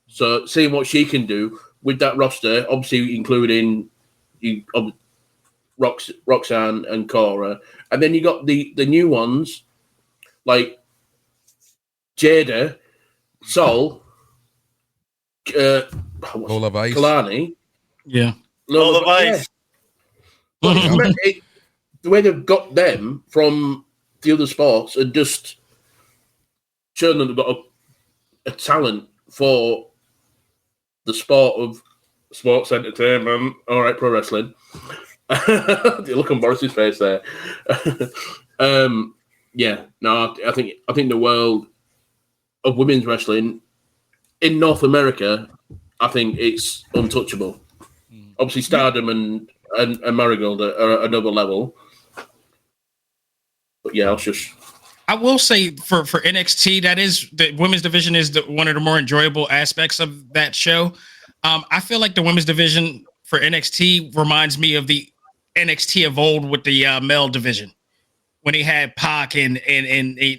So seeing what she can do with that roster, obviously including Roxanne and Cora, and then you got the new ones like Jada, Sol, Lola Vice. Kalani. Yeah. Lola Vice. The way they've got them from the other sports and just shown them they've got a talent for the sport of sports entertainment. All right, pro wrestling. You look on Boris's face there. Yeah, no, I think the world of women's wrestling in North America, I think it's untouchable. Obviously, Stardom and Marigold are another level. But yeah, I will say for NXT, that is the women's division is one of the more enjoyable aspects of that show. I feel like the women's division for NXT reminds me of the NXT of old with the male division, when he had Pac and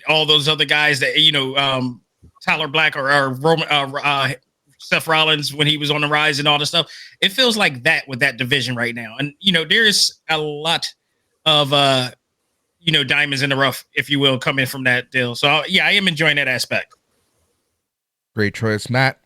all those other guys that, you know, Tyler Black or Roman, Seth Rollins when he was on the rise and all this stuff. It feels like that with that division right now. And, you know, there's a lot of, you know, diamonds in the rough, if you will, coming from that deal. So, yeah, I am enjoying that aspect. Great choice, Matt.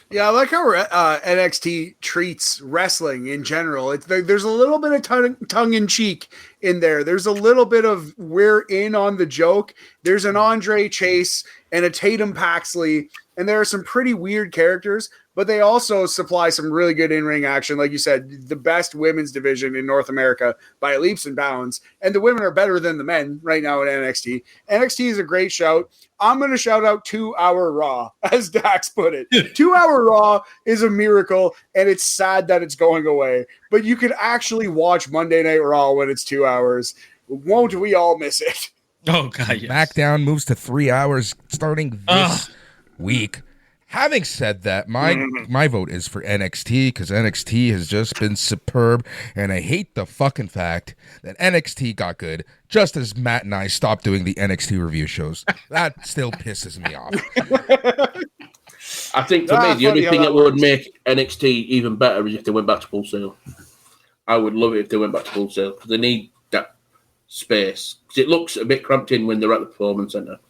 Yeah, I like how NXT treats wrestling in general. There's a little bit of tongue in cheek in there. There's a little bit of we're in on the joke. There's an Andre Chase and a Tatum Paxley, and there are some pretty weird characters, but they also supply some really good in-ring action. Like you said, the best women's division in North America by leaps and bounds, and the women are better than the men right now at NXT. NXT is a great shout. I'm going to shout out 2 Hour Raw, as Dax put it. 2 Hour Raw is a miracle, and it's sad that it's going away. But you can actually watch Monday Night Raw when it's 2 hours. Won't we all miss it? Oh, God, yes. SmackDown moves to 3 hours starting this week. Having said that, my vote is for NXT, because NXT has just been superb, and I hate the fucking fact that NXT got good just as Matt and I stopped doing the NXT review shows. That still pisses me off. I think for me, the only thing that would make NXT even better is if they went back to Full Sail. I would love it if they went back to Full Sail, because they need that space. Because it looks a bit cramped in when they're at the Performance Center.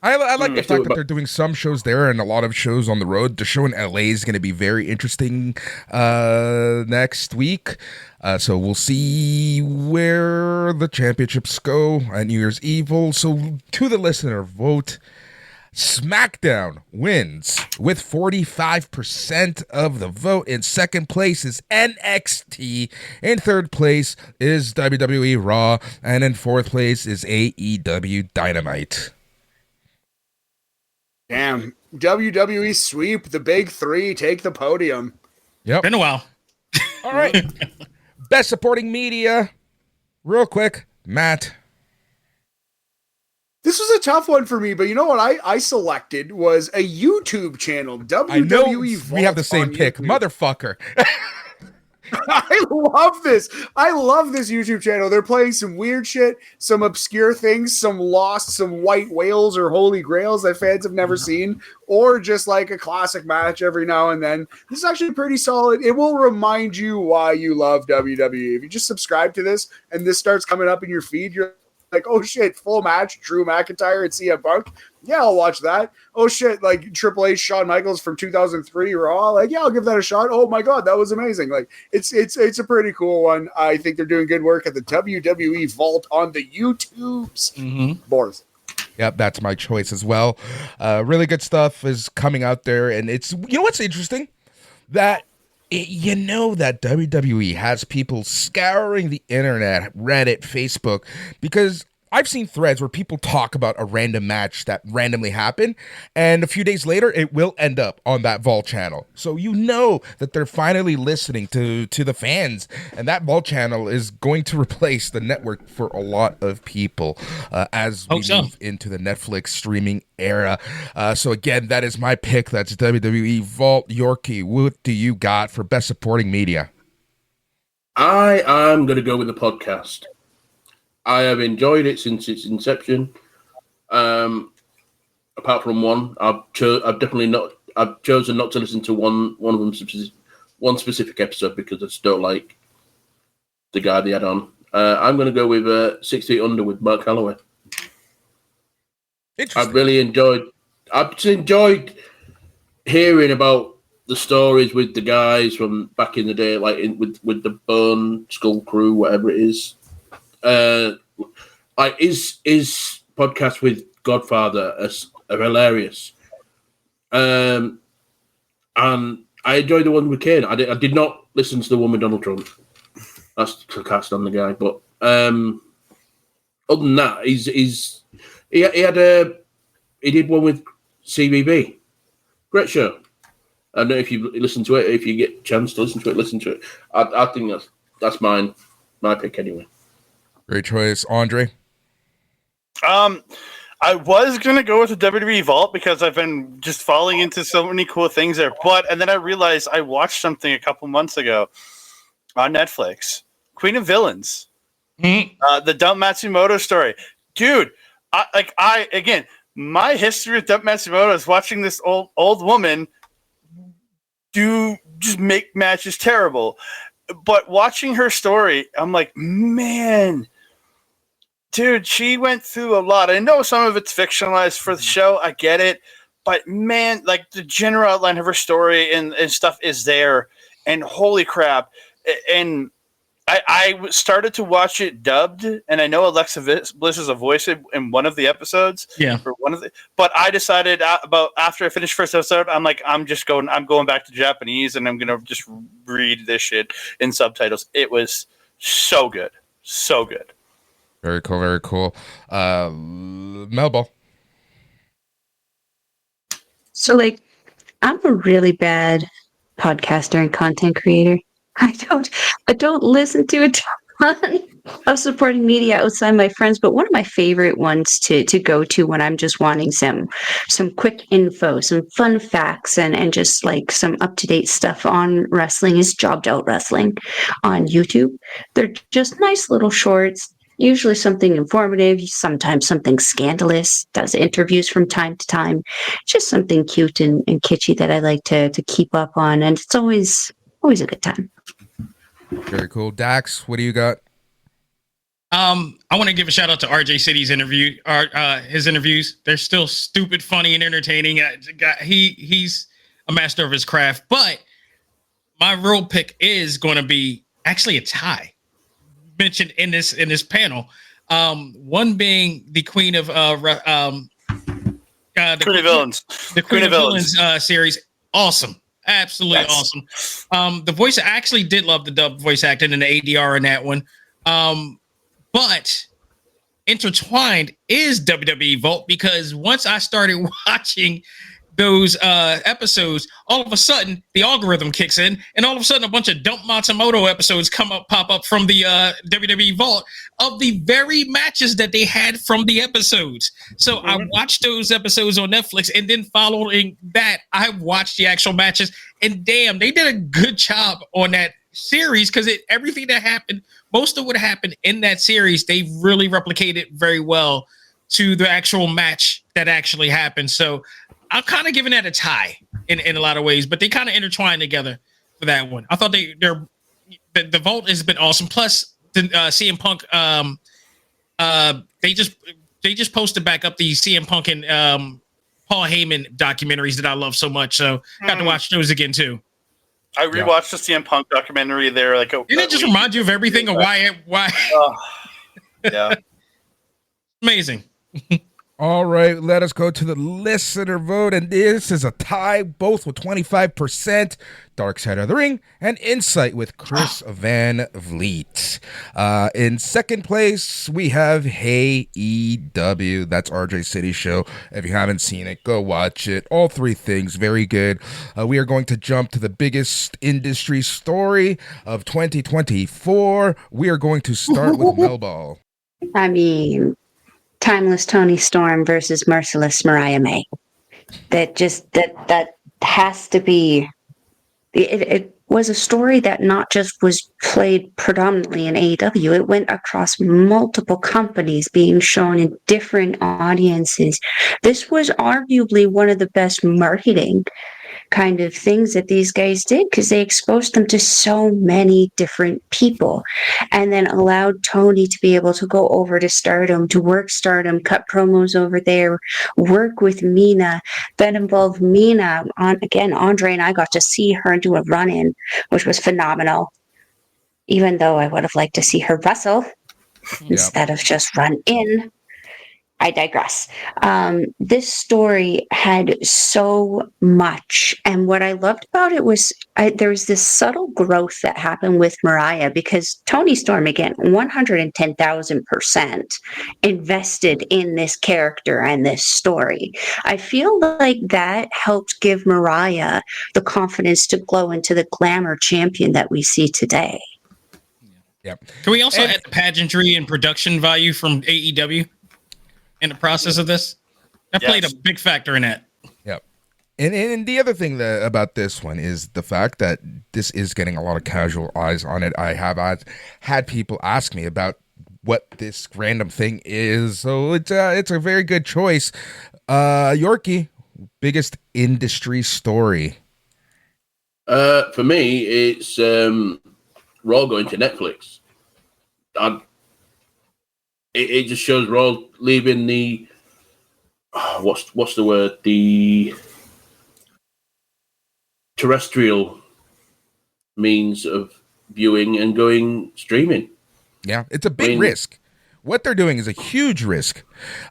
I like the If they fact were that they're doing some shows there and a lot of shows on the road. The show in LA is going to be very interesting next week. So we'll see where the championships go at New Year's Evil. So to the listener vote, SmackDown wins with 45% of the vote. In second place is NXT. In third place is WWE Raw. And in fourth place is AEW Dynamite. Damn. WWE sweep, the big three take the podium. Yep. Been a while. All right. Best supporting media. Real quick, Matt. This was a tough one for me, but you know what I selected was a YouTube channel, WWE I know Vault we have the same on pick. YouTube. Motherfucker. I love this. I love this YouTube channel. They're playing some weird shit, some obscure things, some lost, some white whales or holy grails that fans have never seen, or just like a classic match every now and then. This is actually pretty solid. It will remind you why you love WWE. If you just subscribe to this and this starts coming up in your feed, you're like, oh shit, full match, Drew McIntyre and CM Punk. Yeah, I'll watch that. Oh shit, like Triple H, Shawn Michaels from 2003 Raw. Like, yeah, I'll give that a shot. Oh my god, that was amazing. Like, it's a pretty cool one. I think they're doing good work at the WWE Vault on the YouTubes. Mm-hmm. Boris. Yep, that's my choice as well. Really good stuff is coming out there, and it's, you know what's interesting? That that WWE has people scouring the internet, Reddit, Facebook, because I've seen threads where people talk about a random match that randomly happened, and a few days later, it will end up on that Vault channel. So you know that they're finally listening to the fans, and that Vault channel is going to replace the network for a lot of people as we move into the Netflix streaming era. So again, that is my pick. That's WWE Vault. Yorkie, what do you got for best supporting media? I am going to go with the podcast. I have enjoyed it since its inception. Apart from one, I've chosen not to listen to one of them, one specific episode, because I just don't like the guy they had on. I'm going to go with 6 Feet Under with Mark Calloway. I've just enjoyed hearing about the stories with the guys from back in the day, like with the Bone Skull Crew, whatever it is. Like his podcast with Godfather are hilarious. And I enjoyed the one with Kane. I did not listen to the one with Donald Trump. That's to cast on the guy. But other than that, he did one with CBB. Great show. I don't know if you listen to it. If you get a chance to listen to it. I think that's my pick anyway. Great choice, Andre. I was gonna go with the WWE Vault because I've been just falling into so many cool things there. And then I realized I watched something a couple months ago on Netflix, Queen of Villains, the Dump Matsumoto story, dude. My history with Dump Matsumoto is watching this old woman just make matches terrible. But watching her story, I'm like, man, dude, she went through a lot. I know some of it's fictionalized for the show. I get it. But, man, like the general outline of her story and stuff is there. And holy crap. And I started to watch it dubbed. And I know Alexa Bliss is a voice in one of the episodes. Yeah. But I decided after I finished first episode, I'm like, I'm going back to Japanese and I'm going to just read this shit in subtitles. It was so good. So good. Very cool, very cool. Melball. So, I'm a really bad podcaster and content creator. I don't listen to a ton of supporting media outside my friends, but one of my favorite ones to go to when I'm just wanting some quick info, some fun facts, and just like some up-to-date stuff on wrestling is Jobbed Out Wrestling on YouTube. They're just nice little shorts. Usually something informative, sometimes something scandalous, does interviews from time to time. Just something cute and kitschy that I like to keep up on. And it's always a good time. Very cool. Dax, what do you got? I want to give a shout out to RJ City's his interviews. They're still stupid, funny, and entertaining. He's a master of his craft. But my real pick is going to be actually a tie mentioned in this panel. One being the Queen of the Queen of Villains. The Queen of Villains series. Awesome. Absolutely awesome. The voice, I actually did love the dub voice acting and the ADR in that one. But intertwined is WWE Vault, because once I started watching those episodes, all of a sudden the algorithm kicks in, and all of a sudden a bunch of Dump Matsumoto episodes pop up from the WWE Vault of the very matches that they had from the episodes. So I watched those episodes on Netflix, and then following that, I watched the actual matches, and damn, they did a good job on that series, because everything that happened, most of what happened in that series, they really replicated very well to the actual match that actually happened. So I'm kind of giving that a tie in a lot of ways, but they kind of intertwine together for that one. I thought the Vault has been awesome. Plus, the CM Punk, they just posted back up the CM Punk and Paul Heyman documentaries that I love so much. So got to watch those again too. I rewatched the CM Punk documentary there. Didn't it just remind you of everything of why? Yeah, amazing. All right, let us go to the listener vote, and this is a tie, both with 25%. Dark Side of the Ring and Insight with Chris Van Vliet. In second place, we have Hey EW. That's RJ City's show. If you haven't seen it, go watch it. All three things, very good. We are going to jump to the biggest industry story of 2024. We are going to start with Melball. I mean, Timeless Tony Storm versus Merciless Mariah May. That has to be. It was a story that not just was played predominantly in AEW. It went across multiple companies, being shown in different audiences. This was arguably one of the best marketing kind of things that these guys did, because they exposed them to so many different people, and then allowed Tony to be able to go over to Stardom, to work Stardom, cut promos over there, work with Mina, then involve Mina on again. Andre and I got to see her do a run-in, which was phenomenal, even though I would have liked to see her wrestle instead of just run in. I digress. This story had so much, and what I loved about it was there was this subtle growth that happened with Mariah, because Tony Storm, again, 110,000% invested in this character and this story. I feel like that helped give Mariah the confidence to glow into the glamour champion that we see today. Yep. Can we also add the pageantry and production value from AEW? In the process of this, that played a big factor in that. Yep. And the other thing about this one is the fact that this is getting a lot of casual eyes on it. I have had people ask me about what this random thing is, so it's a very good choice. Yorkie, biggest industry story. For me, it's Raw going to Netflix. It just shows Raw leaving the what's the word, the terrestrial means of viewing and going streaming. Yeah, it's a big risk. What they're doing is a huge risk.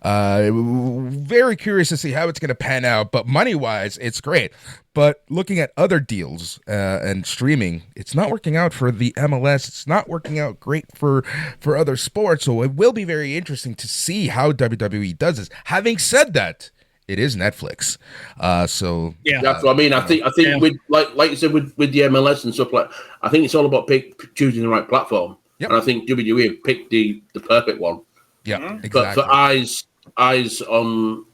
Very curious to see how it's going to pan out, but money-wise, it's great. But looking at other deals and streaming, it's not working out for the MLS. It's not working out great for other sports. So it will be very interesting to see how WWE does this. Having said that, it is Netflix. So yeah, that's what I mean. I think with like you said with the MLS and stuff like, I think it's all about choosing the right platform. Yep. And I think WWE have picked the perfect one. Yeah, exactly. But for eyes on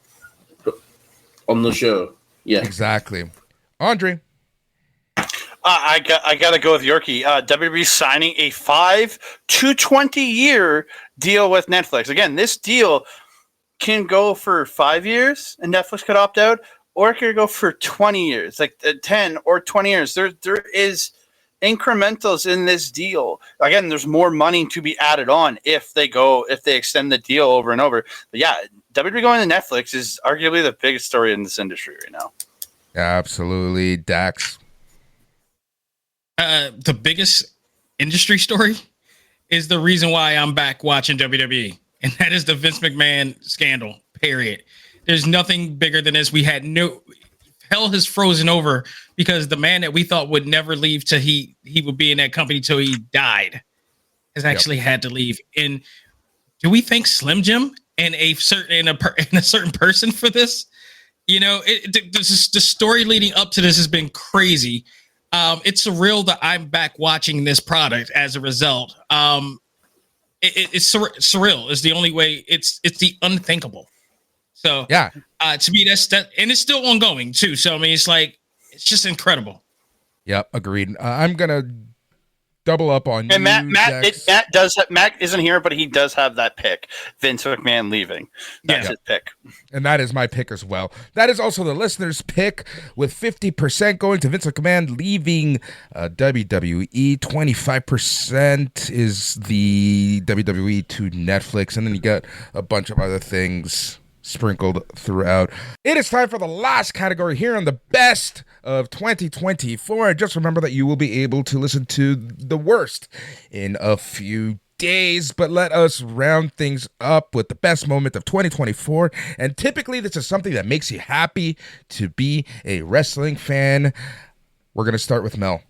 the show. Yeah, exactly. Andre, I got to go with Yorkie. WWE signing a 5 to 20 year deal with Netflix. Again, this deal can go for 5 years, and Netflix could opt out, or it could go for 20 years, like 10 or 20 years. There is incrementals in this deal. Again, there's more money to be added on if they extend the deal over and over. But yeah, WWE going to Netflix is arguably the biggest story in this industry right now. Absolutely. Dax. The biggest industry story is the reason why I'm back watching WWE, and that is the Vince McMahon scandal, period. There's nothing bigger than this. We had hell has frozen over because the man that we thought would never leave till he would be in that company till he died has actually had to leave. And do we thank Slim Jim and a certain person for this? The story leading up to this has been crazy. It's surreal that I'm back watching this product as a result. It's surreal is the only way. It's the unthinkable. So yeah, to me that, and it's still ongoing too. So I mean, it's just incredible. Yep, agreed. I'm gonna double up on and you. Matt isn't here, but he does have that pick. Vince McMahon leaving. That's his pick. And that is my pick as well. That is also the listener's pick, with 50% going to Vince McMahon leaving WWE. 25% is the WWE to Netflix. And then you got a bunch of other things sprinkled throughout. It is time for the last category here on the best of 2024. And just remember that you will be able to listen to the worst in a few days, but let us round things up with the best moment of 2024. And typically this is something that makes you happy to be a wrestling fan. We're going to start with Mel.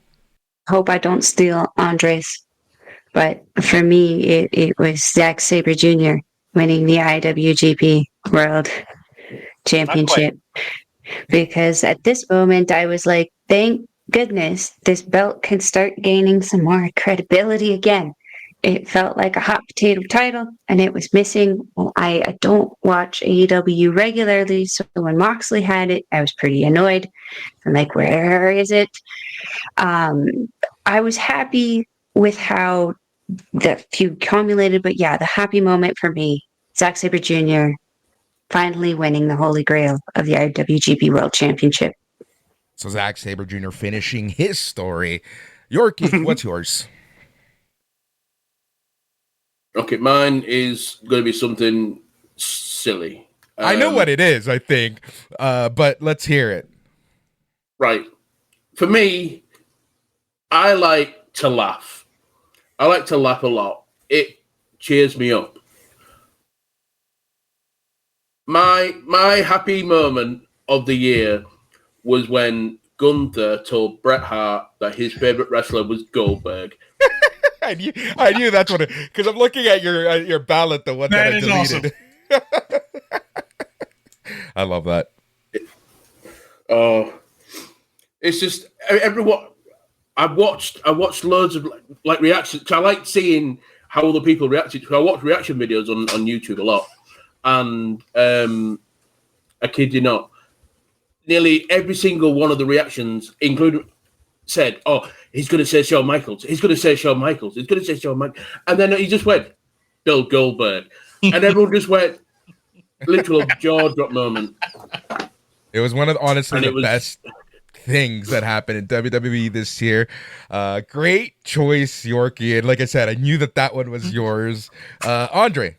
Hope I don't steal Andres, but for me it was Zack Sabre Jr. winning the IWGP World Championship, because at this moment I was like, thank goodness this belt can start gaining some more credibility again. It felt like a hot potato title and it was missing. Well, I don't watch AEW regularly, so when Moxley had it, I was pretty annoyed. I'm like, where is it? I was happy with how the feud culminated, but yeah, the happy moment for me, Zack Sabre Jr. finally winning the Holy Grail of the IWGP World Championship. So Zack Sabre Jr. finishing his story. Yorkie, what's yours? Okay, mine is going to be something silly. I know what it is, I think, but let's hear it. Right. For me, I like to laugh. I like to laugh a lot. It cheers me up. My happy moment of the year was when Gunther told Bret Hart that his favorite wrestler was Goldberg. I knew that's what it, because I'm looking at your ballot, the one that I deleted. Awesome. I love that. It's just everyone. I've watched loads of like reactions. I like seeing how other people reacted. I watch reaction videos on YouTube a lot, and I kid you not, nearly every single one of the reactions, including, said, "Oh, he's going to say Shawn Michaels. He's going to say Shawn Michaels. He's going to say Shawn Michaels." And then he just went, "Bill Goldberg," and everyone just went, literal jaw drop moment. It was one of the best things that happened in WWE this year. Great choice, Yorkie. And like I said, I knew that one was yours. Andre,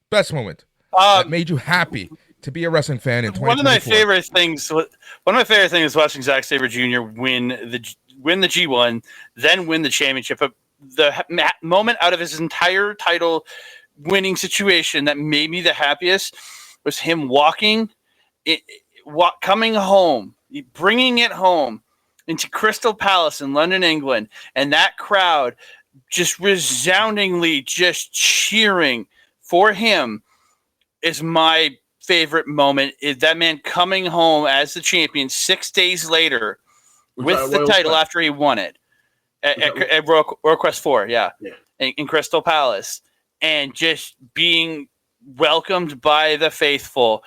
best moment that made you happy to be a wrestling fan in 2024. One of my favorite things was watching Zack Sabre Jr. win the G1, then win the championship. But the moment out of his entire title winning situation that made me the happiest was him coming home, bringing it home into Crystal Palace in London, England, and that crowd just resoundingly just cheering for him is my favorite moment. Is that man coming home as the champion 6 days later with the title after he won it at Royal Quest 4, in Crystal Palace, and just being welcomed by the faithful.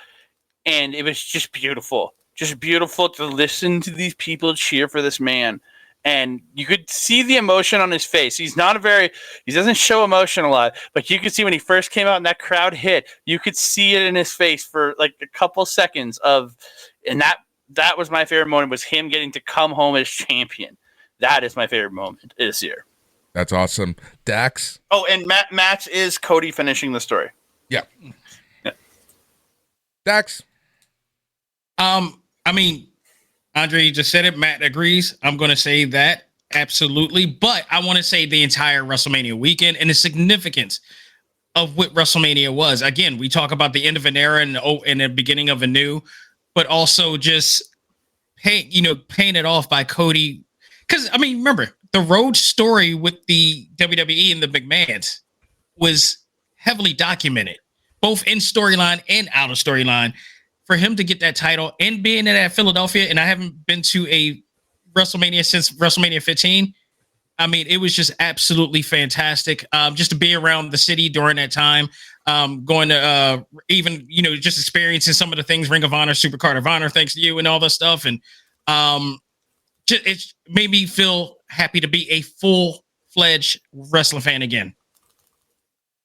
And it was just beautiful to listen to these people cheer for this man. And you could see the emotion on his face. He doesn't show emotion a lot, but you could see when he first came out and that crowd hit, you could see it in his face for like a couple seconds and that was my favorite moment, was him getting to come home as champion. That is my favorite moment this year. That's awesome. Dax? Oh, and match is Cody finishing the story. Yeah. Dax? I mean, Andre just said it. Matt agrees. I'm going to say that. Absolutely. But I want to say the entire WrestleMania weekend and the significance of what WrestleMania was. Again, we talk about the end of an era and the beginning of a new, but also just paying it off by Cody. Because, I mean, remember, the road story with the WWE and the McMahons was heavily documented, both in storyline and out of storyline. For him to get that title and being in at Philadelphia, and I haven't been to a WrestleMania since WrestleMania 15. I mean, it was just absolutely fantastic. Just to be around the city during that time, going to even, just experiencing some of the things, Ring of Honor, Supercard of Honor, thanks to you and all that stuff. And it made me feel happy to be a full-fledged wrestling fan again.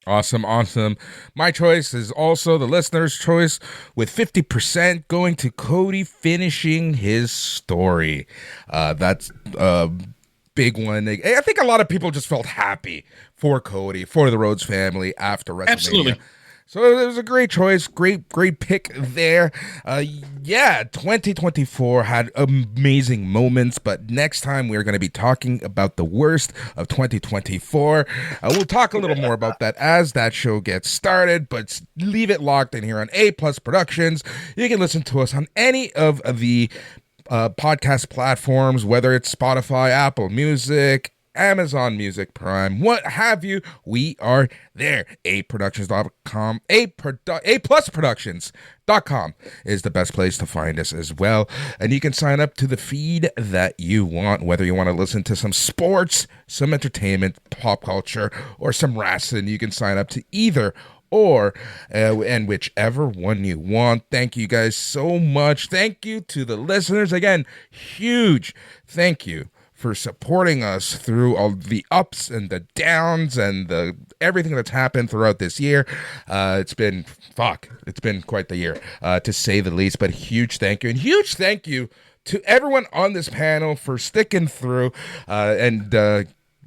Awesome. My choice is also the listener's choice, with 50% going to Cody finishing his story. That's a big one. I think a lot of people just felt happy for Cody, for the Rhodes family after WrestleMania. Absolutely. So it was a great choice. Great pick there. 2024 had amazing moments, but next time we're going to be talking about the worst of 2024. We'll talk a little more about that as that show gets started, but leave it locked in here on A Plus Productions. You can listen to us on any of the podcast platforms, whether it's Spotify, Apple Music, Amazon Music Prime, what have you. We are there. aproductions.com, aplusproductions.com is the best place to find us as well. And you can sign up to the feed that you want, whether you want to listen to some sports, some entertainment, pop culture, or some wrestling. You can sign up to either or, and whichever one you want. Thank you guys so much. Thank you to the listeners. Again, huge thank you for supporting us through all the ups and the downs and the everything that's happened throughout this year. It's been quite the year, to say the least. But huge thank you, and huge thank you to everyone on this panel for sticking through and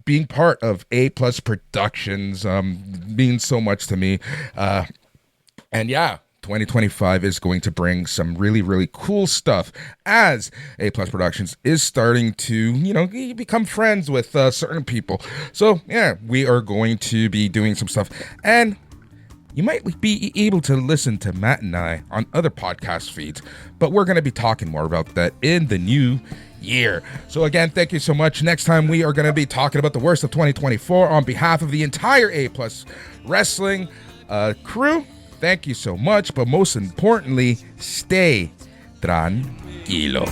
being part of A Plus Productions. Means so much to me. And yeah, 2025 is going to bring some really, really cool stuff as A Plus Productions is starting to, become friends with certain people. So yeah, we are going to be doing some stuff, and you might be able to listen to Matt and I on other podcast feeds, but we're going to be talking more about that in the new year. So again, thank you so much. Next time we are going to be talking about the worst of 2024 on behalf of the entire A Plus Wrestling crew. Thank you so much, but most importantly, stay tranquilo.